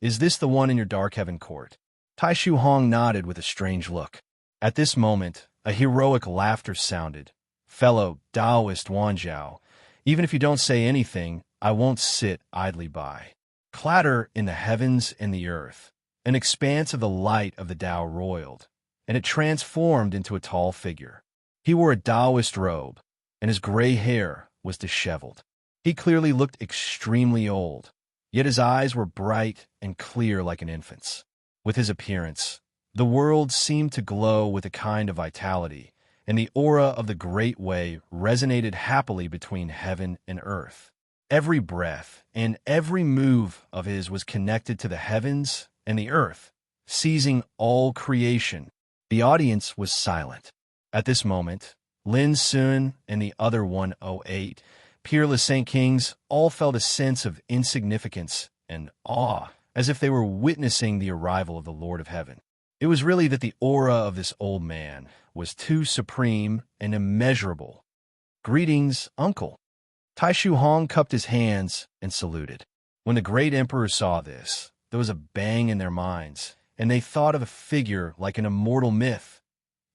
is this the one in your Dark Heaven Court?" Tai Shu Hong nodded with a strange look. At this moment, a heroic laughter sounded. "Fellow Taoist Wanzhao, even if you don't say anything, I won't sit idly by." Clatter in the heavens and the earth. An expanse of the light of the Tao roiled, and it transformed into a tall figure. He wore a Taoist robe, and his gray hair was disheveled. He clearly looked extremely old, yet his eyes were bright and clear like an infant's. With his appearance, the world seemed to glow with a kind of vitality, and the aura of the Great Way resonated happily between heaven and earth. Every breath and every move of his was connected to the heavens and the earth, seizing all creation. The audience was silent. At this moment, Lin Sun and the other 108 peerless Saint Kings all felt a sense of insignificance and awe, as if they were witnessing the arrival of the Lord of Heaven. It was really that the aura of this old man was too supreme and immeasurable. "Greetings, uncle." Tai Shu Hong cupped his hands and saluted. When the great emperor saw this, there was a bang in their minds, and they thought of a figure like an immortal myth.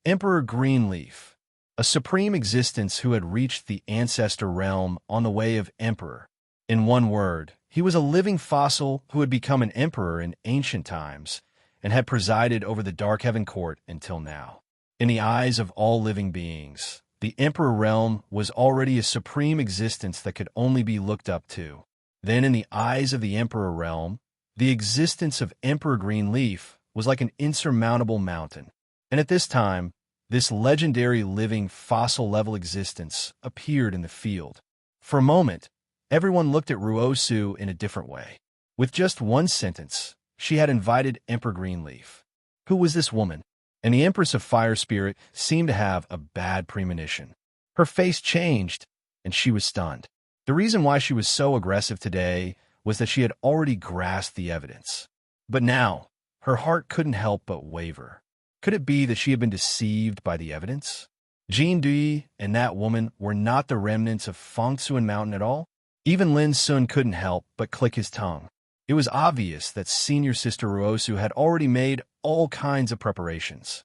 Emperor Greenleaf, a supreme existence who had reached the ancestor realm on the way of emperor. In one word, he was a living fossil who had become an emperor in ancient times and had presided over the Dark Heaven Court until now. In the eyes of all living beings, the Emperor realm was already a supreme existence that could only be looked up to. Then in the eyes of the Emperor realm, the existence of Emperor Greenleaf was like an insurmountable mountain. And at this time, this legendary living fossil-level existence appeared in the field. For a moment, everyone looked at Ruo Su in a different way. With just one sentence, she had invited Emperor Greenleaf. Who was this woman? And the Empress of Fire Spirit seemed to have a bad premonition. Her face changed, and she was stunned. The reason why she was so aggressive today was that she had already grasped the evidence. But now, her heart couldn't help but waver. Could it be that she had been deceived by the evidence? Jean Dui and that woman were not the remnants of Fengsuan Mountain at all? Even Lin Sun couldn't help but click his tongue. It was obvious that Senior Sister Ruosu had already made all kinds of preparations.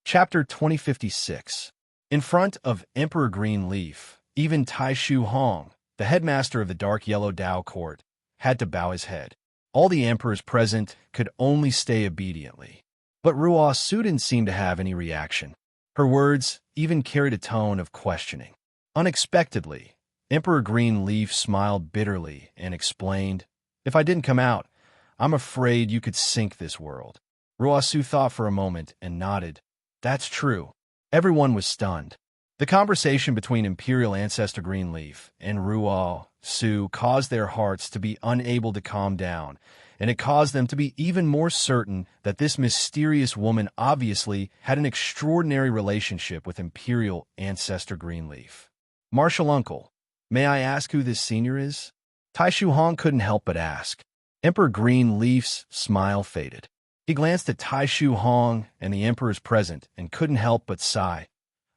Chapter 2056. In front of Emperor Greenleaf, even Tai Shu Hong, the headmaster of the Dark Yellow Tao Court, had to bow his head. All the emperors present could only stay obediently. But Ruo Su didn't seem to have any reaction. Her words even carried a tone of questioning. Unexpectedly, Emperor Greenleaf smiled bitterly and explained, "If I didn't come out, I'm afraid you could sink this world." Ruo Su thought for a moment and nodded. That's true. Everyone was stunned. The conversation between Imperial Ancestor Greenleaf and Ruo Su caused their hearts to be unable to calm down, and it caused them to be even more certain that this mysterious woman obviously had an extraordinary relationship with Imperial Ancestor Greenleaf. "Martial Uncle, may I ask who this senior is?" Tai Shu Hong couldn't help but ask. Emperor Greenleaf's smile faded. He glanced at Tai Shu Hong and the emperors present and couldn't help but sigh.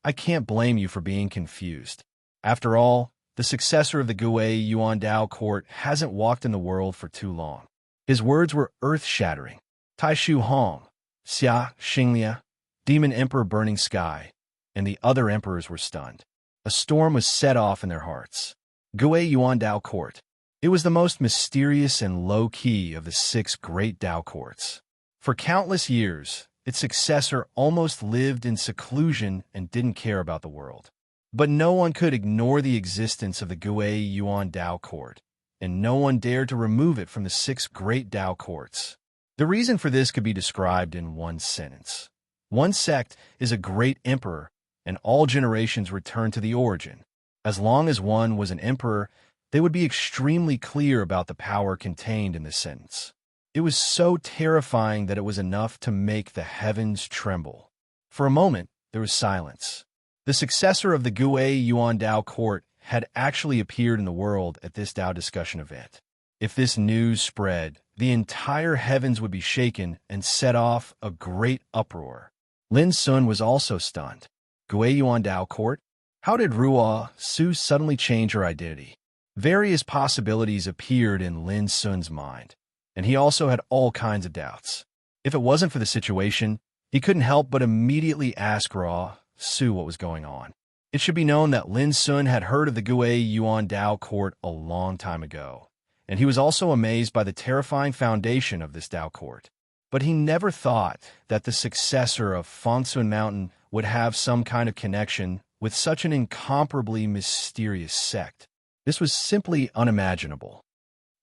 "I can't blame you for being confused. After all, the successor of the Gui Yuan Dao court hasn't walked in the world for too long. His words were earth-shattering. Tai Shu Hong, Xia Xinglia, Demon Emperor Burning Sky, and the other emperors were stunned. A storm was set off in their hearts. Gui Yuan Dao court. It was the most mysterious and low-key of the 6 great Dao courts. For countless years, its successor almost lived in seclusion and didn't care about the world. But no one could ignore the existence of the Gui Yuan Dao court, and no one dared to remove it from the 6 great Dao courts. The reason for this could be described in one sentence. One sect is a great emperor, and all generations return to the origin. As long as one was an emperor, they would be extremely clear about the power contained in this sentence. It was so terrifying that it was enough to make the heavens tremble. For a moment, there was silence. The successor of the Gui Yuan Dao court had actually appeared in the world at this Dao discussion event. If this news spread, the entire heavens would be shaken and set off a great uproar. Lin Sun was also stunned. Gui Yuan Dao court? How did Ruo Su suddenly change her identity? Various possibilities appeared in Lin Sun's mind, and he also had all kinds of doubts. If it wasn't for the situation, he couldn't help but immediately ask Ruo Su what was going on. It should be known that Lin Sun had heard of the Gui Yuan Dao court a long time ago, and he was also amazed by the terrifying foundation of this Dao court. But he never thought that the successor of Fangsun Mountain would have some kind of connection with such an incomparably mysterious sect. This was simply unimaginable.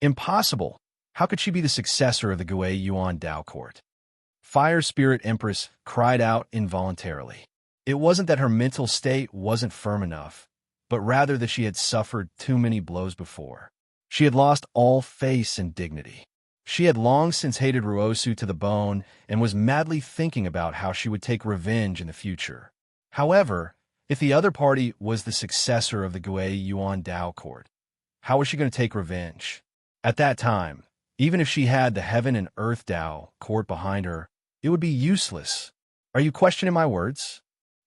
Impossible. How could she be the successor of the Gui Yuan Dao court? Fire Spirit Empress cried out involuntarily. It wasn't that her mental state wasn't firm enough, but rather that she had suffered too many blows before. She had lost all face and dignity. She had long since hated Ruosu to the bone and was madly thinking about how she would take revenge in the future. However, if the other party was the successor of the Gui Yuan Dao court, how was she going to take revenge? At that time, even if she had the Heaven and Earth Dao court behind her, it would be useless. Are you questioning my words?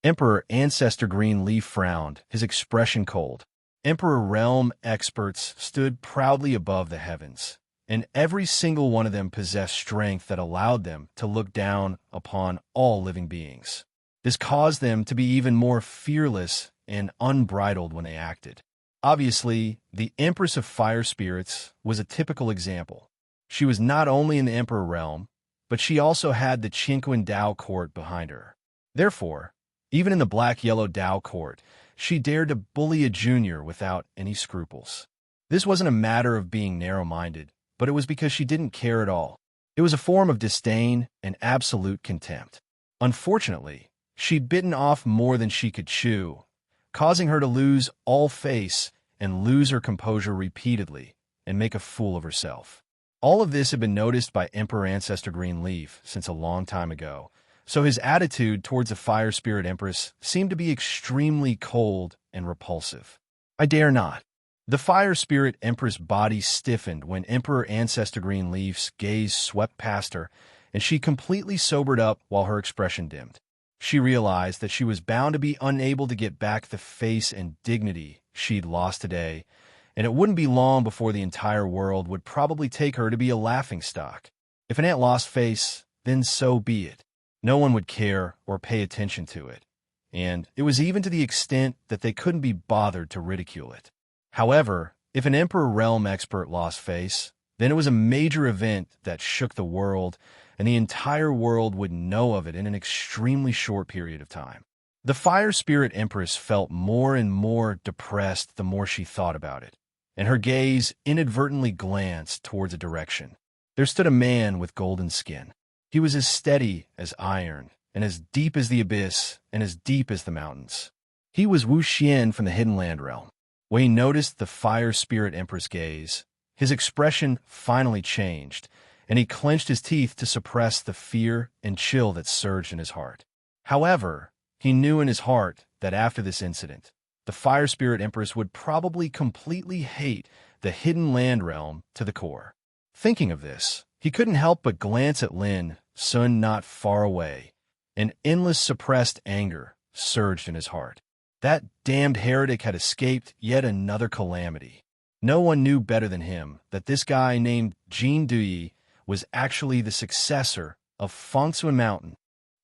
Emperor Ancestor Green Leaf frowned, his expression cold. Emperor Realm experts stood proudly above the heavens, and every single one of them possessed strength that allowed them to look down upon all living beings. This caused them to be even more fearless and unbridled when they acted. Obviously, the Empress of Fire Spirits was a typical example. She was not only in the Emperor realm, but she also had the Qingquan Dao court behind her. Therefore, even in the Black-Yellow Dao court, she dared to bully a junior without any scruples. This wasn't a matter of being narrow-minded, but it was because she didn't care at all. It was a form of disdain and absolute contempt. Unfortunately, she'd bitten off more than she could chew, causing her to lose all face and lose her composure repeatedly and make a fool of herself. All of this had been noticed by Emperor Ancestor Greenleaf since a long time ago, so his attitude towards the Fire Spirit Empress seemed to be extremely cold and repulsive. I dare not. The Fire Spirit Empress' body stiffened when Emperor Ancestor Greenleaf's gaze swept past her, and she completely sobered up while her expression dimmed. She realized that she was bound to be unable to get back the face and dignity she'd lost today, and it wouldn't be long before the entire world would probably take her to be a laughingstock. If an ant lost face, then so be it. No one would care or pay attention to it, and it was even to the extent that they couldn't be bothered to ridicule it. However, if an Emperor Realm expert lost face, then it was a major event that shook the world, and the entire world would know of it in an extremely short period of time. The Fire Spirit Empress felt more and more depressed the more she thought about it, and her gaze inadvertently glanced towards a direction. There stood a man with golden skin. He was as steady as iron, and as deep as the abyss, and as deep as the mountains. He was Wu Xian from the Hidden Land realm. When he noticed the Fire Spirit Empress' gaze, his expression finally changed, and he clenched his teeth to suppress the fear and chill that surged in his heart. However, he knew in his heart that after this incident, the Fire Spirit Empress would probably completely hate the Hidden Land realm to the core. Thinking of this, he couldn't help but glance at Lin Sun not far away, and endless suppressed anger surged in his heart. That damned heretic had escaped yet another calamity. No one knew better than him that this guy named Jin Duyi was actually the successor of Fengsuan Mountain.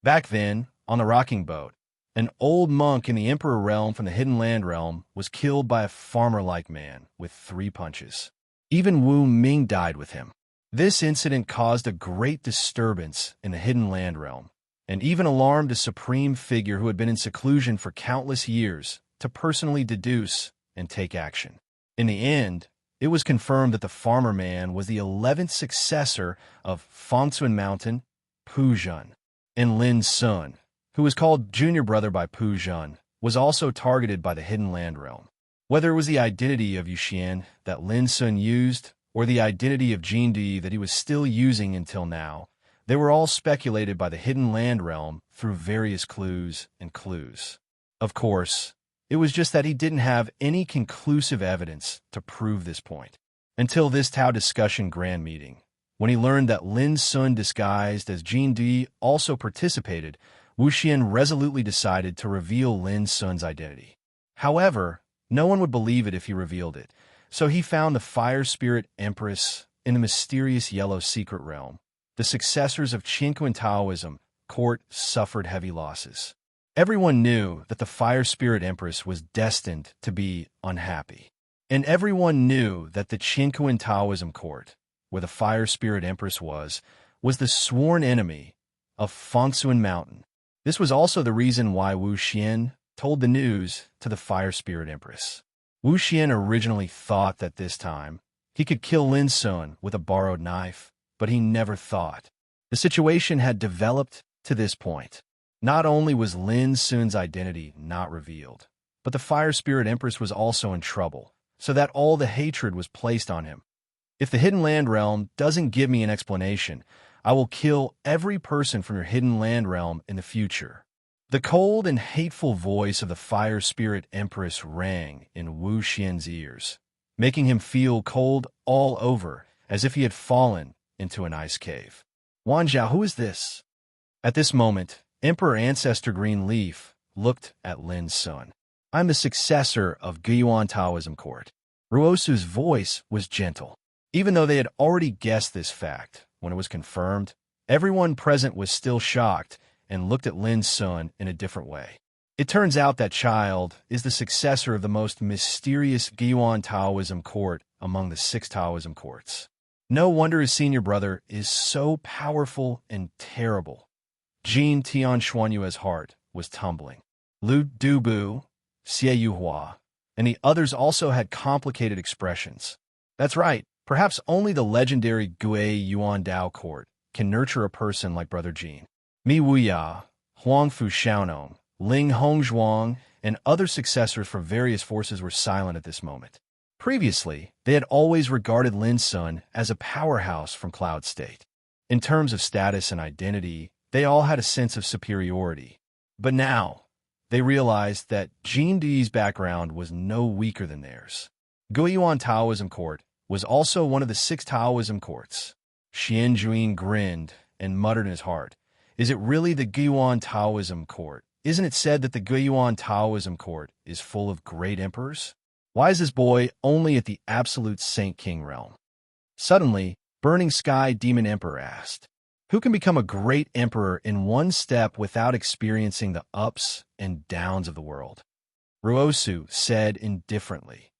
Back then, on the rocking boat, an old monk in the Emperor realm from the Hidden Land realm was killed by a farmer-like man with 3 punches. Even Wu Ming died with him. This incident caused a great disturbance in the Hidden Land realm, and even alarmed a supreme figure who had been in seclusion for countless years to personally deduce and take action. In the end, it was confirmed that the farmer man was the 11th successor of Fengsuan Mountain, Pu Zhen. And Lin Sun, who was called junior brother by Pu Zhen, was also targeted by the Hidden Land realm. Whether it was the identity of Yuxian that Lin Sun used, or the identity of Jin Di that he was still using until now, they were all speculated by the Hidden Land realm through various clues and clues. Of course, it was just that he didn't have any conclusive evidence to prove this point. Until this Tao discussion grand meeting, when he learned that Lin Sun disguised as Jin Di also participated, Wu Xian resolutely decided to reveal Lin Sun's identity. However, no one would believe it if he revealed it, so he found the Fire Spirit Empress in the mysterious Yellow Secret Realm. The successors of Qinquan Taoism court suffered heavy losses. Everyone knew that the Fire Spirit Empress was destined to be unhappy. And everyone knew that the Qinquan Taoism court, where the Fire Spirit Empress was the sworn enemy of Fengsuan Mountain. This was also the reason why Wu Xian told the news to the Fire Spirit Empress. Wu Xian originally thought that this time he could kill Lin Sun with a borrowed knife, but he never thought the situation had developed to this point. Not only was Lin Sun's identity not revealed, but the Fire Spirit Empress was also in trouble, so that all the hatred was placed on him. If the Hidden Land realm doesn't give me an explanation, I will kill every person from your Hidden Land realm in the future. The cold and hateful voice of the Fire Spirit Empress rang in Wu Xian's ears, making him feel cold all over, as if he had fallen into an ice cave. Wanjiao, who is this? At this moment, Emperor Ancestor Greenleaf looked at Lin Sun. I'm the successor of Guiyuan Taoism court. Ruosu's voice was gentle. Even though they had already guessed this fact, when it was confirmed, everyone present was still shocked and looked at Lin Sun in a different way. It turns out that child is the successor of the most mysterious Guiyuan Taoism court among the 6 Taoism courts. No wonder his senior brother is so powerful and terrible. Jin Tianshuanyue's heart was tumbling. Lu Dubu, Xie Yuhua, and the others also had complicated expressions. That's right, perhaps only the legendary Gui Yuan Dao court can nurture a person like Brother Jin. Mi Wuya, Huang Fu Xiaonong, Ling Hongzhuang, and other successors from various forces were silent at this moment. Previously, they had always regarded Lin Sun as a powerhouse from Cloud State. In terms of status and identity, they all had a sense of superiority. But now, they realized that Jin Di's background was no weaker than theirs. Guiyuan Taoism court was also one of the 6 Taoism courts. Xian Juin grinned and muttered in his heart, is it really the Guiyuan Taoism court? Isn't it said that the Guiyuan Taoism court is full of great emperors? Why is this boy only at the absolute Saint King realm? Suddenly, Burning Sky Demon Emperor asked, who can become a great emperor in one step without experiencing the ups and downs of the world? Ruosu said indifferently,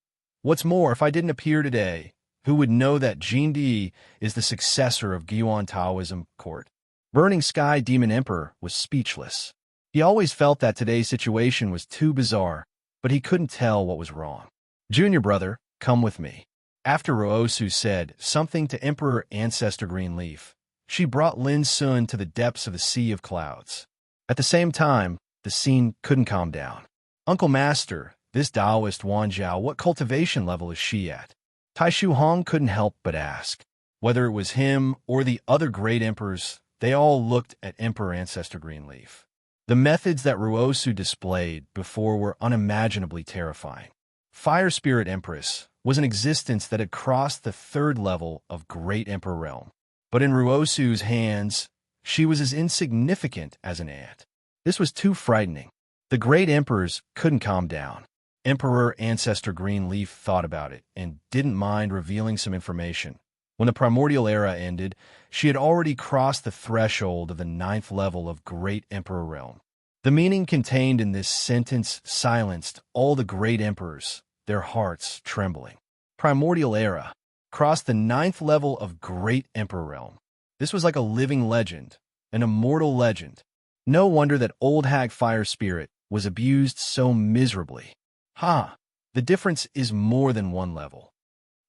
what's more, if I didn't appear today, who would know that Jin Di is the successor of Guiyuan Taoism court? Burning Sky Demon Emperor was speechless. He always felt that today's situation was too bizarre, but he couldn't tell what was wrong. Junior brother, come with me. After Ruosu said something to Emperor Ancestor Greenleaf, she brought Lin Sun to the depths of the Sea of Clouds. At the same time, the scene couldn't calm down. Uncle Master, this Taoist Wanjiao, what cultivation level is she at? Tai Shu Hong couldn't help but ask. Whether it was him or the other great emperors, they all looked at Emperor Ancestor Greenleaf. The methods that Ruosu displayed before were unimaginably terrifying. Fire Spirit Empress was an existence that had crossed the 3rd level of Great Emperor Realm. But in Ruosu's hands, she was as insignificant as an ant. This was too frightening. The great emperors couldn't calm down. Emperor Ancestor Greenleaf thought about it and didn't mind revealing some information. When the primordial era ended, she had already crossed the threshold of the 9th level of Great Emperor Realm. The meaning contained in this sentence silenced all the great emperors, their hearts trembling. Primordial era crossed the 9th level of Great Emperor Realm. This was like a living legend, an immortal legend. No wonder that old hag Fire Spirit was abused so miserably. The difference is more than one level.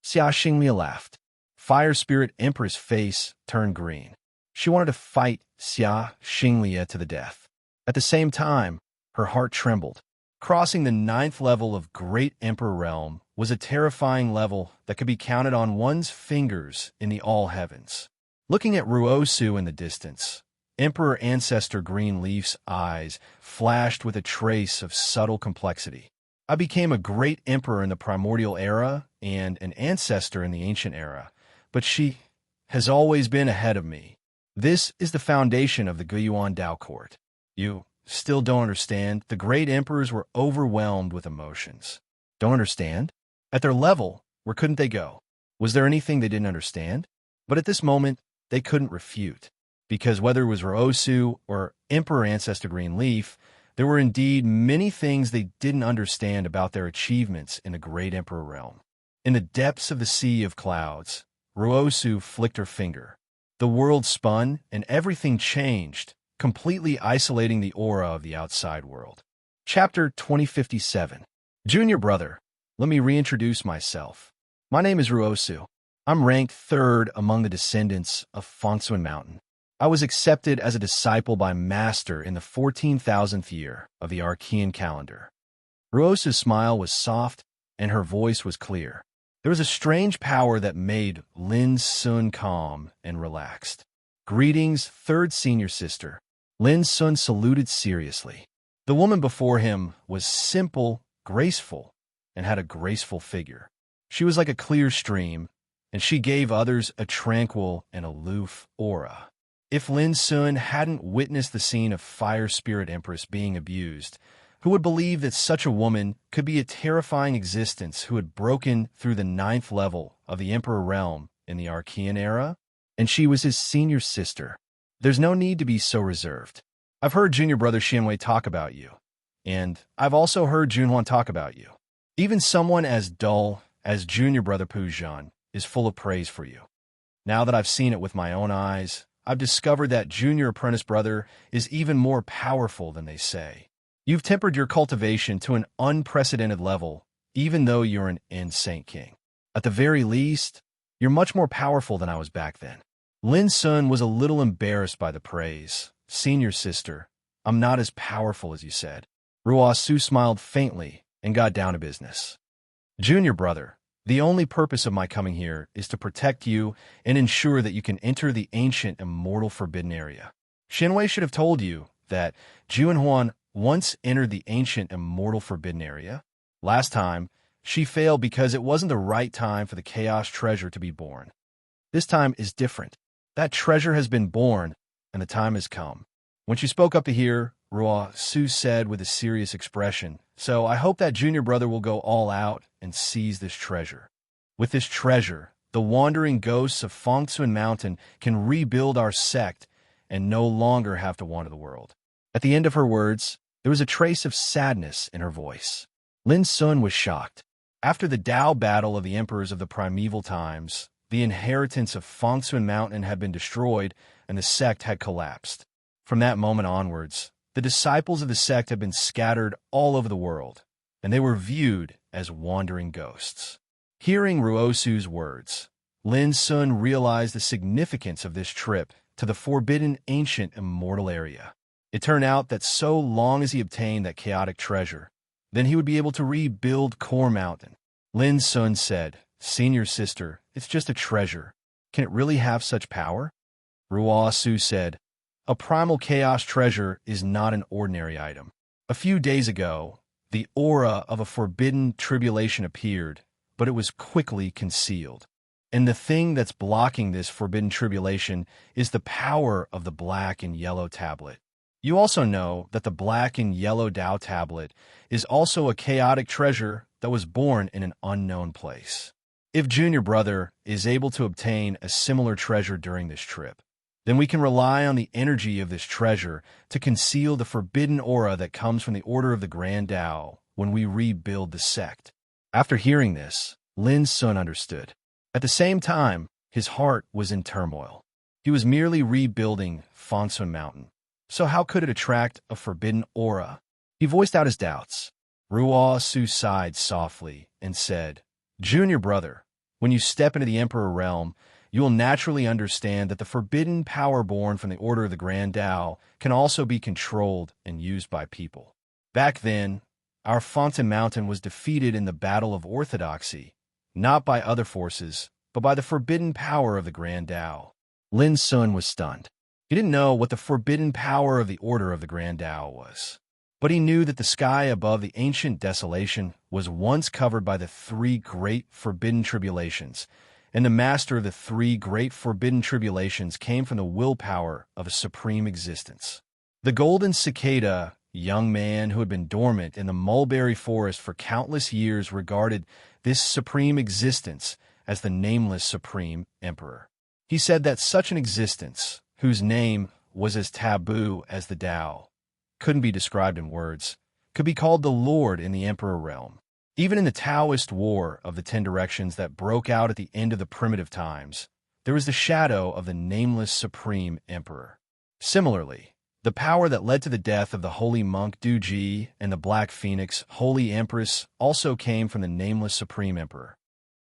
Xia Xinglia laughed. Fire Spirit Empress' face turned green. She wanted to fight Xia Xinglia to the death. At the same time, her heart trembled. Crossing the 9th level of Great Emperor Realm was a terrifying level that could be counted on one's fingers in the all heavens. Looking at Ruosu in the distance, Emperor Ancestor Greenleaf's eyes flashed with a trace of subtle complexity. I became a great emperor in the primordial era and an ancestor in the ancient era, but she has always been ahead of me. This is the foundation of the Guiyuan Dao Court. You still don't understand? The great emperors were overwhelmed with emotions. Don't understand? At their level, where couldn't they go? Was there anything they didn't understand? But at this moment, they couldn't refute. Because whether it was Ruosu or Emperor Ancestor Greenleaf, there were indeed many things they didn't understand about their achievements in the Great Emperor Realm. In the depths of the sea of clouds, Ruosu flicked her finger. The world spun and everything changed, completely isolating the aura of the outside world. Chapter 2057. Junior brother, let me reintroduce myself. My name is Ruosu. I'm ranked 3rd among the descendants of Fengsuan Mountain. I was accepted as a disciple by Master in the 14,000th year of the Archean calendar. Ruosu's smile was soft, and her voice was clear. There was a strange power that made Lin Sun calm and relaxed. Greetings, 3rd senior sister. Lin Sun saluted seriously. The woman before him was simple, graceful, and had a graceful figure. She was like a clear stream, and she gave others a tranquil and aloof aura. If Lin Sun hadn't witnessed the scene of Fire Spirit Empress being abused, who would believe that such a woman could be a terrifying existence who had broken through the 9th level of the Emperor Realm in the Archean era? And she was his senior sister. There's no need to be so reserved. I've heard junior brother Xianwei talk about you, and I've also heard Junhuan talk about you. Even someone as dull as junior brother Pujan is full of praise for you. Now that I've seen it with my own eyes, I've discovered that junior apprentice brother is even more powerful than they say. You've tempered your cultivation to an unprecedented level, even though you're an insane king. At the very least, you're much more powerful than I was back then. Lin Sun was a little embarrassed by the praise. Senior sister, I'm not as powerful as you said. Ruosu smiled faintly and got down to business. Junior brother, the only purpose of my coming here is to protect you and ensure that you can enter the ancient immortal forbidden area. Xianwei should have told you that Junhuan once entered the ancient immortal forbidden area. Last time, she failed because it wasn't the right time for the chaos treasure to be born. This time is different. That treasure has been born, and the time has come. When she spoke up to hear, Ruosu said with a serious expression, so I hope that junior brother will go all out and seize this treasure. With this treasure, the wandering ghosts of Fengsuan Mountain can rebuild our sect and no longer have to wander the world. At the end of her words, there was a trace of sadness in her voice. Lin Sun was shocked. After the Dao battle of the emperors of the primeval times, the inheritance of Fengsuan Mountain had been destroyed and the sect had collapsed. From that moment onwards, the disciples of the sect had been scattered all over the world, and they were viewed as wandering ghosts. Hearing Ruosu's words, Lin Sun realized the significance of this trip to the forbidden ancient immortal area. It turned out that so long as he obtained that chaotic treasure, then he would be able to rebuild Core Mountain. Lin Sun said, Senior sister, it's just a treasure. Can it really have such power? Ruosu said, a primal chaos treasure is not an ordinary item. A few days ago, the aura of a forbidden tribulation appeared, but it was quickly concealed. And the thing that's blocking this forbidden tribulation is the power of the black and yellow tablet. You also know that the black and yellow Tao tablet is also a chaotic treasure that was born in an unknown place. If Junior Brother is able to obtain a similar treasure during this trip, then we can rely on the energy of this treasure to conceal the forbidden aura that comes from the Order of the Grand Tao when we rebuild the sect. After hearing this, Lin Sun understood. At the same time, his heart was in turmoil. He was merely rebuilding Fonsun Mountain. So how could it attract a forbidden aura? He voiced out his doubts. Ruo Su sighed softly and said, Junior Brother, when you step into the Emperor realm, you will naturally understand that the forbidden power born from the Order of the Grand Tao can also be controlled and used by people. Back then, our Fonsun Mountain was defeated in the Battle of Orthodoxy, not by other forces, but by the forbidden power of the Grand Tao. Lin Sun was stunned. He didn't know what the forbidden power of the Order of the Grand Tao was, but he knew that the sky above the ancient desolation was once covered by the three great forbidden tribulations, and the master of the three great forbidden tribulations came from the willpower of a supreme existence. The golden cicada, young man who had been dormant in the mulberry forest for countless years, regarded this supreme existence as the nameless supreme emperor. He said that such an existence, whose name was as taboo as the Tao, couldn't be described in words, could be called the Lord in the Emperor realm. Even in the Taoist War of the 10 Directions that broke out at the end of the primitive times, there was the shadow of the nameless supreme emperor. Similarly, the power that led to the death of the holy monk Du Ji and the Black Phoenix, Holy Empress, also came from the nameless supreme emperor.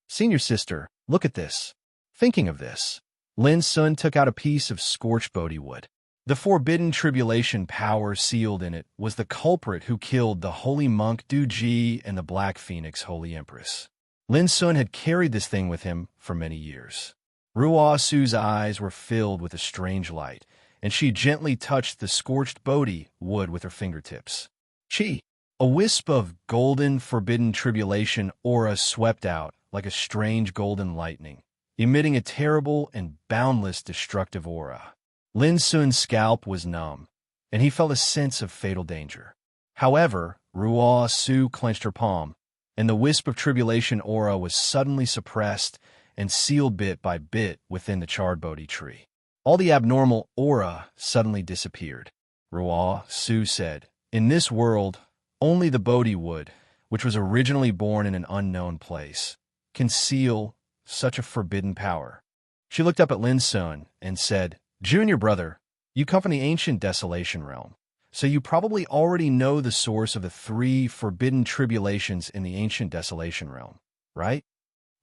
Senior sister, look at this. Thinking of this, Lin Sun took out a piece of scorched Bodhi wood. The forbidden tribulation power sealed in it was the culprit who killed the holy monk Du Ji and the Black Phoenix, Holy Empress. Lin Sun had carried this thing with him for many years. Ruo Su's eyes were filled with a strange light, and she gently touched the scorched Bodhi wood with her fingertips. Chi! A wisp of golden forbidden tribulation aura swept out like a strange golden lightning, emitting a terrible and boundless destructive aura. Lin Sun's scalp was numb, and he felt a sense of fatal danger. However, Ruo Su clenched her palm, and the wisp of tribulation aura was suddenly suppressed and sealed bit by bit within the charred Bodhi tree. All the abnormal aura suddenly disappeared. Ruo Su said, In this world, only the Bodhi wood, which was originally born in an unknown place, can seal such a forbidden power. She looked up at Lin Sun and said, Junior Brother, you come from the ancient desolation realm, so you probably already know the source of the 3 forbidden tribulations in the ancient desolation realm, right?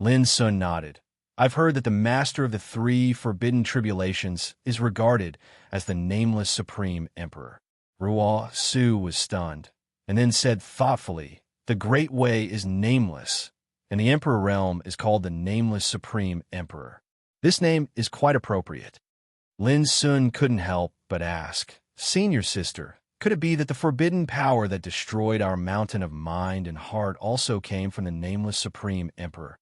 Lin Sun nodded. I've heard that the master of the 3 forbidden tribulations is regarded as the nameless supreme emperor. Ruo Su was stunned, and then said thoughtfully, The Great Way is nameless, and the emperor realm is called the nameless supreme emperor. This name is quite appropriate. Lin Sun couldn't help but ask, Senior sister, could it be that the forbidden power that destroyed our mountain of mind and heart also came from the nameless supreme emperor?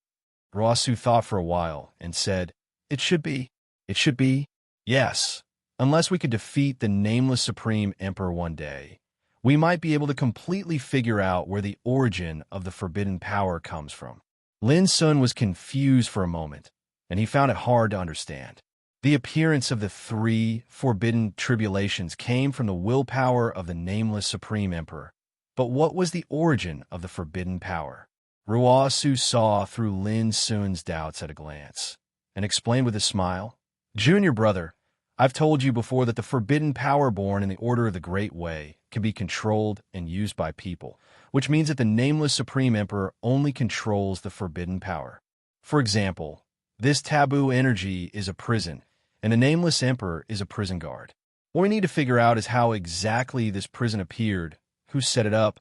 Ruo Su thought for a while and said, It should be. It should be. Yes. Unless we could defeat the nameless supreme emperor one day, we might be able to completely figure out where the origin of the forbidden power comes from. Lin Sun was confused for a moment, and he found it hard to understand. The appearance of the 3 forbidden tribulations came from the willpower of the nameless supreme emperor. But what was the origin of the forbidden power? Ruo Su saw through Lin Sun's doubts at a glance, and explained with a smile, Junior Brother, I've told you before that the forbidden power born in the Order of the Great Way can be controlled and used by people, which means that the nameless supreme emperor only controls the forbidden power. For example, this taboo energy is a prison, and the nameless emperor is a prison guard. What we need to figure out is how exactly this prison appeared, who set it up,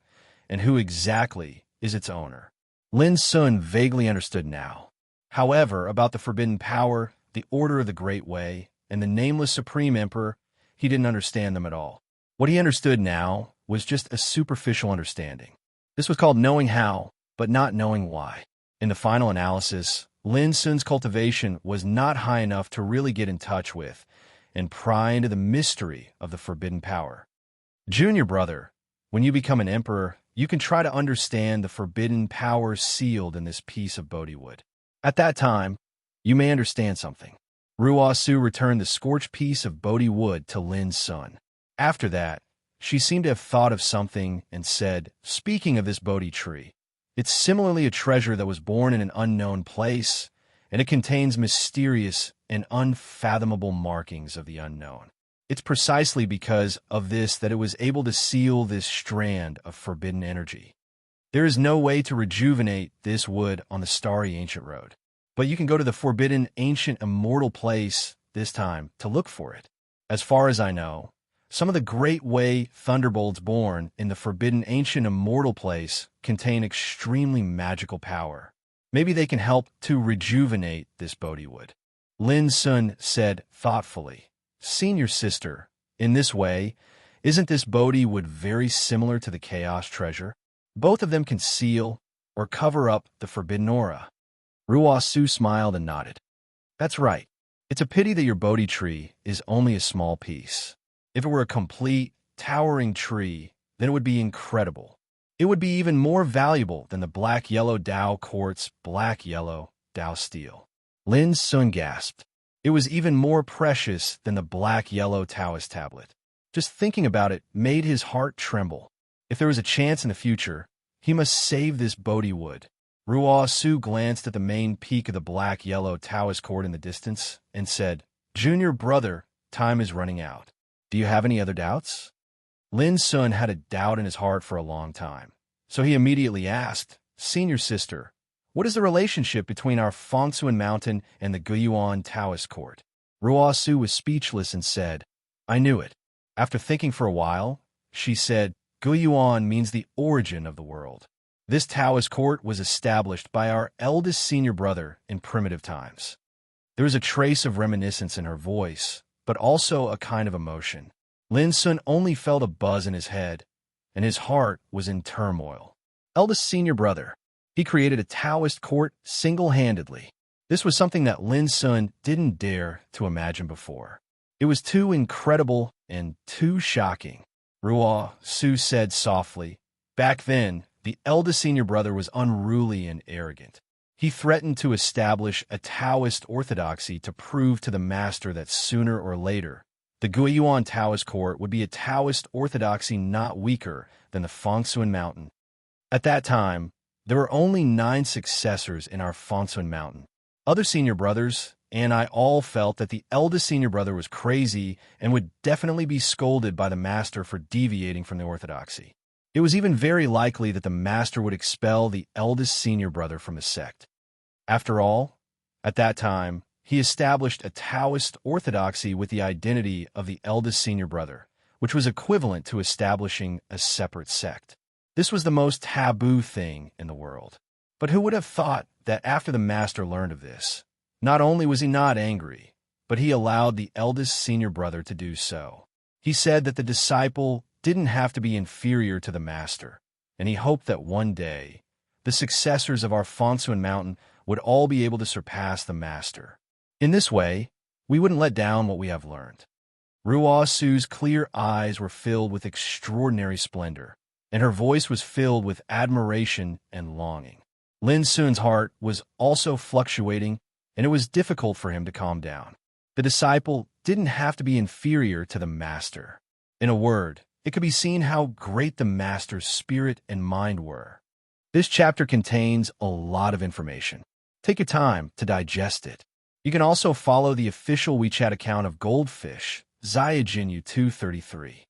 and who exactly is its owner. Lin Sun vaguely understood now. However, about the forbidden power, the Order of the Great Way, and the nameless supreme emperor, he didn't understand them at all. What he understood now was just a superficial understanding. This was called knowing how, but not knowing why. In the final analysis, Lin Sun's cultivation was not high enough to really get in touch with and pry into the mystery of the forbidden power. Junior brother, when you become an emperor, you can try to understand the forbidden power sealed in this piece of Bodhi wood. At that time, you may understand something. Ruasu returned the scorched piece of Bodhi wood to Lin's son. After that, she seemed to have thought of something and said, "Speaking of this Bodhi tree, it's similarly a treasure that was born in an unknown place, and it contains mysterious and unfathomable markings of the unknown. It's precisely because of this that it was able to seal this strand of forbidden energy. There is no way to rejuvenate this wood on the starry ancient road, but you can go to the forbidden ancient immortal place this time to look for it. As far as I know, some of the great way thunderbolts born in the forbidden ancient immortal place contain extremely magical power. Maybe they can help to rejuvenate this Bodhi wood." Lin Sun said thoughtfully, "Senior sister, in this way, isn't this Bodhi wood very similar to the Chaos treasure? Both of them can seal or cover up the forbidden aura." Ruasu smiled and nodded. "That's right. It's a pity that your Bodhi tree is only a small piece. If it were a complete, towering tree, then it would be incredible. It would be even more valuable than the black-yellow Dao quartz, black-yellow Dao steel." Lin Sun gasped. It was even more precious than the black-yellow Taoist tablet. Just thinking about it made his heart tremble. If there was a chance in the future, he must save this Bodhi wood. Ruasu glanced at the main peak of the black-yellow Taoist cord in the distance and said, "Junior brother, time is running out. Do you have any other doubts?" Lin Sun had a doubt in his heart for a long time, so he immediately asked, "Senior sister, what is the relationship between our Fangsuan Mountain and the Guyuan Taoist court?" Ruasu was speechless and said, "I knew it." After thinking for a while, she said, "Guyuan means the origin of the world. This Taoist court was established by our eldest senior brother in primitive times." There was a trace of reminiscence in her voice, but also a kind of emotion. Lin Sun only felt a buzz in his head, and his heart was in turmoil. Eldest senior brother. He created a Taoist court single-handedly. This was something that Lin Sun didn't dare to imagine before. It was too incredible and too shocking. Ruasu said softly, "Back then, the eldest senior brother was unruly and arrogant. He threatened to establish a Taoist orthodoxy to prove to the master that sooner or later, the Guyuan Taoist court would be a Taoist orthodoxy not weaker than the Fangsuan Mountain. At that time, there were only 9 successors in our Fangsuan Mountain. Other senior brothers and I all felt that the eldest senior brother was crazy and would definitely be scolded by the master for deviating from the orthodoxy. It was even very likely that the master would expel the eldest senior brother from the sect. After all, at that time, he established a Taoist orthodoxy with the identity of the eldest senior brother, which was equivalent to establishing a separate sect. This was the most taboo thing in the world. But who would have thought that after the master learned of this, not only was he not angry, but he allowed the eldest senior brother to do so. He said that the disciple didn't have to be inferior to the master, and he hoped that one day, the successors of our Fangsuan Mountain would all be able to surpass the master. In this way, we wouldn't let down what we have learned." Ruasu's clear eyes were filled with extraordinary splendor, and her voice was filled with admiration and longing. Lin Sun's heart was also fluctuating, and it was difficult for him to calm down. The disciple didn't have to be inferior to the master. In a word, it could be seen how great the master's spirit and mind were. This chapter contains a lot of information. Take your time to digest it. You can also follow the official WeChat account of Goldfish, Zayajinyu 233.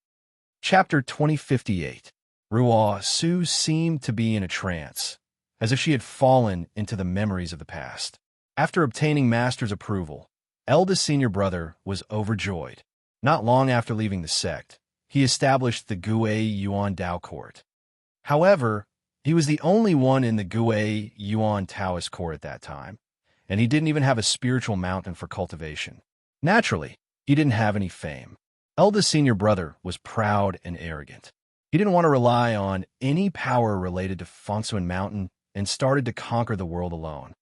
Chapter 2058. Ruasu seemed to be in a trance, as if she had fallen into the memories of the past. After obtaining master's approval, eldest senior brother was overjoyed. Not long after leaving the sect, he established the Gue Yuan Dao court. However, he was the only one in the Gue Yuan Taoist court at that time, and he didn't even have a spiritual mountain for cultivation. Naturally, he didn't have any fame. Eldest senior brother was proud and arrogant. He didn't want to rely on any power related to Fangsuan Mountain and started to conquer the world alone.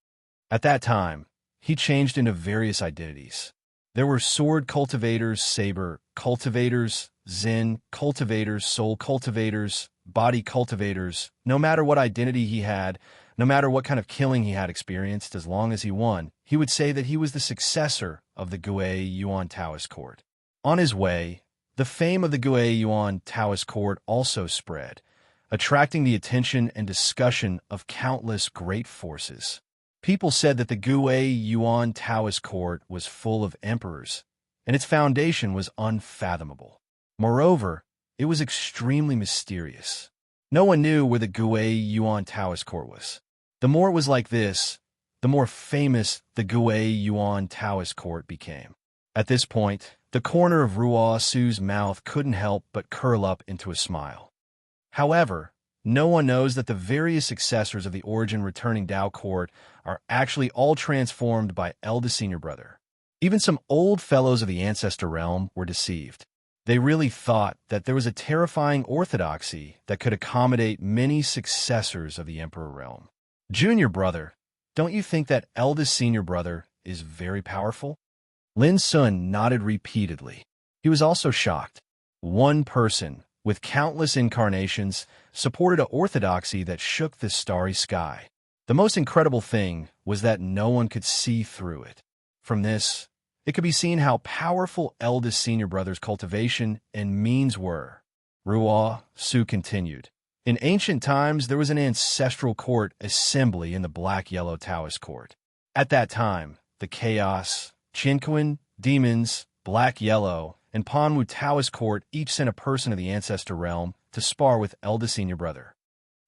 At that time, he changed into various identities. There were sword cultivators, saber cultivators, Zen cultivators, soul cultivators, body cultivators, no matter what identity he had, no matter what kind of killing he had experienced, as long as he won, he would say that he was the successor of the Gui Yuan Taoist court. On his way, the fame of the Gui Yuan Taoist court also spread, attracting the attention and discussion of countless great forces. People said that the Gui Yuan Taoist court was full of emperors, and its foundation was unfathomable. Moreover, it was extremely mysterious. No one knew where the Gui Yuan Taoist court was. The more it was like this, the more famous the Gui Yuan Taoist court became. At this point, the corner of Ruo Su's mouth couldn't help but curl up into a smile. However, no one knows that the various successors of the origin returning Tao court are actually all transformed by eldest senior brother. Even some old fellows of the ancestor realm were deceived. They really thought that there was a terrifying orthodoxy that could accommodate many successors of the emperor realm. Junior brother, don't you think that eldest senior brother is very powerful? Lin Sun nodded repeatedly. He was also shocked. One person, with countless incarnations, supported an orthodoxy that shook the starry sky. The most incredible thing was that no one could see through it. From this, it could be seen how powerful eldest senior brother's cultivation and means were. Ruo Su continued. In ancient times, there was an ancestral court assembly in the black-yellow Taoist court. At that time, the chaos, Qinquan, demons, black-yellow, and Panwu Taoist court each sent a person of the ancestor realm to spar with eldest senior brother.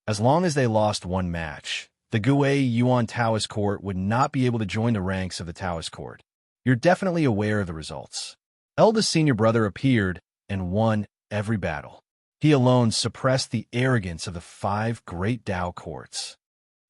As long as they lost one match, the Gui Yuan Taoist court would not be able to join the ranks of the Taoist court. You're definitely aware of the results. Eldest senior brother appeared and won every battle. He alone suppressed the arrogance of the 5 great Tao courts.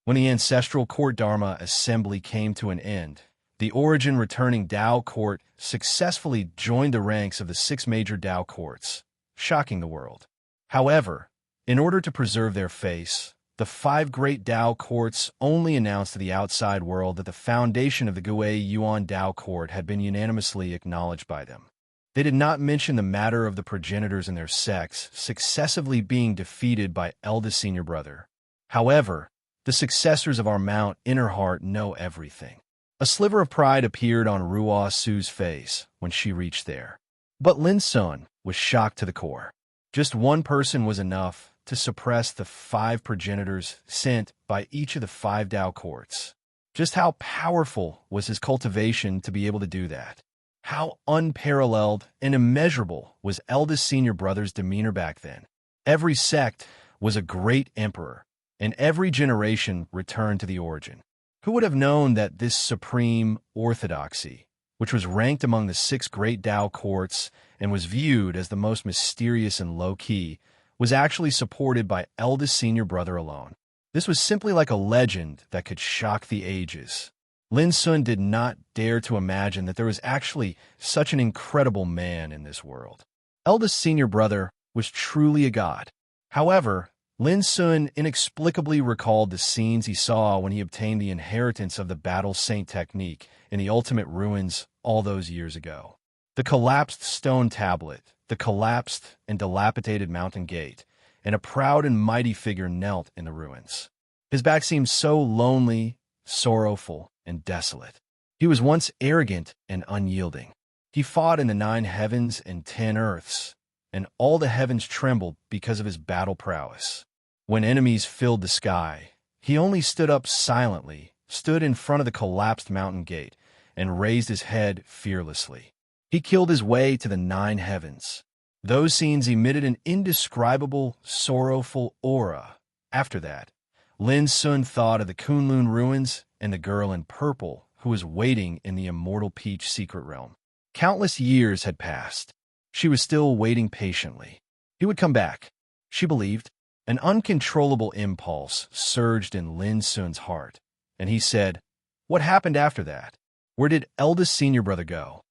When the ancestral court Dharma assembly came to an end, the origin returning Tao court successfully joined the ranks of the 6 major Tao courts, shocking the world. However, in order to preserve their face, the 5 great Tao courts only announced to the outside world that the foundation of the Gui Yuan Tao court had been unanimously acknowledged by them. They did not mention the matter of the progenitors and their sects successively being defeated by eldest senior brother. However, the successors of our Mount Inner Heart know everything. A sliver of pride appeared on Ruo Su's face when she reached there. But Lin Sun was shocked to the core. Just one person was enough to suppress the 5 progenitors sent by each of the 5 Tao courts. Just how powerful was his cultivation to be able to do that? How unparalleled and immeasurable was eldest senior brother's demeanor back then? Every sect was a great emperor, and every generation returned to the origin. Who would have known that this supreme orthodoxy, which was ranked among the 6 great Tao courts and was viewed as the most mysterious and low-key, was actually supported by eldest senior brother alone? This was simply like a legend that could shock the ages. Lin Sun did not dare to imagine that there was actually such an incredible man in this world. Eldest senior brother was truly a god. However, Lin Sun inexplicably recalled the scenes he saw when he obtained the inheritance of the Battle Saint technique in the ultimate ruins all those years ago. The collapsed stone tablet, the collapsed and dilapidated mountain gate, and a proud and mighty figure knelt in the ruins. His back seemed so lonely, sorrowful, and desolate. He was once arrogant and unyielding. He fought in the 9 heavens and 10 earths, and all the heavens trembled because of his battle prowess. When enemies filled the sky, he only stood up silently, stood in front of the collapsed mountain gate, and raised his head fearlessly. He killed his way to the 9 heavens. Those scenes emitted an indescribable, sorrowful aura. After that, Lin Sun thought of the Kunlun ruins and the girl in purple who was waiting in the Immortal Peach secret realm. Countless years had passed. She was still waiting patiently. He would come back, she believed. An uncontrollable impulse surged in Lin Sun's heart, and he said, "What happened after that? Where did eldest senior brother go?"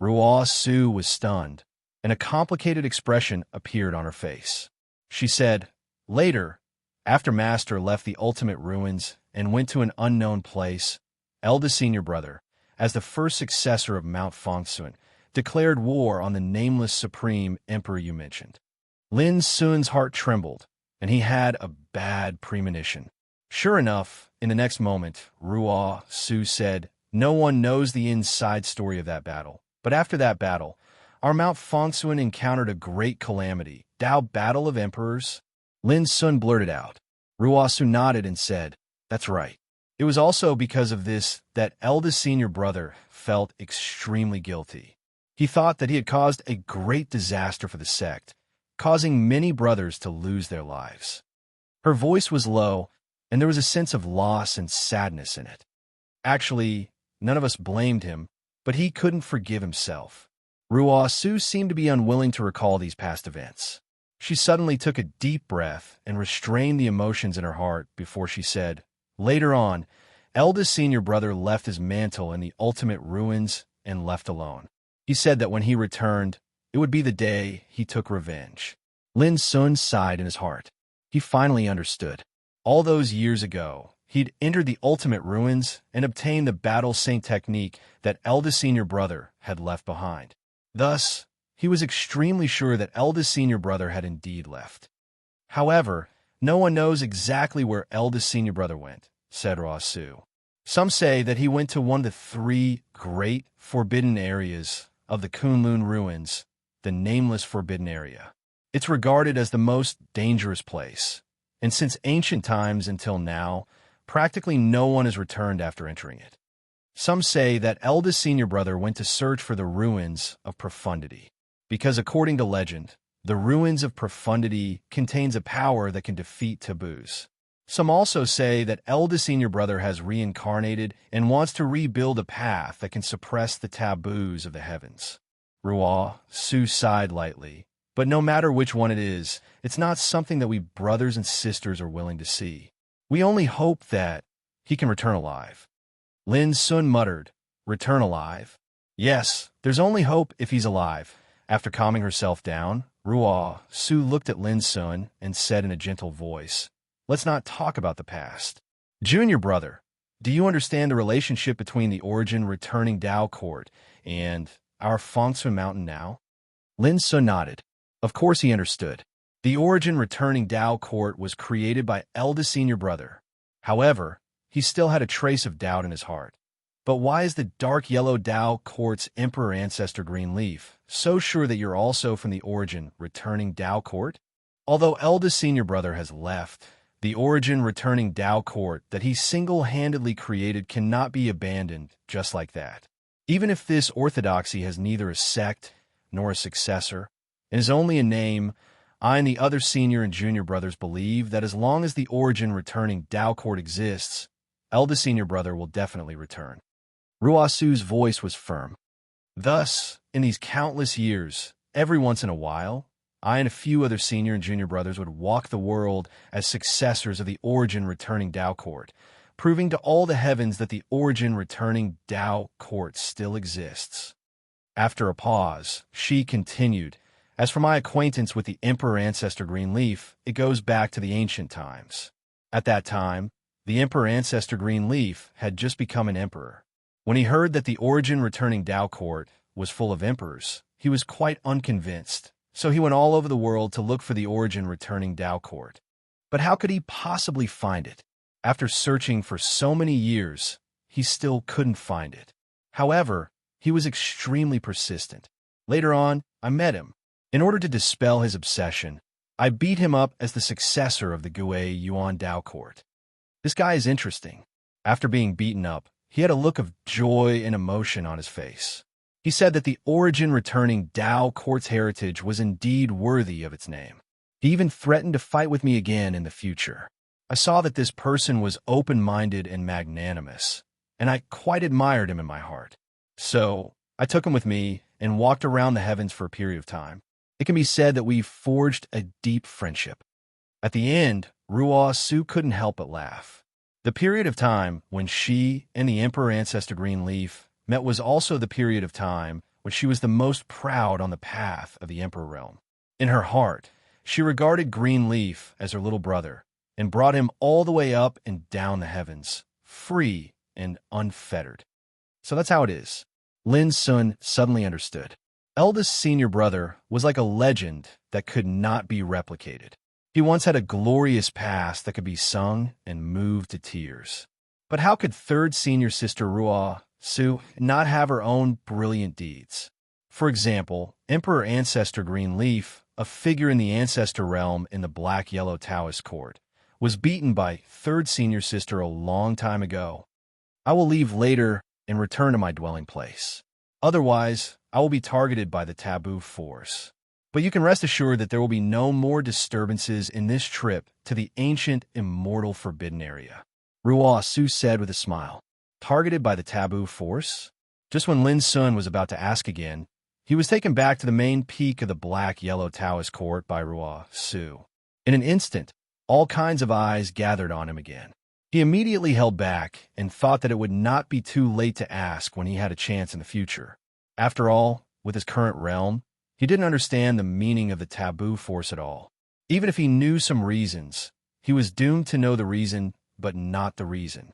Ruo Su was stunned, and a complicated expression appeared on her face. She said, "Later, after Master left the ultimate ruins and went to an unknown place, eldest senior brother, as the first successor of Mount Fengsun, declared war on the nameless supreme emperor you mentioned. Lin Sun's heart trembled, and he had a bad premonition. Sure enough, in the next moment, Ruo Su said, "No one knows the inside story of that battle. But after that battle, our Mount Fongsuan encountered a great calamity. Dao Battle of Emperors?" Lin Sun blurted out. Ruo Su nodded and said, "That's right." It was also because of this that eldest senior brother felt extremely guilty. He thought that he had caused a great disaster for the sect, causing many brothers to lose their lives. Her voice was low, and there was a sense of loss and sadness in it. Actually, none of us blamed him, but he couldn't forgive himself. Ruo Su seemed to be unwilling to recall these past events. She suddenly took a deep breath and restrained the emotions in her heart before she said, "Later on, eldest senior brother left his mantle in the ultimate ruins and left alone. He said that when he returned, it would be the day he took revenge." Lin Sun sighed in his heart. He finally understood. All those years ago, he'd entered the ultimate ruins and obtained the battle saint technique that eldest senior brother had left behind. Thus, he was extremely sure that eldest senior brother had indeed left. However, no one knows exactly where eldest senior brother went, said Ruo Su. Some say that he went to one of the 3 great forbidden areas of the Kunlun ruins, the nameless forbidden area. It's regarded as the most dangerous place, and since ancient times until now, practically no one has returned after entering it. Some say that eldest senior brother went to search for the ruins of profundity, because according to legend, the ruins of profundity contains a power that can defeat taboos. Some also say that eldest senior brother has reincarnated and wants to rebuild a path that can suppress the taboos of the heavens. Ruo Su sighed lightly, but no matter which one it is, it's not something that we brothers and sisters are willing to see. We only hope that he can return alive. Lin Sun muttered, "Return alive?" "Yes, there's only hope if he's alive." After calming herself down, Ruo Su looked at Lin Sun and said in a gentle voice, "Let's not talk about the past. Junior brother, do you understand the relationship between the origin returning Dao Court and our Fongsun Mountain now?" Lin Sun nodded. Of course he understood. The origin returning Dao Court was created by eldest senior brother. However, he still had a trace of doubt in his heart. But why is the dark yellow Dao Court's Emperor Ancestor Green Leaf so sure that you're also from the origin returning Dao Court? Although eldest senior brother has left, the origin returning Dao Court that he single-handedly created cannot be abandoned just like that. Even if this orthodoxy has neither a sect nor a successor, and is only a name, I and the other senior and junior brothers believe that as long as the origin returning Dao Court exists, eldest senior brother will definitely return. Ruo Su's voice was firm. Thus, in these countless years, every once in a while, I and a few other senior and junior brothers would walk the world as successors of the origin returning Dao Court, proving to all the heavens that the origin returning Dao Court still exists. After a pause, she continued, "As for my acquaintance with the Emperor Ancestor Green Leaf, it goes back to the ancient times. At that time, the Emperor Ancestor Green Leaf had just become an emperor. When he heard that the origin returning Dao Court was full of emperors, he was quite unconvinced, so he went all over the world to look for the origin returning Dao Court. But how could he possibly find it? After searching for so many years, he still couldn't find it. However, he was extremely persistent. Later on, I met him. In order to dispel his obsession, I beat him up as the successor of the Gue Yuan Dao Court. This guy is interesting. After being beaten up, he had a look of joy and emotion on his face. He said that the origin returning Dao Court's heritage was indeed worthy of its name. He even threatened to fight with me again in the future. I saw that this person was open-minded and magnanimous, and I quite admired him in my heart. So, I took him with me and walked around the heavens for a period of time. It can be said that we forged a deep friendship. At the end, Ruo Su couldn't help but laugh. The period of time when she and the Emperor Ancestor Green Leaf met was also the period of time when she was the most proud on the path of the Emperor realm. In her heart, she regarded Green Leaf as her little brother and brought him all the way up and down the heavens, free and unfettered. So that's how it is. Lin Sun suddenly understood. eldest senior brother was like a legend that could not be replicated. He once had a glorious past that could be sung and moved to tears. But how could third senior sister Ruo Su not have her own brilliant deeds? For example, Emperor Ancestor Greenleaf, a figure in the ancestor realm in the black-yellow Taoist court, was beaten by third senior sister a long time ago. I will leave later and return to my dwelling place. Otherwise, I will be targeted by the taboo force. But you can rest assured that there will be no more disturbances in this trip to the ancient, immortal, forbidden area. Ruo Su said with a smile. Targeted by the taboo force? Just when Lin Sun was about to ask again, he was taken back to the main peak of the black-yellow Taoist court by Ruo Su. In an instant, all kinds of eyes gathered on him again. He immediately held back and thought that it would not be too late to ask when he had a chance in the future. After all, with his current realm, he didn't understand the meaning of the taboo force at all. Even if he knew some reasons, he was doomed to know the reason, but not the reason.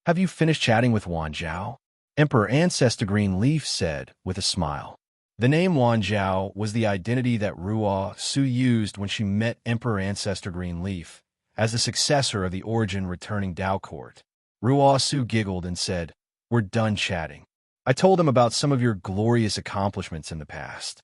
Have you finished chatting with Wan Zhao? Emperor Ancestor Greenleaf said with a smile. The name Wan Zhao was the identity that Ruo Su used when she met Emperor Ancestor Greenleaf as the successor of the origin returning Dao court. Ruo Su giggled and said, "We're done chatting. I told him about some of your glorious accomplishments in the past."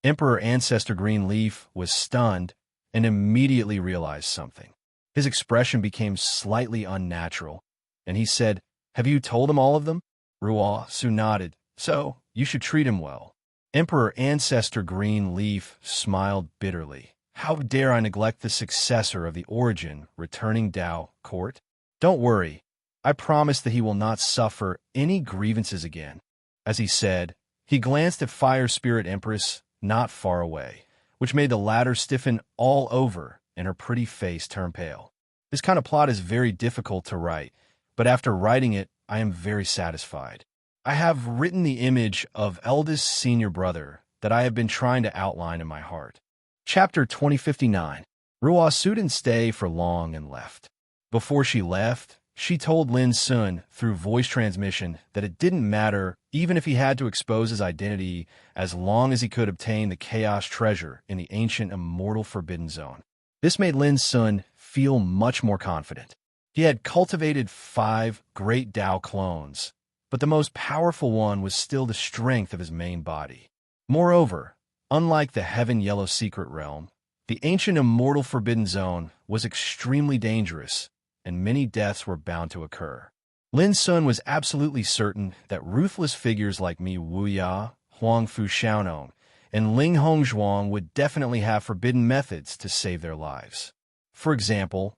Emperor Ancestor Greenleaf was stunned and immediately realized something. His expression became slightly unnatural, and he said, "Have you told him all of them?" Ruo Su nodded. "So, you should treat him well." Emperor Ancestor Greenleaf smiled bitterly. "How dare I neglect the successor of the origin returning Dao court? Don't worry. I promise that he will not suffer any grievances again." As he said, he glanced at Fire Spirit Empress not far away, which made the latter stiffen all over and her pretty face turn pale. This kind of plot is very difficult to write, but after writing it, I am very satisfied. I have written the image of eldest senior brother that I have been trying to outline in my heart. Chapter 2059. Ruo Su didn't stay for long and left. Before she left, she told Lin Sun through voice transmission that it didn't matter even if he had to expose his identity as long as he could obtain the chaos treasure in the ancient immortal forbidden zone. This made Lin Sun feel much more confident. He had cultivated 5 great Dao clones, but the most powerful one was still the strength of his main body. Moreover, unlike the Heaven Yellow Secret Realm, the ancient immortal forbidden zone was extremely dangerous, and many deaths were bound to occur. Lin Sun was absolutely certain that ruthless figures like Mi Wuya, Huang Fu Xiaonong, and Ling Hongzhuang would definitely have forbidden methods to save their lives. For example,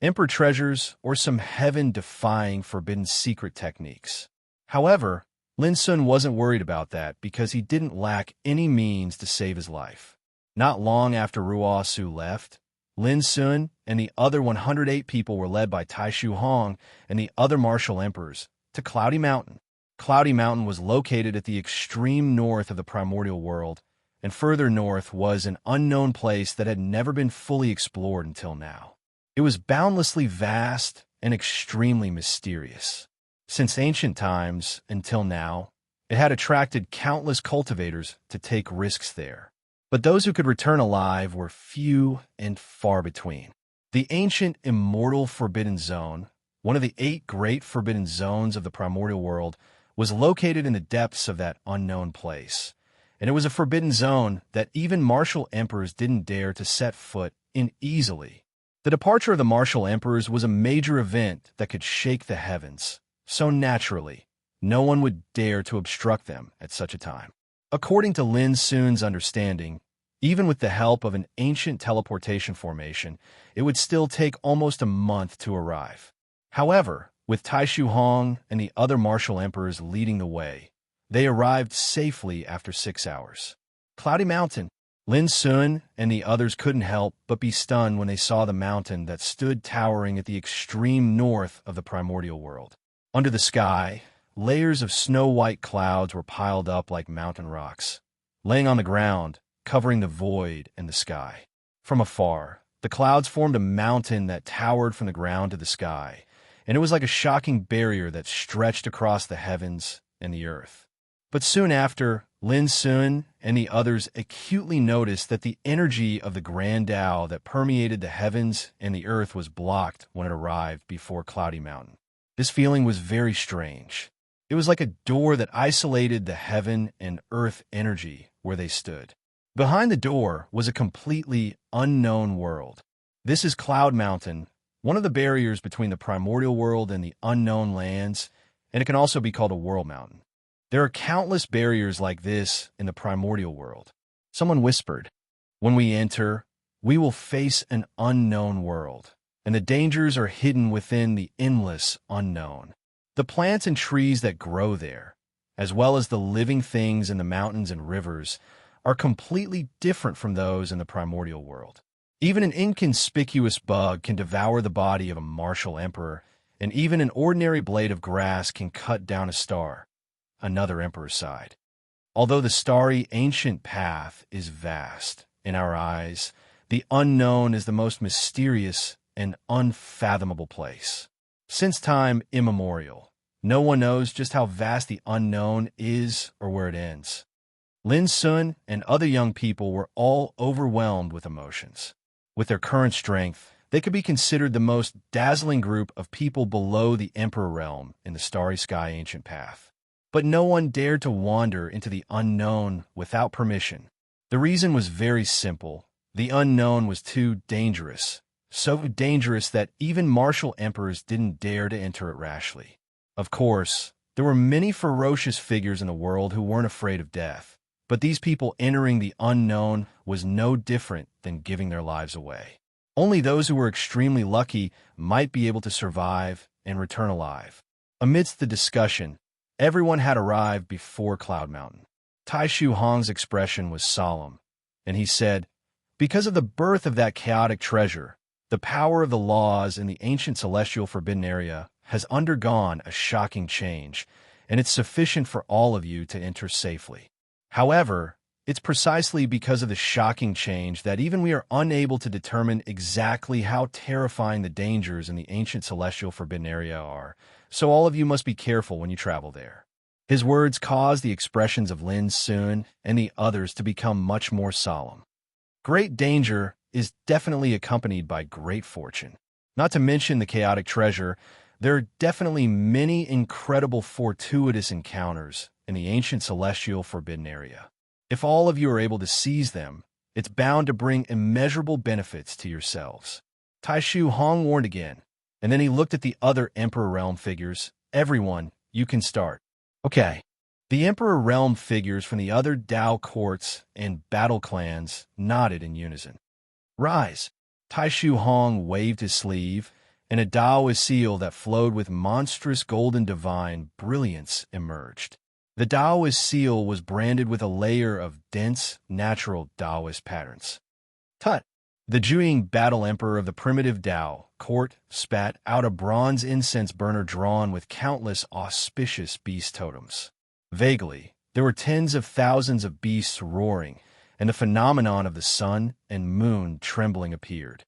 Emperor treasures or some heaven-defying forbidden secret techniques. However, Lin Sun wasn't worried about that because he didn't lack any means to save his life. Not long after Ruo Su left, Lin Sun and the other 108 people were led by Taishu Hong and the other martial emperors to Cloudy Mountain. Cloudy Mountain was located at the extreme north of the primordial world, and further north was an unknown place that had never been fully explored until now. It was boundlessly vast and extremely mysterious. Since ancient times until now, it had attracted countless cultivators to take risks there. But those who could return alive were few and far between. The ancient immortal forbidden zone, one of the 8 great forbidden zones of the primordial world, was located in the depths of that unknown place. And it was a forbidden zone that even martial emperors didn't dare to set foot in easily. The departure of the martial emperors was a major event that could shake the heavens. So naturally, no one would dare to obstruct them at such a time. According to Lin Sun's understanding, even with the help of an ancient teleportation formation, it would still take almost a month to arrive. However, with Taishu Hong and the other martial emperors leading the way, they arrived safely after 6 hours. Cloudy Mountain. Lin Sun and the others couldn't help but be stunned when they saw the mountain that stood towering at the extreme north of the primordial world. Under the sky, layers of snow-white clouds were piled up like mountain rocks, laying on the ground, covering the void and the sky. From afar, the clouds formed a mountain that towered from the ground to the sky, and it was like a shocking barrier that stretched across the heavens and the earth. But soon after, Lin Sun and the others acutely noticed that the energy of the grand Tao that permeated the heavens and the earth was blocked when it arrived before Cloudy Mountain. This feeling was very strange. It was like a door that isolated the heaven and earth energy where they stood. Behind the door was a completely unknown world. This is Cloud Mountain, one of the barriers between the primordial world and the unknown lands, and it can also be called a world mountain. There are countless barriers like this in the primordial world. Someone whispered, "When we enter, we will face an unknown world, and the dangers are hidden within the endless unknown. The plants and trees that grow there, as well as the living things in the mountains and rivers, are completely different from those in the primordial world. Even an inconspicuous bug can devour the body of a martial emperor, and even an ordinary blade of grass can cut down a star." Another emperor sighed. "Although the starry ancient path is vast, in our eyes, the unknown is the most mysterious and unfathomable place. Since time immemorial, no one knows just how vast the unknown is or where it ends." Lin Sun and other young people were all overwhelmed with emotions. With their current strength, they could be considered the most dazzling group of people below the Emperor realm in the starry sky ancient path. But no one dared to wander into the unknown without permission. The reason was very simple. The unknown was too dangerous. So dangerous that even martial emperors didn't dare to enter it rashly. Of course, there were many ferocious figures in the world who weren't afraid of death. But these people entering the unknown was no different than giving their lives away. Only those who were extremely lucky might be able to survive and return alive. Amidst the discussion, everyone had arrived before Cloud Mountain. Tai Shu Hong's expression was solemn, and he said, "Because of the birth of that chaotic treasure, the power of the laws in the ancient celestial forbidden area has undergone a shocking change, and it's sufficient for all of you to enter safely. However, it's precisely because of the shocking change that even we are unable to determine exactly how terrifying the dangers in the ancient celestial forbidden area are, so all of you must be careful when you travel there." His words caused the expressions of Lin Sun and the others to become much more solemn. Great danger is definitely accompanied by great fortune. Not to mention the chaotic treasure, there are definitely many incredible fortuitous encounters in the ancient celestial forbidden area. If all of you are able to seize them, it's bound to bring immeasurable benefits to yourselves. Tai Shu Hong warned again, and then he looked at the other Emperor Realm figures. "Everyone, you can start." Okay. The Emperor Realm figures from the other Dao courts and battle clans nodded in unison. "Rise." Tai Shu Hong waved his sleeve, and a Daoist seal that flowed with monstrous golden divine brilliance emerged. The Daoist seal was branded with a layer of dense, natural Daoist patterns. Tut! The Juying battle emperor of the primitive Dao court spat out a bronze incense burner drawn with countless auspicious beast totems. Vaguely, there were tens of thousands of beasts roaring, and the phenomenon of the sun and moon trembling appeared.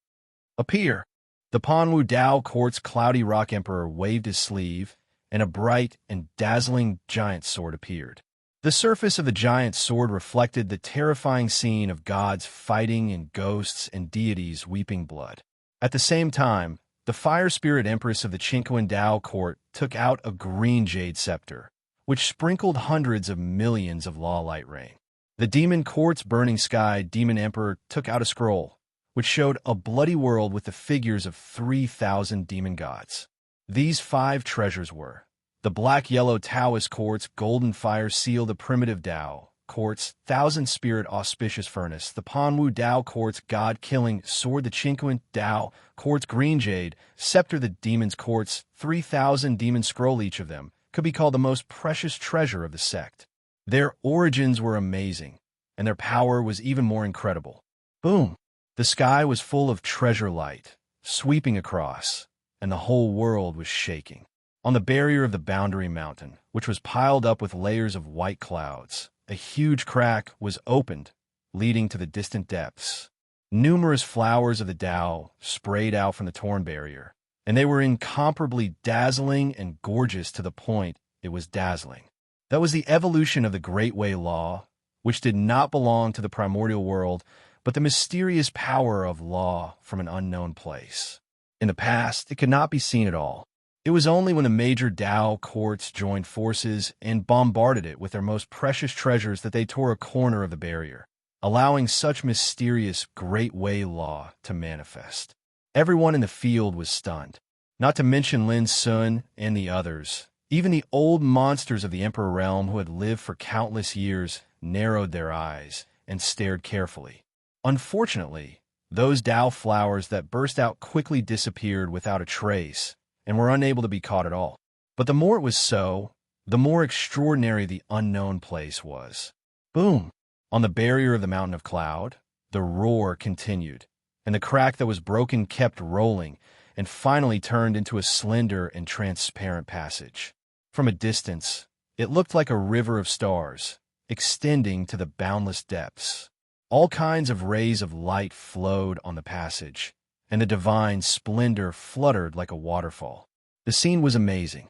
"Appear!" The Panwu Dao court's cloudy rock emperor waved his sleeve, and a bright and dazzling giant sword appeared. The surface of the giant sword reflected the terrifying scene of gods fighting and ghosts and deities weeping blood. At the same time, the fire spirit empress of the Qingquan Dao court took out a green jade scepter, which sprinkled hundreds of millions of law light rain. The demon court's burning sky demon emperor took out a scroll, which showed a bloody world with the figures of 3,000 demon gods. These 5 treasures were the black-yellow Taoist court's golden fire seal, the primitive Dao court's thousand-spirit auspicious furnace, the Panwu Dao court's god-killing sword, the Qingquan Dao court's green jade scepter, the demon's court's 3,000 demon scroll. Each of them could be called the most precious treasure of the sect. Their origins were amazing, and their power was even more incredible. Boom! The sky was full of treasure light, sweeping across, and the whole world was shaking. On the barrier of the boundary mountain, which was piled up with layers of white clouds, a huge crack was opened, leading to the distant depths. Numerous flowers of the Tao sprayed out from the torn barrier, and they were incomparably dazzling and gorgeous to the point it was dazzling. That was the evolution of the Great Way Law, which did not belong to the primordial world, but the mysterious power of law from an unknown place. In the past, it could not be seen at all. It was only when the major Tao courts joined forces and bombarded it with their most precious treasures that they tore a corner of the barrier, allowing such mysterious Great Way Law to manifest. Everyone in the field was stunned, not to mention Lin Sun and the others. Even the old monsters of the Emperor realm who had lived for countless years narrowed their eyes and stared carefully. Unfortunately, those Tao flowers that burst out quickly disappeared without a trace and were unable to be caught at all. But the more it was so, the more extraordinary the unknown place was. Boom! On the barrier of the mountain of cloud, the roar continued, and the crack that was broken kept rolling and finally turned into a slender and transparent passage. From a distance, it looked like a river of stars, extending to the boundless depths. All kinds of rays of light flowed on the passage, and the divine splendor fluttered like a waterfall. The scene was amazing.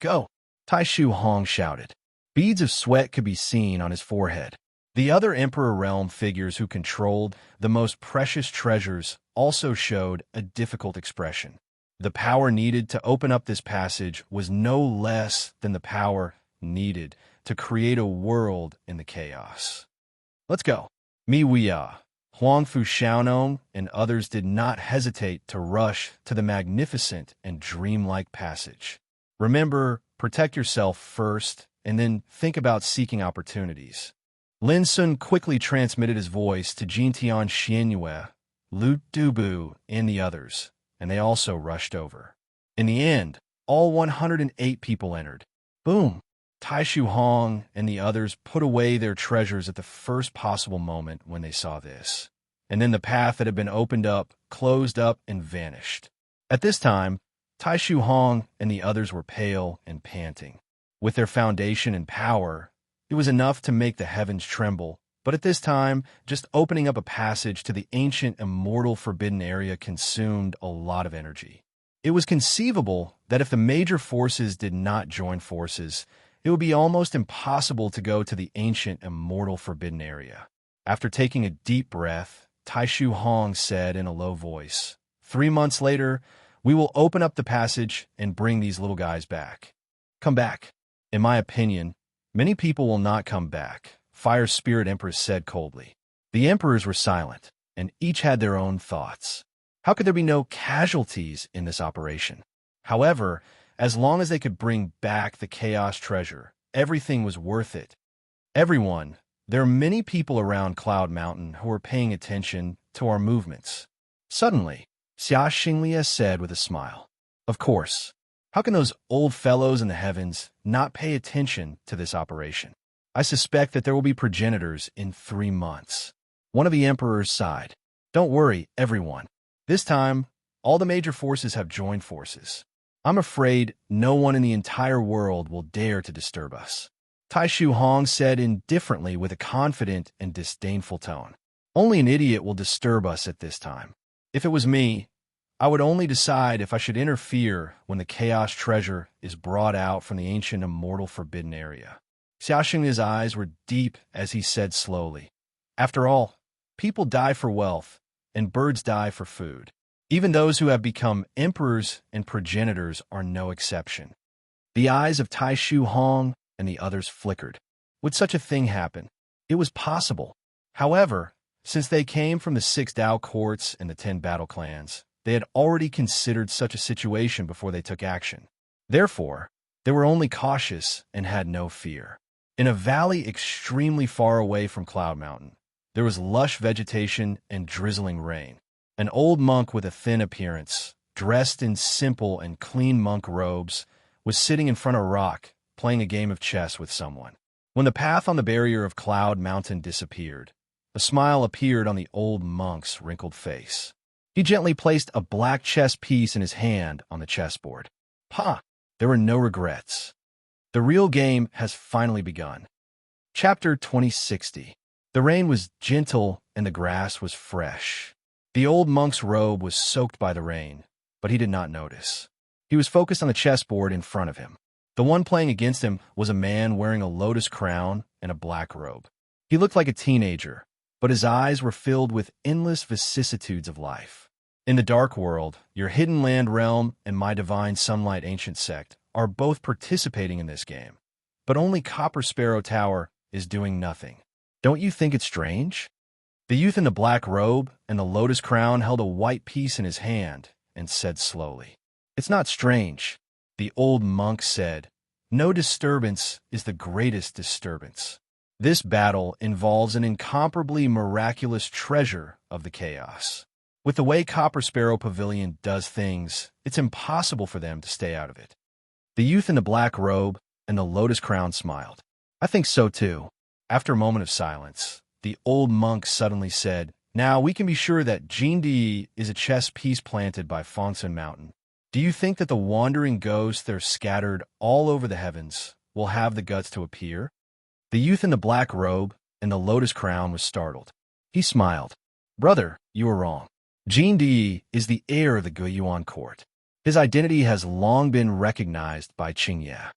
"Go!" Tai Shu Hong shouted. Beads of sweat could be seen on his forehead. The other Emperor Realm figures who controlled the most precious treasures also showed a difficult expression. The power needed to open up this passage was no less than the power needed to create a world in the chaos. "Let's go." Mi Weia, Huang Fu Xiaonon, and others did not hesitate to rush to the magnificent and dreamlike passage. Remember, protect yourself first, and then think about seeking opportunities. Lin Sun quickly transmitted his voice to Jintian Xianyue, Lu Dubu, and the others, and they also rushed over. In the end, all 108 people entered. Boom! Tai Shu Hong and the others put away their treasures at the first possible moment when they saw this. And then the path that had been opened up, closed up, and vanished. At this time, Tai Shu Hong and the others were pale and panting. With their foundation and power, it was enough to make the heavens tremble, but at this time, just opening up a passage to the ancient, immortal, forbidden area consumed a lot of energy. It was conceivable that if the major forces did not join forces, it would be almost impossible to go to the ancient, immortal, forbidden area. After taking a deep breath, Tai Shu Hong said in a low voice, 3 months later, we will open up the passage and bring these little guys back. Come back. In my opinion, many people will not come back, Fire Spirit Empress said coldly. The emperors were silent, and each had their own thoughts. How could there be no casualties in this operation? However, as long as they could bring back the chaos treasure, everything was worth it. Everyone, there are many people around Cloud Mountain who are paying attention to our movements. Suddenly, Xia Xinglia said with a smile, "Of course. How can those old fellows in the heavens not pay attention to this operation? I suspect that there will be progenitors in 3 months." One of the emperors sighed. "Don't worry, everyone. This time, all the major forces have joined forces. I'm afraid no one in the entire world will dare to disturb us." Tai Shu Hong said indifferently with a confident and disdainful tone. "Only an idiot will disturb us at this time. If it was me, I would only decide if I should interfere when the chaos treasure is brought out from the ancient immortal forbidden area." Xiaoxing's eyes were deep as he said slowly, "After all, people die for wealth, and birds die for food. Even those who have become emperors and progenitors are no exception." The eyes of Tai Shu Hong and the others flickered. Would such a thing happen? It was possible. However, since they came from the 6 Tao courts and the 10 battle clans, they had already considered such a situation before they took action. Therefore, they were only cautious and had no fear. In a valley extremely far away from Cloud Mountain, there was lush vegetation and drizzling rain. An old monk with a thin appearance, dressed in simple and clean monk robes, was sitting in front of a rock, playing a game of chess with someone. When the path on the barrier of Cloud Mountain disappeared, a smile appeared on the old monk's wrinkled face. He gently placed a black chess piece in his hand on the chessboard. Ha! There were no regrets. The real game has finally begun. Chapter 2060. The rain was gentle and the grass was fresh. The old monk's robe was soaked by the rain, but he did not notice. He was focused on the chessboard in front of him. The one playing against him was a man wearing a lotus crown and a black robe. He looked like a teenager, but his eyes were filled with endless vicissitudes of life. In the dark world, your hidden land realm and my divine sunlight ancient sect are both participating in this game, but only Copper Sparrow Tower is doing nothing. Don't you think it's strange? The youth in the black robe and the lotus crown held a white piece in his hand and said slowly, "It's not strange." The old monk said, "No disturbance is the greatest disturbance. This battle involves an incomparably miraculous treasure of the chaos. With the way Copper Sparrow Pavilion does things, it's impossible for them to stay out of it." The youth in the black robe and the lotus crown smiled. "I think so too." After a moment of silence, the old monk suddenly said, "Now we can be sure that Jindi is a chess piece planted by Fonsun Mountain. Do you think that the wandering ghosts that are scattered all over the heavens will have the guts to appear?" The youth in the black robe and the lotus crown was startled. He smiled. "Brother, you are wrong. Jindi is the heir of the Guiyuan court. His identity has long been recognized by Qingye."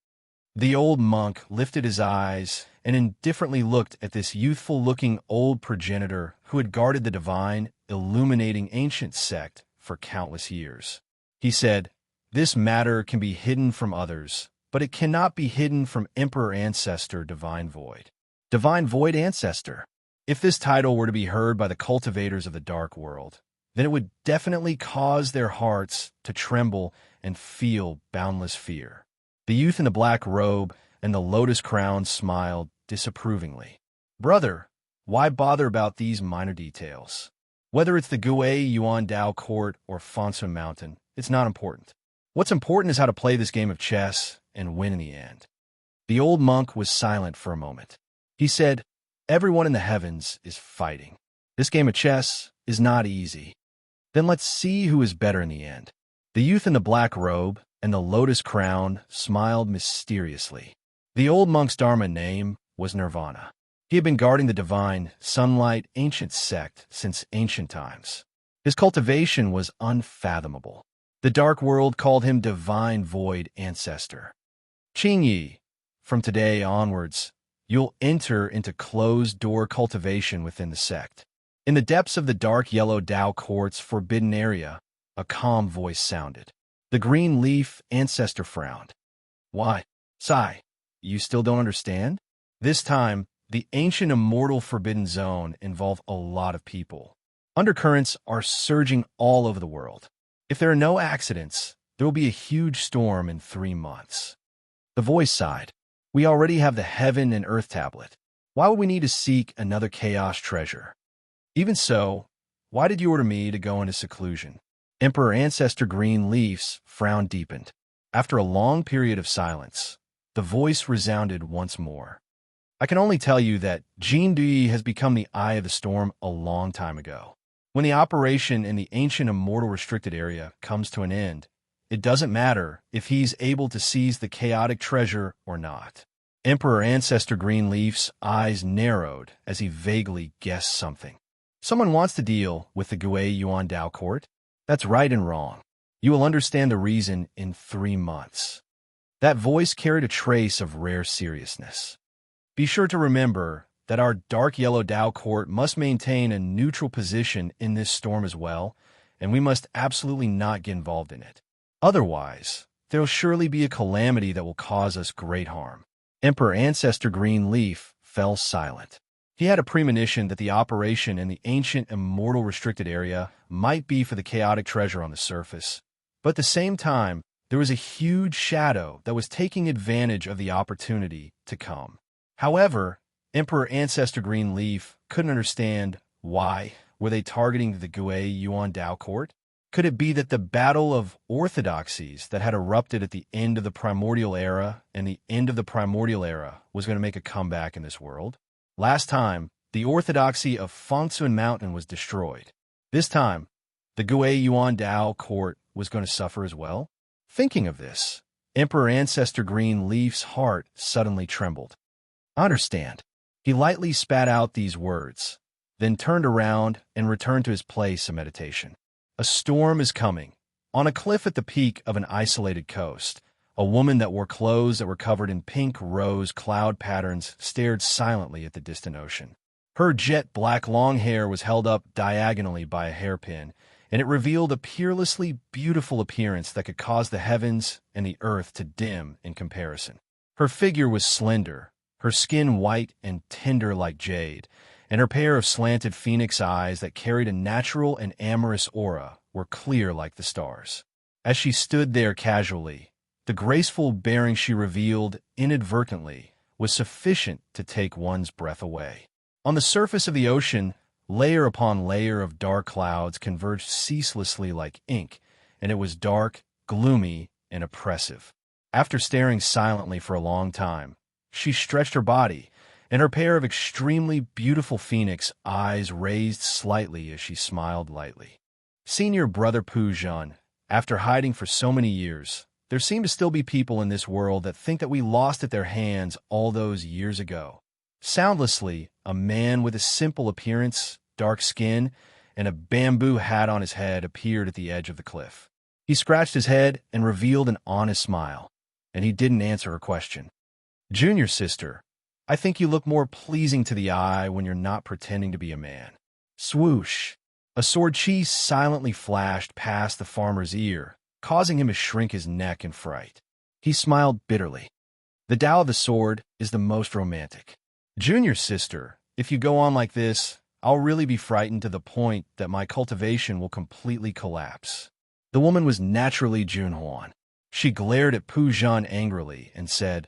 The old monk lifted his eyes and indifferently looked at this youthful-looking old progenitor who had guarded the divine, illuminating ancient sect for countless years. He said, "This matter can be hidden from others, but it cannot be hidden from Emperor Ancestor Divine Void." Divine Void Ancestor. If this title were to be heard by the cultivators of the dark world, then it would definitely cause their hearts to tremble and feel boundless fear. The youth in the black robe and the lotus crown smiled disapprovingly. "Brother, why bother about these minor details? Whether it's the Gui Yuan Dao Court or Fonsun Mountain, it's not important. What's important is how to play this game of chess and win in the end." The old monk was silent for a moment. He said, "Everyone in the heavens is fighting. This game of chess is not easy. Then let's see who is better in the end." The youth in the black robe and the lotus crown smiled mysteriously. The old monk's Dharma name was Nirvana. He had been guarding the divine, sunlight, ancient sect since ancient times. His cultivation was unfathomable. The dark world called him Divine Void Ancestor. Qingye, from today onwards, you'll enter into closed-door cultivation within the sect. In the depths of the dark yellow Dao Court's forbidden area, a calm voice sounded. The green leaf ancestor frowned. "Why, Sai, you still don't understand?" This time, the ancient immortal forbidden zone involved a lot of people. Undercurrents are surging all over the world. If there are no accidents, there will be a huge storm in 3 months. The voice sighed. "We already have the heaven and earth tablet. Why would we need to seek another chaos treasure? Even so, why did you order me to go into seclusion?" Emperor Ancestor Green Leaf's frown deepened. After a long period of silence, the voice resounded once more. "I can only tell you that Jindu has become the eye of the storm a long time ago. When the operation in the ancient immortal restricted area comes to an end, it doesn't matter if he's able to seize the chaotic treasure or not." Emperor Ancestor Greenleaf's eyes narrowed as he vaguely guessed something. "Someone wants to deal with the Gui Yuan Dao Court? That's right and wrong. You will understand the reason in 3 months." That voice carried a trace of rare seriousness. "Be sure to remember that our dark yellow Dao Court must maintain a neutral position in this storm as well, and we must absolutely not get involved in it. Otherwise, there'll surely be a calamity that will cause us great harm." Emperor Ancestor Green Leaf fell silent. He had a premonition that the operation in the ancient immortal restricted area might be for the chaotic treasure on the surface, but at the same time, there was a huge shadow that was taking advantage of the opportunity to come. However, Emperor Ancestor Green Leaf couldn't understand why were they targeting the Gui Yuan Dao Court. Could it be that the battle of orthodoxies that had erupted at the end of the primordial era and the end of the primordial era was going to make a comeback in this world? Last time, the orthodoxy of Fonsun Mountain was destroyed. This time, the Gui Yuan Dao Court was going to suffer as well. Thinking of this, Emperor Ancestor Green Leaf's heart suddenly trembled. "I understand." He lightly spat out these words, then turned around and returned to his place of meditation. A storm is coming. On a cliff at the peak of an isolated coast, A woman that wore clothes that were covered in pink rose cloud patterns stared silently at the distant ocean. Her jet-black long hair was held up diagonally by a hairpin, and it revealed a peerlessly beautiful appearance that could cause the heavens and the earth to dim in comparison. Her figure was slender, her skin white and tender like jade, and her pair of slanted phoenix eyes that carried a natural and amorous aura were clear like the stars. As she stood there casually, the graceful bearing she revealed inadvertently was sufficient to take one's breath away. On the surface of the ocean, layer upon layer of dark clouds converged ceaselessly like ink, and it was dark, gloomy, and oppressive. After staring silently for a long time, she stretched her body, and her pair of extremely beautiful phoenix eyes raised slightly as she smiled lightly. Senior Brother Pujan, after hiding for so many years, there seem to still be people in this world that think that we lost at their hands all those years ago. Soundlessly, a man with a simple appearance, dark skin, and a bamboo hat on his head appeared at the edge of the cliff. He scratched his head and revealed an honest smile, and he didn't answer her question. "Junior sister, I think you look more pleasing to the eye when you're not pretending to be a man." Swoosh! A sword cheese silently flashed past the farmer's ear, causing him to shrink his neck in fright. He smiled bitterly. "The Tao of the sword is the most romantic. Junior sister, if you go on like this, I'll really be frightened to the point that my cultivation will completely collapse." The woman was naturally Junhuan. She glared at Pujan angrily and said,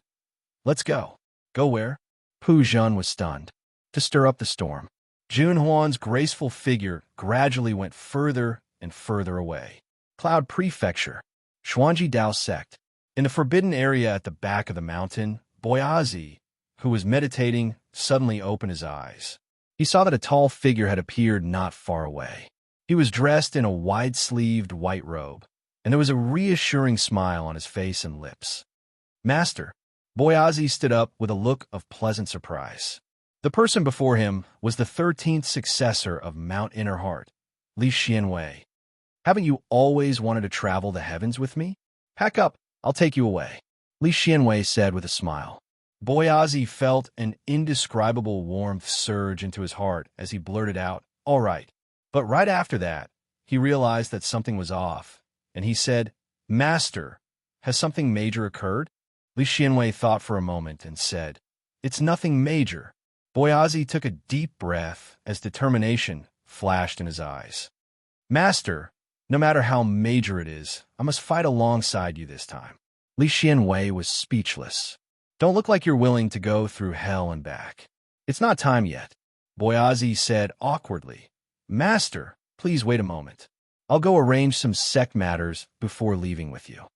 "Let's go." "Go where?" Pujan was stunned. "To stir up the storm." Junhuan's graceful figure gradually went further and further away. Cloud Prefecture, Xuanji Dao Sect. In the forbidden area at the back of the mountain, Boyazi, who was meditating, suddenly opened his eyes. He saw that a tall figure had appeared not far away. He was dressed in a wide-sleeved white robe, and there was a reassuring smile on his face and lips. "Master." Boyazi stood up with a look of pleasant surprise. The person before him was the 13th successor of Mount Inner Heart, Li Xianwei. "Haven't you always wanted to travel the heavens with me? Pack up, I'll take you away," Li Xianwei said with a smile. Boyazi felt an indescribable warmth surge into his heart as he blurted out, "All right." But right after that, he realized that something was off, and he said, "Master, has something major occurred?" Li Xianwei thought for a moment and said, "It's nothing major." Boyazi took a deep breath as determination flashed in his eyes. "Master, no matter how major it is, I must fight alongside you this time." Li Xianwei was speechless. "Don't look like you're willing to go through hell and back. It's not time yet." Boyazi said awkwardly, "Master, please wait a moment. I'll go arrange some sect matters before leaving with you."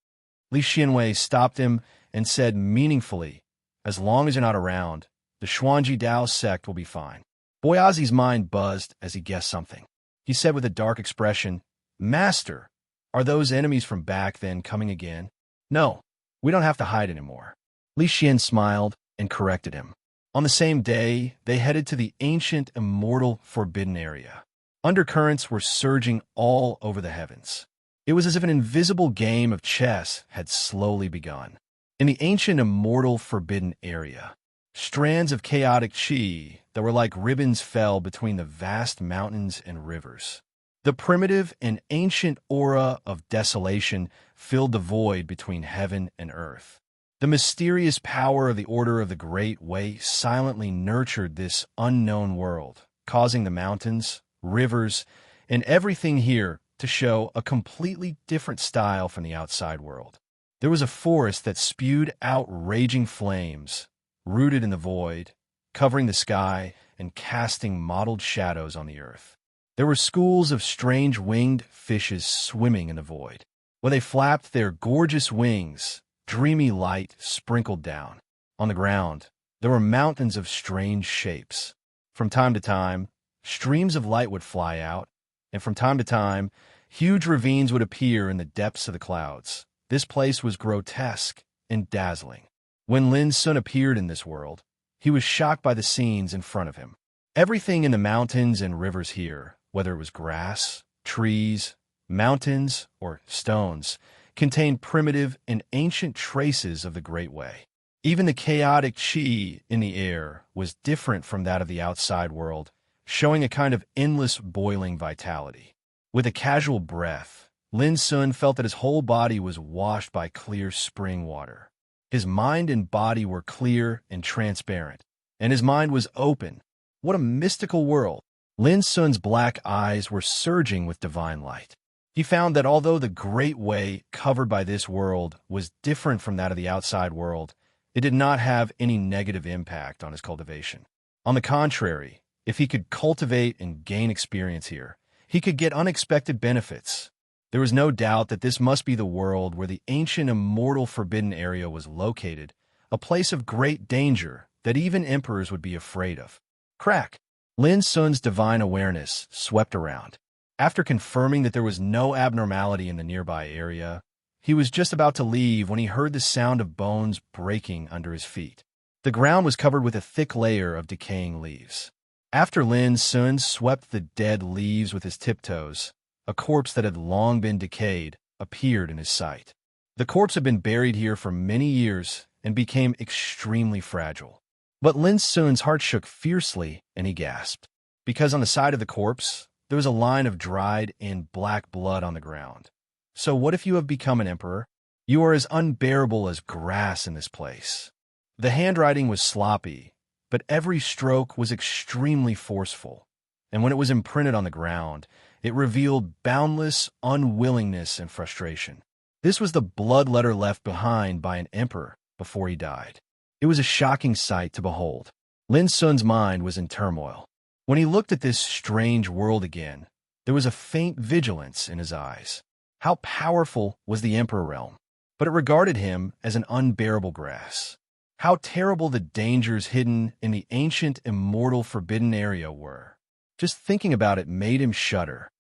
Li Xianwei stopped him and said meaningfully, "As long as you're not around, the Xuanji Dao sect will be fine." Boyazi's mind buzzed as he guessed something. He said with a dark expression, "Master, are those enemies from back then coming again?" "No, we don't have to hide anymore." Li Xian smiled and corrected him. On the same day, they headed to the ancient, immortal, forbidden area. Undercurrents were surging all over the heavens. It was as if an invisible game of chess had slowly begun. In the ancient, immortal, forbidden area, strands of chaotic qi that were like ribbons fell between the vast mountains and rivers. The primitive and ancient aura of desolation filled the void between heaven and earth. The mysterious power of the Order of the Great Way silently nurtured this unknown world, causing the mountains, rivers, and everything here to show a completely different style from the outside world. There was a forest that spewed out raging flames, rooted in the void, covering the sky and casting mottled shadows on the earth. There were schools of strange winged fishes swimming in the void. When they flapped their gorgeous wings, dreamy light sprinkled down. On the ground, there were mountains of strange shapes. From time to time, streams of light would fly out, and from time to time, huge ravines would appear in the depths of the clouds. This place was grotesque and dazzling. When Lin Sun appeared in this world, he was shocked by the scenes in front of him. Everything in the mountains and rivers here, whether it was grass, trees, mountains, or stones, contained primitive and ancient traces of the Great Way. Even the chaotic chi in the air was different from that of the outside world, showing a kind of endless boiling vitality. With a casual breath, Lin Sun felt that his whole body was washed by clear spring water. His mind and body were clear and transparent, and his mind was open. What a mystical world! Lin Sun's black eyes were surging with divine light. He found that although the Great Way covered by this world was different from that of the outside world, it did not have any negative impact on his cultivation. On the contrary, if he could cultivate and gain experience here, he could get unexpected benefits. There was no doubt that this must be the world where the ancient immortal forbidden area was located, a place of great danger that even emperors would be afraid of. Crack! Lin Sun's divine awareness swept around. After confirming that there was no abnormality in the nearby area, he was just about to leave when he heard the sound of bones breaking under his feet. The ground was covered with a thick layer of decaying leaves. After Lin Sun swept the dead leaves with his tiptoes, a corpse that had long been decayed appeared in his sight. The corpse had been buried here for many years and became extremely fragile. But Lin Sun's heart shook fiercely, and he gasped, because on the side of the corpse, there was a line of dried and black blood on the ground. So what if you have become an emperor? You are as unbearable as grass in this place. The handwriting was sloppy, but every stroke was extremely forceful, and when it was imprinted on the ground, it revealed boundless unwillingness and frustration. This was the blood letter left behind by an emperor before he died. It was a shocking sight to behold. Lin Sun's mind was in turmoil. When he looked at this strange world again, there was a faint vigilance in his eyes. How powerful was the emperor realm, but it regarded him as an unbearable grass. How terrible the dangers hidden in the ancient immortal forbidden area were. Just thinking about it made him shudder.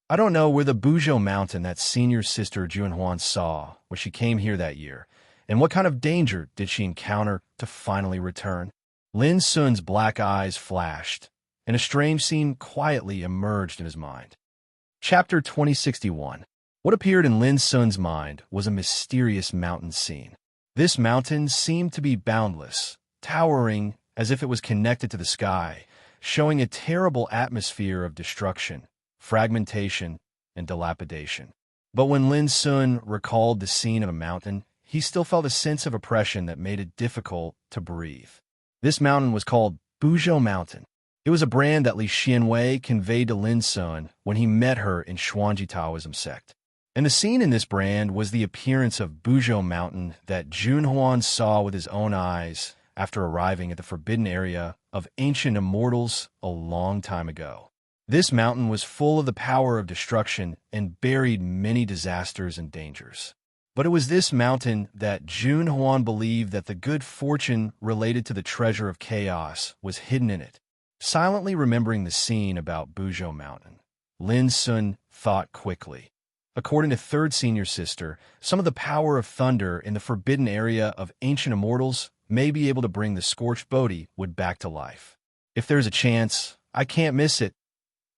I don't know where the Buzhou mountain that senior sister Junhuan saw when she came here that year, and what kind of danger did she encounter to finally return. Lin Sun's black eyes flashed, and a strange scene quietly emerged in his mind. Chapter 2061. What appeared in Lin Sun's mind was a mysterious mountain scene. This mountain seemed to be boundless, towering as if it was connected to the sky, showing a terrible atmosphere of destruction, fragmentation, and dilapidation. But when Lin Sun recalled the scene of a mountain, he still felt a sense of oppression that made it difficult to breathe. This mountain was called Buzhou Mountain. It was a brand that Li Xianwei conveyed to Lin Sun when he met her in Xuanji Taoism sect. And the scene in this brand was the appearance of Buzhou Mountain that Junhuan saw with his own eyes after arriving at the forbidden area of ancient immortals a long time ago. This mountain was full of the power of destruction and buried many disasters and dangers. But it was this mountain that Junhuan believed that the good fortune related to the treasure of chaos was hidden in it. Silently remembering the scene about Buzhou Mountain, Lin Sun thought quickly. According to third senior sister, some of the power of thunder in the forbidden area of ancient immortals may be able to bring the scorched Bodhi wood back to life. If there's a chance, I can't miss it.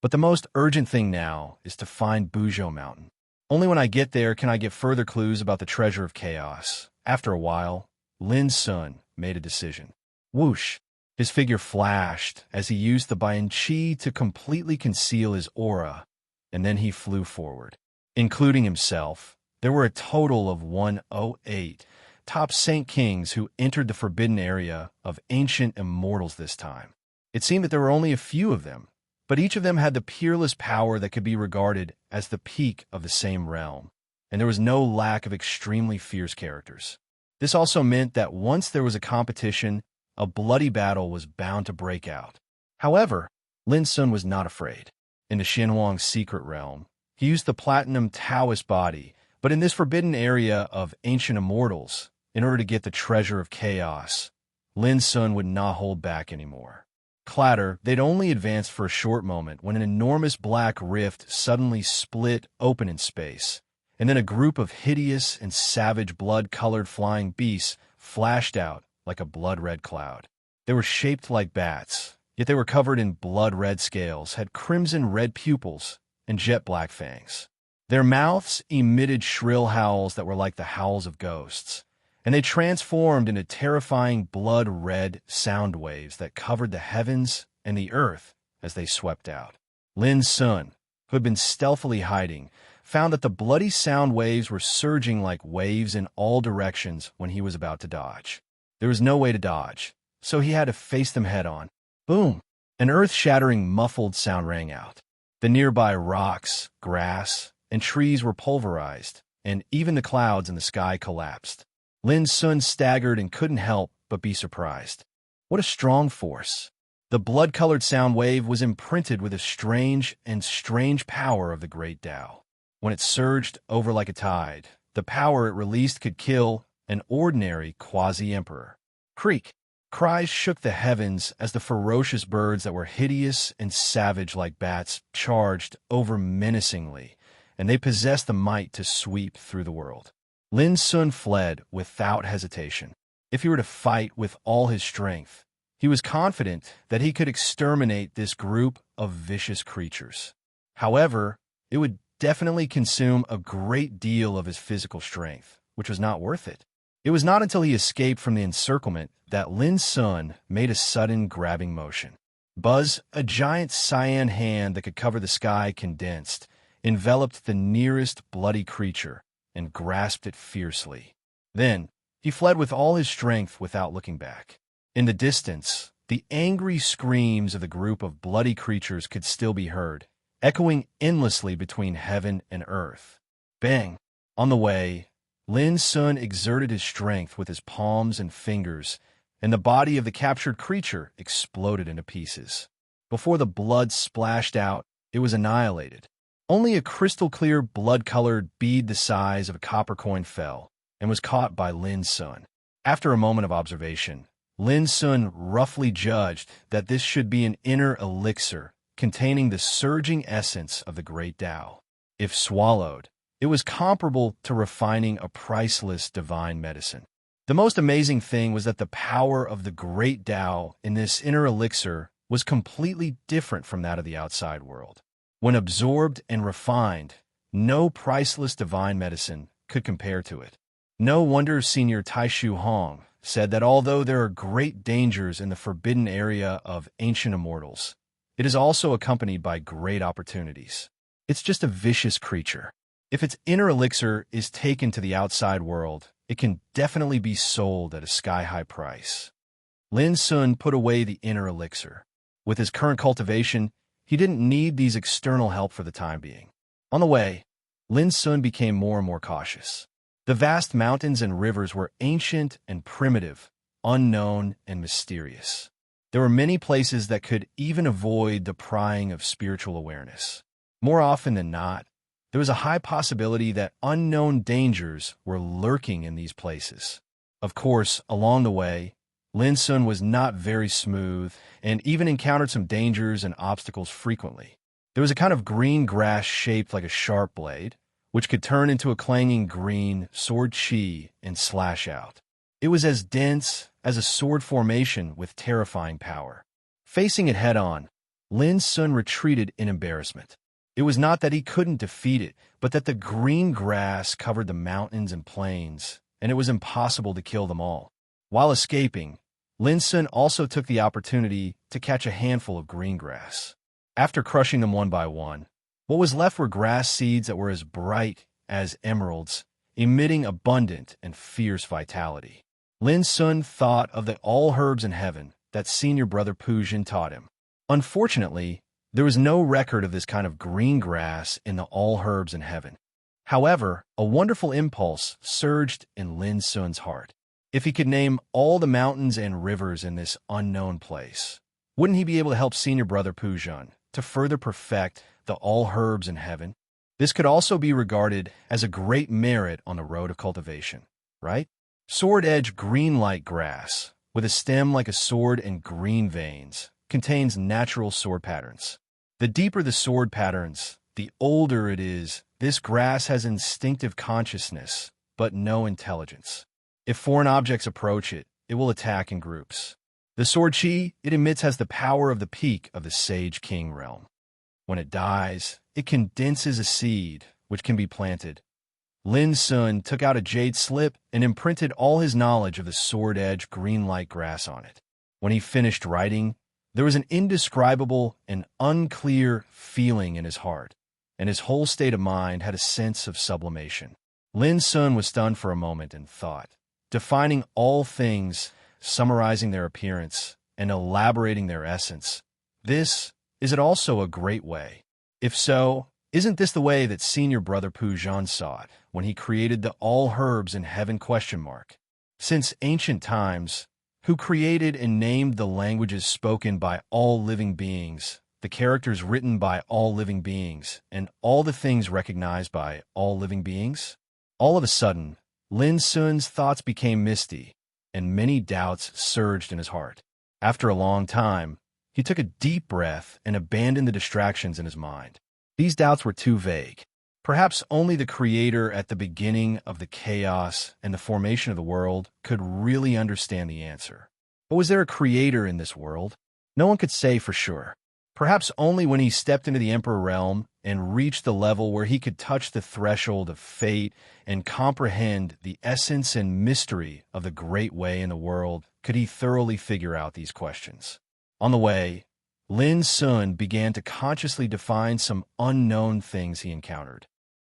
But the most urgent thing now is to find Buzhou Mountain. Only when I get there can I get further clues about the treasure of chaos. After a while, Lin Sun made a decision. Whoosh! His figure flashed as he used the Bian Qi to completely conceal his aura, and then he flew forward. Including himself, there were a total of 108 top Saint Kings who entered the forbidden area of ancient immortals this time. It seemed that there were only a few of them, but each of them had the peerless power that could be regarded as the peak of the same realm, and there was no lack of extremely fierce characters. This also meant that once there was a competition, a bloody battle was bound to break out. However, Lin Sun was not afraid. In the Xinhuang's secret realm, he used the platinum Taoist body, but in this forbidden area of ancient immortals, in order to get the treasure of chaos, Lin Sun would not hold back anymore. Clatter, they'd only advanced for a short moment when an enormous black rift suddenly split open in space, and then a group of hideous and savage blood-colored flying beasts flashed out like a blood-red cloud. They were shaped like bats, yet they were covered in blood-red scales, had crimson-red pupils, and jet-black fangs. Their mouths emitted shrill howls that were like the howls of ghosts, and they transformed into terrifying blood-red sound waves that covered the heavens and the earth as they swept out. Lin's son, who had been stealthily hiding, found that the bloody sound waves were surging like waves in all directions when he was about to dodge. There was no way to dodge, so he had to face them head-on. Boom! An earth-shattering muffled sound rang out. The nearby rocks, grass, and trees were pulverized, and even the clouds in the sky collapsed. Lin's son staggered and couldn't help but be surprised. What a strong force! The blood-colored sound wave was imprinted with a strange power of the great Tao. When it surged over like a tide, the power it released could kill an ordinary quasi-emperor. Creak! Cries shook the heavens as the ferocious birds that were hideous and savage like bats charged over menacingly, and they possessed the might to sweep through the world. Lin's son fled without hesitation. If he were to fight with all his strength, he was confident that he could exterminate this group of vicious creatures. However, it would definitely consume a great deal of his physical strength, which was not worth it. It was not until he escaped from the encirclement that Lin's son made a sudden grabbing motion. Buzz, a giant cyan hand that could cover the sky, condensed, enveloped the nearest bloody creature, and grasped it fiercely. Then, he fled with all his strength without looking back. In the distance, the angry screams of the group of bloody creatures could still be heard, echoing endlessly between heaven and earth. Bang! On the way, Lin's son exerted his strength with his palms and fingers, and the body of the captured creature exploded into pieces. Before the blood splashed out, it was annihilated. Only a crystal-clear, blood-colored bead the size of a copper coin fell and was caught by Lin's son. After a moment of observation, Lin's son roughly judged that this should be an inner elixir containing the surging essence of the great Tao. If swallowed, it was comparable to refining a priceless divine medicine. The most amazing thing was that the power of the great Tao in this inner elixir was completely different from that of the outside world. When absorbed and refined, no priceless divine medicine could compare to it. No wonder Senior Taishu Hong said that although there are great dangers in the forbidden area of ancient immortals, it is also accompanied by great opportunities. It's just a vicious creature. If its inner elixir is taken to the outside world, it can definitely be sold at a sky-high price. Lin's son put away the inner elixir. With his current cultivation, he didn't need these external help for the time being. On the way, Lin's son became more and more cautious. The vast mountains and rivers were ancient and primitive, unknown and mysterious. There were many places that could even avoid the prying of spiritual awareness. More often than not, there was a high possibility that unknown dangers were lurking in these places. Of course, along the way, Lin's son was not very smooth and even encountered some dangers and obstacles frequently. There was a kind of green grass shaped like a sharp blade, which could turn into a clanging green sword chi and slash out. It was as dense as a sword formation with terrifying power. Facing it head-on, Lin's son retreated in embarrassment. It was not that he couldn't defeat it, but that the green grass covered the mountains and plains, and it was impossible to kill them all. While escaping, Lin's son also took the opportunity to catch a handful of green grass. After crushing them one by one, what was left were grass seeds that were as bright as emeralds, emitting abundant and fierce vitality. Lin's son thought of the all herbs in heaven that senior brother Pujin taught him. Unfortunately, there was no record of this kind of green grass in the all herbs in heaven. However, a wonderful impulse surged in Lin's son's heart. If he could name all the mountains and rivers in this unknown place, wouldn't he be able to help senior brother Pujin to further perfect the all herbs in heaven? This could also be regarded as a great merit on the road of cultivation, right? Sword-edge green-like grass, with a stem like a sword and green veins, contains natural sword patterns. The deeper the sword patterns, the older it is. This grass has instinctive consciousness, but no intelligence. If foreign objects approach it, it will attack in groups. The sword chi it emits has the power of the peak of the Sage King realm. When it dies, it condenses a seed, which can be planted. Lin Sun took out a jade slip and imprinted all his knowledge of the sword-edge green light grass on it. When he finished writing, there was an indescribable and unclear feeling in his heart, and his whole state of mind had a sense of sublimation. Lin Sun was stunned for a moment and thought, defining all things, summarizing their appearance, and elaborating their essence. Is it also a great way? If so, isn't this the way that senior brother Pujan saw it when he created the all herbs in heaven ? Since ancient times, who created and named the languages spoken by all living beings, the characters written by all living beings, and all the things recognized by all living beings? All of a sudden, Lin Sun's thoughts became misty, and many doubts surged in his heart. After a long time, he took a deep breath and abandoned the distractions in his mind. These doubts were too vague. Perhaps only the Creator at the beginning of the chaos and the formation of the world could really understand the answer. But was there a Creator in this world? No one could say for sure. Perhaps only when he stepped into the Emperor realm and reached the level where he could touch the threshold of fate and comprehend the essence and mystery of the great way in the world could he thoroughly figure out these questions. On the way, Lin Sun began to consciously define some unknown things he encountered.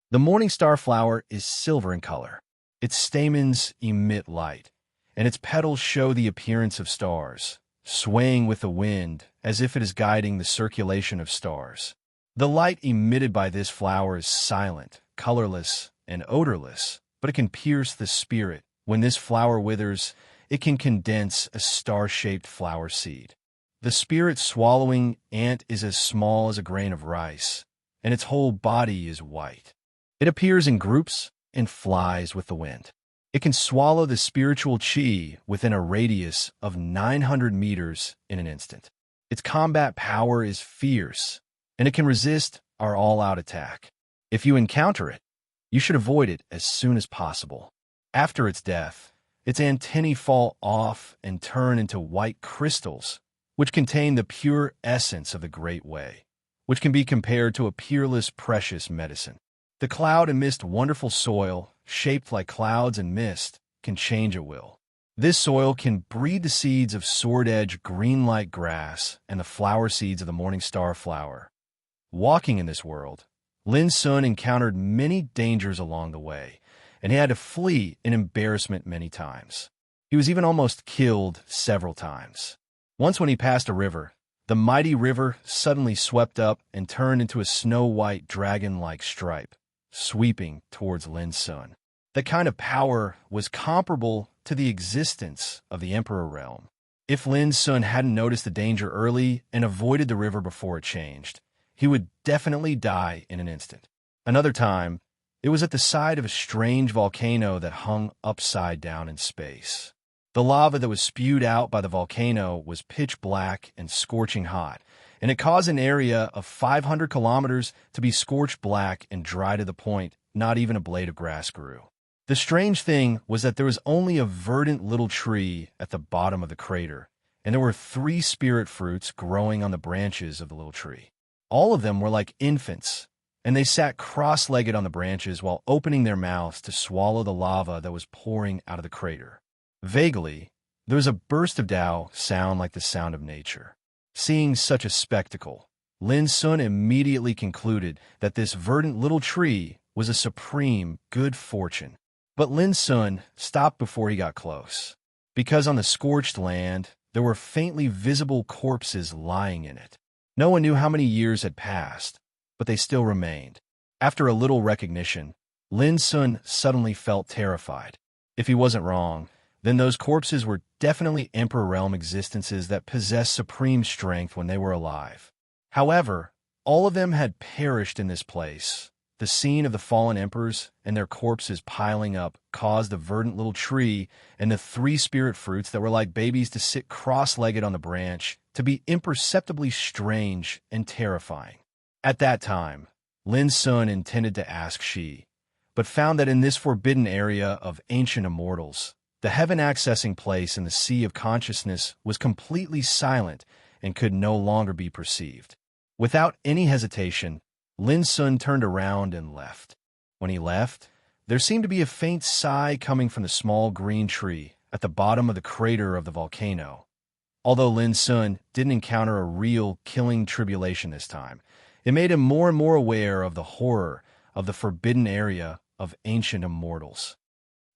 The morning star flower is silver in color. Its stamens emit light, and its petals show the appearance of stars, swaying with the wind as if it is guiding the circulation of stars. The light emitted by this flower is silent, colorless, and odorless, but it can pierce the spirit. When this flower withers, it can condense a star-shaped flower seed. The spirit-swallowing ant is as small as a grain of rice, and its whole body is white. It appears in groups and flies with the wind. It can swallow the spiritual chi within a radius of 900 meters in an instant. Its combat power is fierce, and it can resist our all-out attack. If you encounter it, you should avoid it as soon as possible. After its death, its antennae fall off and turn into white crystals, which contain the pure essence of the Great Way, which can be compared to a peerless, precious medicine. The cloud and mist wonderful soil, shaped like clouds and mist, can change at will. This soil can breed the seeds of sword-edge green-light grass and the flower seeds of the morning star flower. Walking in this world, Lin Sun encountered many dangers along the way, and he had to flee in embarrassment many times. He was even almost killed several times. Once when he passed a river, the mighty river suddenly swept up and turned into a snow-white dragon-like stripe, sweeping towards Lin Sun. That kind of power was comparable to the existence of the Emperor realm. If Lin Sun hadn't noticed the danger early and avoided the river before it changed, he would definitely die in an instant. Another time, it was at the side of a strange volcano that hung upside down in space. The lava that was spewed out by the volcano was pitch black and scorching hot, and it caused an area of 500 kilometers to be scorched black and dry to the point not even a blade of grass grew. The strange thing was that there was only a verdant little tree at the bottom of the crater, and there were 3 spirit fruits growing on the branches of the little tree. All of them were like infants, and they sat cross-legged on the branches while opening their mouths to swallow the lava that was pouring out of the crater. Vaguely, there was a burst of Tao sound like the sound of nature. Seeing such a spectacle, Lin Sun immediately concluded that this verdant little tree was a supreme good fortune. But Lin Sun stopped before he got close, because on the scorched land, there were faintly visible corpses lying in it. No one knew how many years had passed, but they still remained. After a little recognition, Lin Sun suddenly felt terrified. If he wasn't wrong, then those corpses were definitely Emperor Realm existences that possessed supreme strength when they were alive. However, all of them had perished in this place. The scene of the fallen emperors and their corpses piling up caused the verdant little tree and the 3 spirit fruits that were like babies to sit cross-legged on the branch to be imperceptibly strange and terrifying. At that time, Lin Sun intended to ask Shi, but found that in this forbidden area of ancient immortals, the heaven-accessing place in the sea of consciousness was completely silent and could no longer be perceived. Without any hesitation, Lin Sun turned around and left. When he left, there seemed to be a faint sigh coming from the small green tree at the bottom of the crater of the volcano. Although Lin Sun didn't encounter a real killing tribulation this time, it made him more and more aware of the horror of the forbidden area of ancient immortals.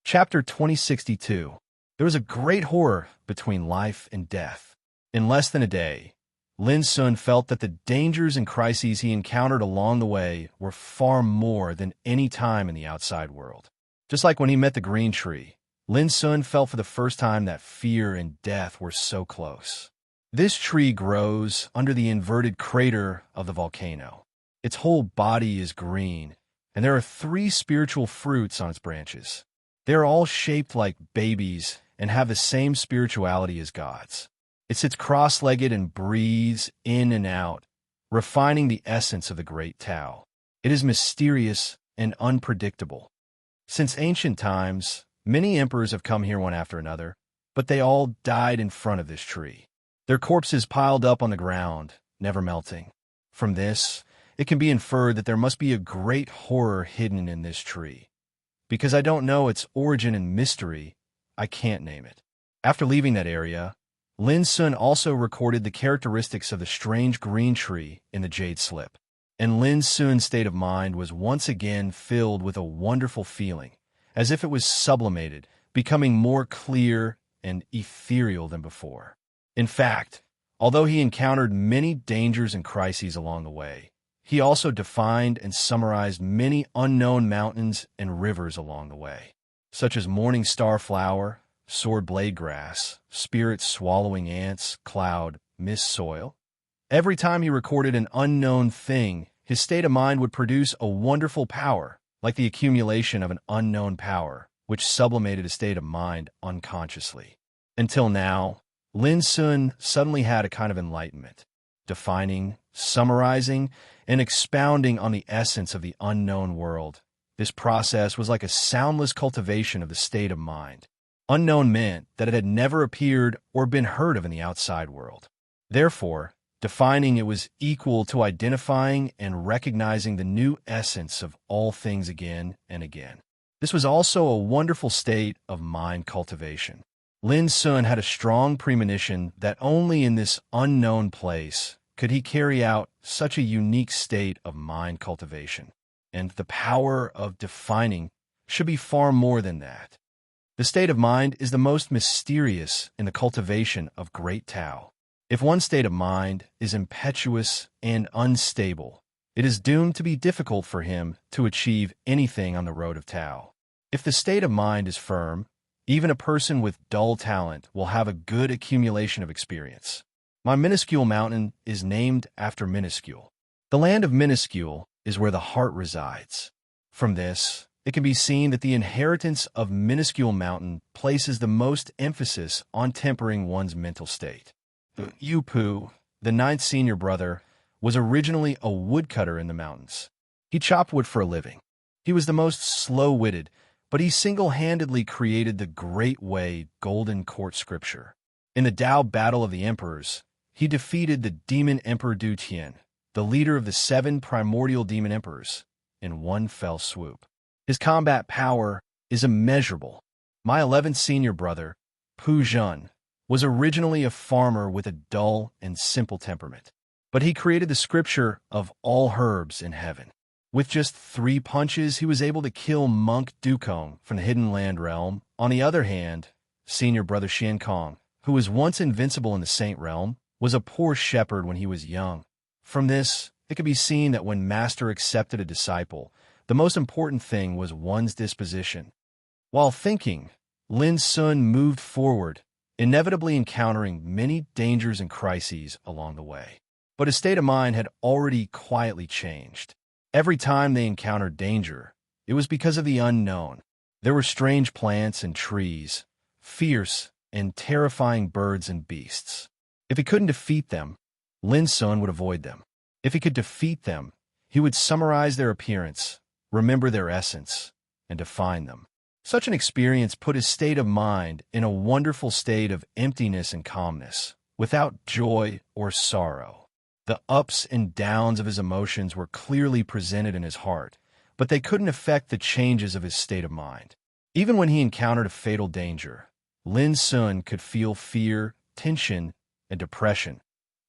Chapter 2062. There was a great horror between life and death. In less than a day, Lin Sun felt that the dangers and crises he encountered along the way were far more than any time in the outside world. Just like when he met the green tree, Lin Sun felt for the first time that fear and death were so close. This tree grows under the inverted crater of the volcano. Its whole body is green, and there are 3 spiritual fruits on its branches. They are all shaped like babies and have the same spirituality as gods. It sits cross-legged and breathes in and out, refining the essence of the great Tao. It is mysterious and unpredictable. Since ancient times, many emperors have come here one after another, but they all died in front of this tree. Their corpses piled up on the ground, never melting. From this, it can be inferred that there must be a great horror hidden in this tree. Because I don't know its origin and mystery, I can't name it. After leaving that area, Lin Sun also recorded the characteristics of the strange green tree in the jade slip. And Lin Sun's state of mind was once again filled with a wonderful feeling, as if it was sublimated, becoming more clear and ethereal than before. In fact, although he encountered many dangers and crises along the way, he also defined and summarized many unknown mountains and rivers along the way, such as morning star flower, sword blade grass, spirit swallowing ants, cloud, mist soil. Every time he recorded an unknown thing, his state of mind would produce a wonderful power, like the accumulation of an unknown power, which sublimated a state of mind unconsciously. Until now, Lin Sun suddenly had a kind of enlightenment, defining, summarizing, and expounding on the essence of the unknown world. This process was like a soundless cultivation of the state of mind. Unknown meant that it had never appeared or been heard of in the outside world. Therefore, defining it was equal to identifying and recognizing the new essence of all things again and again. This was also a wonderful state of mind cultivation. Lin Sun had a strong premonition that only in this unknown place could he carry out such a unique state of mind cultivation. And the power of defining should be far more than that. The state of mind is the most mysterious in the cultivation of great Tao. If one state of mind is impetuous and unstable, it is doomed to be difficult for him to achieve anything on the road of Tao. If the state of mind is firm, even a person with dull talent will have a good accumulation of experience. My minuscule mountain is named after minuscule. The land of minuscule is where the heart resides. From this, it can be seen that the inheritance of minuscule mountain places the most emphasis on tempering one's mental state. Yu Pu, the 9th senior brother, was originally a woodcutter in the mountains. He chopped wood for a living. He was the most slow-witted, but he single-handedly created the Great Way Golden Court scripture. In the Tao Battle of the Emperors, he defeated the demon emperor Du Tian, the leader of the 7 primordial demon emperors, in one fell swoop. His combat power is immeasurable. My 11th senior brother, Pu Jun, was originally a farmer with a dull and simple temperament, but he created the scripture of all herbs in heaven. With just 3 punches, he was able to kill Monk Dukong from the Hidden Land realm. On the other hand, senior brother Xian Kong, who was once invincible in the Saint realm, was a poor shepherd when he was young. From this, it can be seen that when Master accepted a disciple, the most important thing was one's disposition. While thinking, Lin Sun moved forward, inevitably encountering many dangers and crises along the way. But his state of mind had already quietly changed. Every time they encountered danger, it was because of the unknown. There were strange plants and trees, fierce and terrifying birds and beasts. If he couldn't defeat them, Lin Sun would avoid them. If he could defeat them, he would summarize their appearance, remember their essence, and define them. Such an experience put his state of mind in a wonderful state of emptiness and calmness, without joy or sorrow. The ups and downs of his emotions were clearly presented in his heart, but they couldn't affect the changes of his state of mind. Even when he encountered a fatal danger, Lin Sun could feel fear, tension, and depression,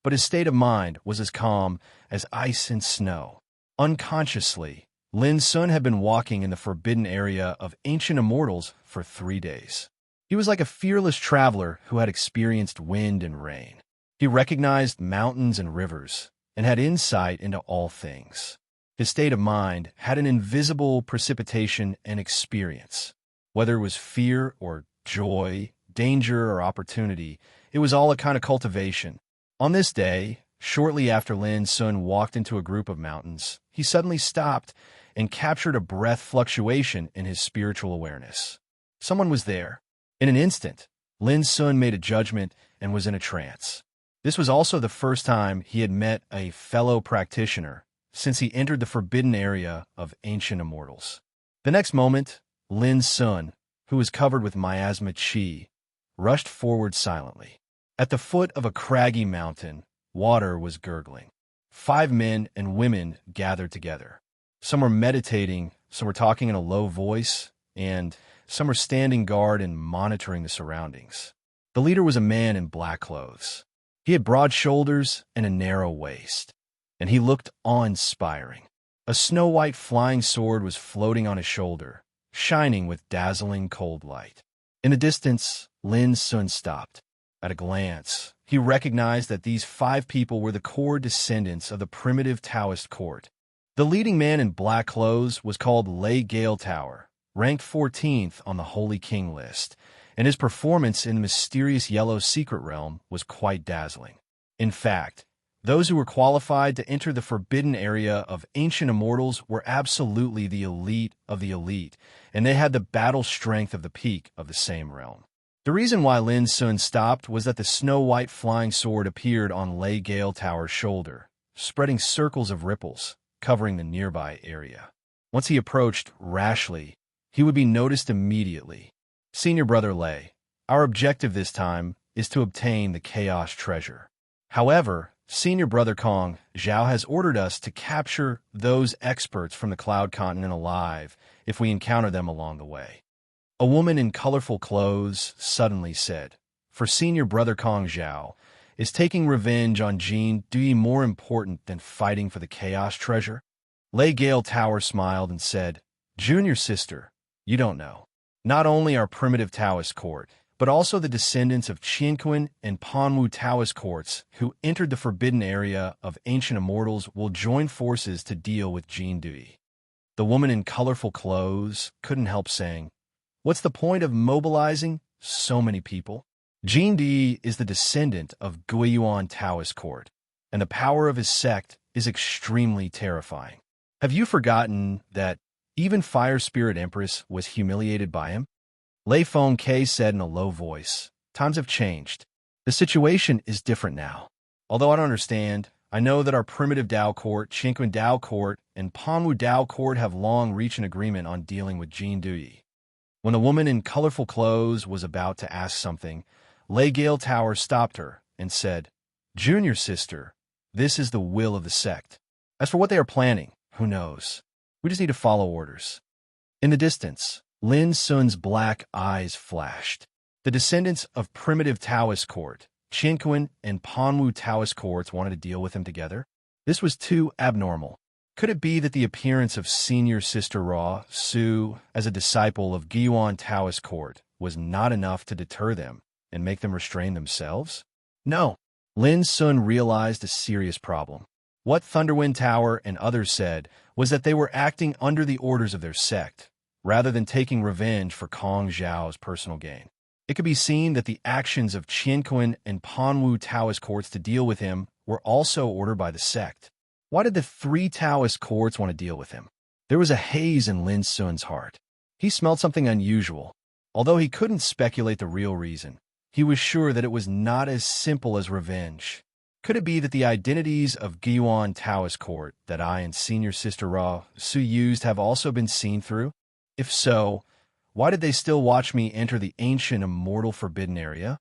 but his state of mind was as calm as ice and snow. Unconsciously, Lin Sun had been walking in the forbidden area of ancient immortals for 3 days. He was like a fearless traveler who had experienced wind and rain. He recognized mountains and rivers and had insight into all things. His state of mind had an invisible precipitation and experience. Whether it was fear or joy, danger or opportunity, it was all a kind of cultivation. On this day, shortly after Lin Sun walked into a group of mountains, he suddenly stopped and captured a breath fluctuation in his spiritual awareness. Someone was there. In an instant, Lin Sun made a judgment and was in a trance. This was also the first time he had met a fellow practitioner since he entered the forbidden area of ancient immortals. The next moment, Lin Sun, who was covered with miasma chi, rushed forward silently. At the foot of a craggy mountain, water was gurgling. 5 men and women gathered together. Some were meditating, some were talking in a low voice, and some were standing guard and monitoring the surroundings. The leader was a man in black clothes. He had broad shoulders and a narrow waist, and he looked awe-inspiring. A snow-white flying sword was floating on his shoulder, shining with dazzling cold light. In the distance, Lin Sun stopped. At a glance, he recognized that these 5 people were the core descendants of the primitive Taoist court. The leading man in black clothes was called Lei Gale Tower, ranked 14th on the Holy King list, and his performance in the mysterious yellow secret realm was quite dazzling. In fact, those who were qualified to enter the forbidden area of ancient immortals were absolutely the elite of the elite, and they had the battle strength of the peak of the same realm. The reason why Lin Sun stopped was that the snow-white flying sword appeared on Lei Gale Tower's shoulder, spreading circles of ripples, covering the nearby area. Once he approached rashly, he would be noticed immediately. Senior Brother Lei, our objective this time is to obtain the Chaos Treasure. However, Senior Brother Kong Zhao has ordered us to capture those experts from the Cloud Continent alive if we encounter them along the way. A woman in colorful clothes suddenly said, "For Senior Brother Kong Zhao, is taking revenge on Jean Dui more important than fighting for the Chaos Treasure?" Lei Gale Tower smiled and said, "Junior sister, you don't know. Not only our primitive Taoist court, but also the descendants of Qianquan and Panwu Taoist courts who entered the forbidden area of ancient immortals will join forces to deal with Jean Dui." The woman in colorful clothes couldn't help saying, "What's the point of mobilizing so many people?" Jean Dui is the descendant of Guiyuan Taoist court, and the power of his sect is extremely terrifying. Have you forgotten that even Fire Spirit Empress was humiliated by him? Lei Feng Ke said in a low voice, "Times have changed. The situation is different now. Although I don't understand, I know that our primitive Dao court, Qingquan Dao court, and Panwu Dao court have long reached an agreement on dealing with Jean Dui." When the woman in colorful clothes was about to ask something, Lei Gale Tower stopped her and said, "Junior sister, this is the will of the sect. As for what they are planning, who knows? We just need to follow orders." In the distance, Lin Sun's black eyes flashed. The descendants of primitive Taoist court, Qingquan and Panwu Taoist courts wanted to deal with him together. This was too abnormal. Could it be that the appearance of senior sister Ra Su as a disciple of Guiyuan Taoist court was not enough to deter them and make them restrain themselves? No. Lin Sun realized a serious problem. What Thunderwind Tower and others said was that they were acting under the orders of their sect, rather than taking revenge for Kong Zhao's personal gain. It could be seen that the actions of Qianquan and Panwu Taoist courts to deal with him were also ordered by the sect. Why did the 3 Taoist courts want to deal with him? There was a haze in Lin Sun's heart. He smelled something unusual. Although he couldn't speculate the real reason, he was sure that it was not as simple as revenge. Could it be that the identities of Guiyuan Taoist court that I and senior sister Ra Su used have also been seen through? If so, why did they still watch me enter the ancient immortal forbidden area?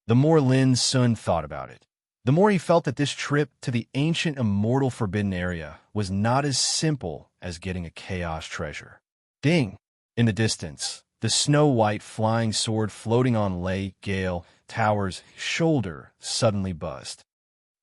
The more Lin Sun thought about it, the more he felt that this trip to the ancient immortal forbidden area was not as simple as getting a chaos treasure. Ding! In the distance, the snow-white flying sword floating on Lei Gale Tower's shoulder suddenly buzzed.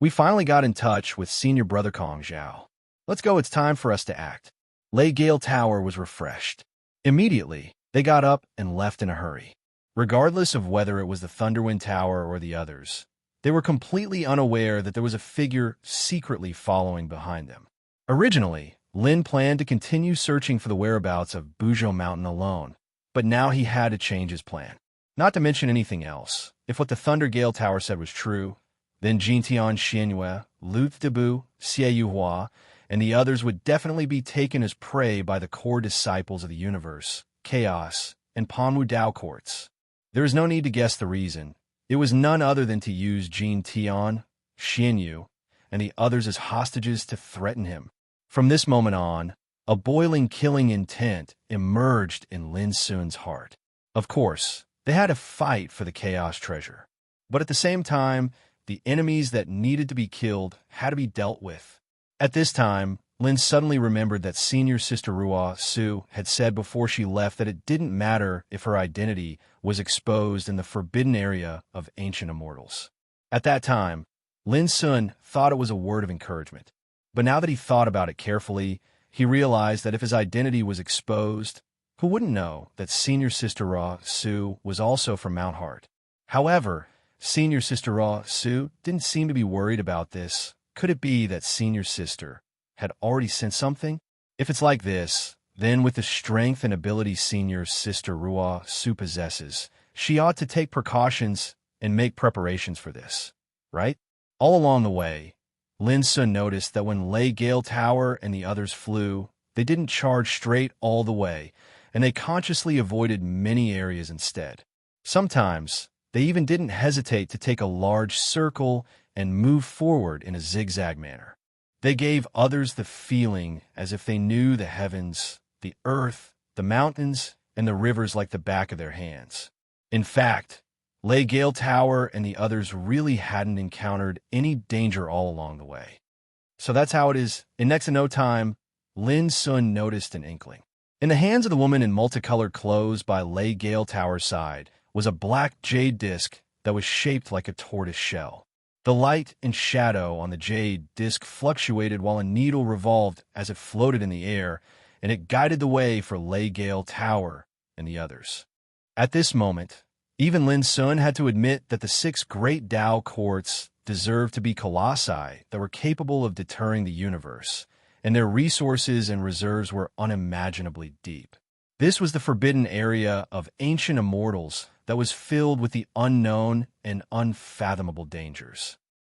We finally got in touch with Senior Brother Kong Zhao. Let's go, it's time for us to act. Lei Gale Tower was refreshed. Immediately, they got up and left in a hurry. Regardless of whether it was the Thunderwind Tower or the others, they were completely unaware that there was a figure secretly following behind them. Originally, Lin planned to continue searching for the whereabouts of Buzhou Mountain alone, but now he had to change his plan. Not to mention anything else. If what the Thunder Gale Tower said was true, then Jintian Xianyue, Lu Debu, Xie Yuhua, and the others would definitely be taken as prey by the core disciples of the universe, Chaos, and Panwu Dao courts. There is no need to guess the reason. It was none other than to use Jintian, Xianyu, and the others as hostages to threaten him. From this moment on, a boiling killing intent emerged in Lin Sun's heart. Of course, they had to fight for the Chaos treasure. But at the same time, the enemies that needed to be killed had to be dealt with. At this time, Lin suddenly remembered that Senior Sister Ruo Su had said before she left that it didn't matter if her identity was exposed in the forbidden area of ancient immortals. At that time, Lin Sun thought it was a word of encouragement. But now that he thought about it carefully, he realized that if his identity was exposed, who wouldn't know that Senior Sister Ruo Su was also from Mount Heart? However, Senior Sister Ruo Su didn't seem to be worried about this. Could it be that Senior Sister had already sensed something? If it's like this, then with the strength and ability Senior Sister Ruo Su possesses, she ought to take precautions and make preparations for this, right? All along the way, Lin Sun noticed that when Lei Gale Tower and the others flew, they didn't charge straight all the way, and they consciously avoided many areas instead. Sometimes, they even didn't hesitate to take a large circle and move forward in a zigzag manner. They gave others the feeling as if they knew the heavens, the earth, the mountains, and the rivers like the back of their hands. In fact, Lei Gale Tower and the others really hadn't encountered any danger all along the way. So that's how it is. In next to no time, Lin Sun noticed an inkling. In the hands of the woman in multicolored clothes by Lei Gale Tower's side was a black jade disc that was shaped like a tortoise shell. The light and shadow on the jade disc fluctuated while a needle revolved as it floated in the air, and it guided the way for Lei Gale Tower and the others. At this moment, even Lin Sun had to admit that the 6 great Dao courts deserved to be colossi that were capable of deterring the universe, and their resources and reserves were unimaginably deep. This was the forbidden area of ancient immortals that was filled with the unknown and unfathomable dangers.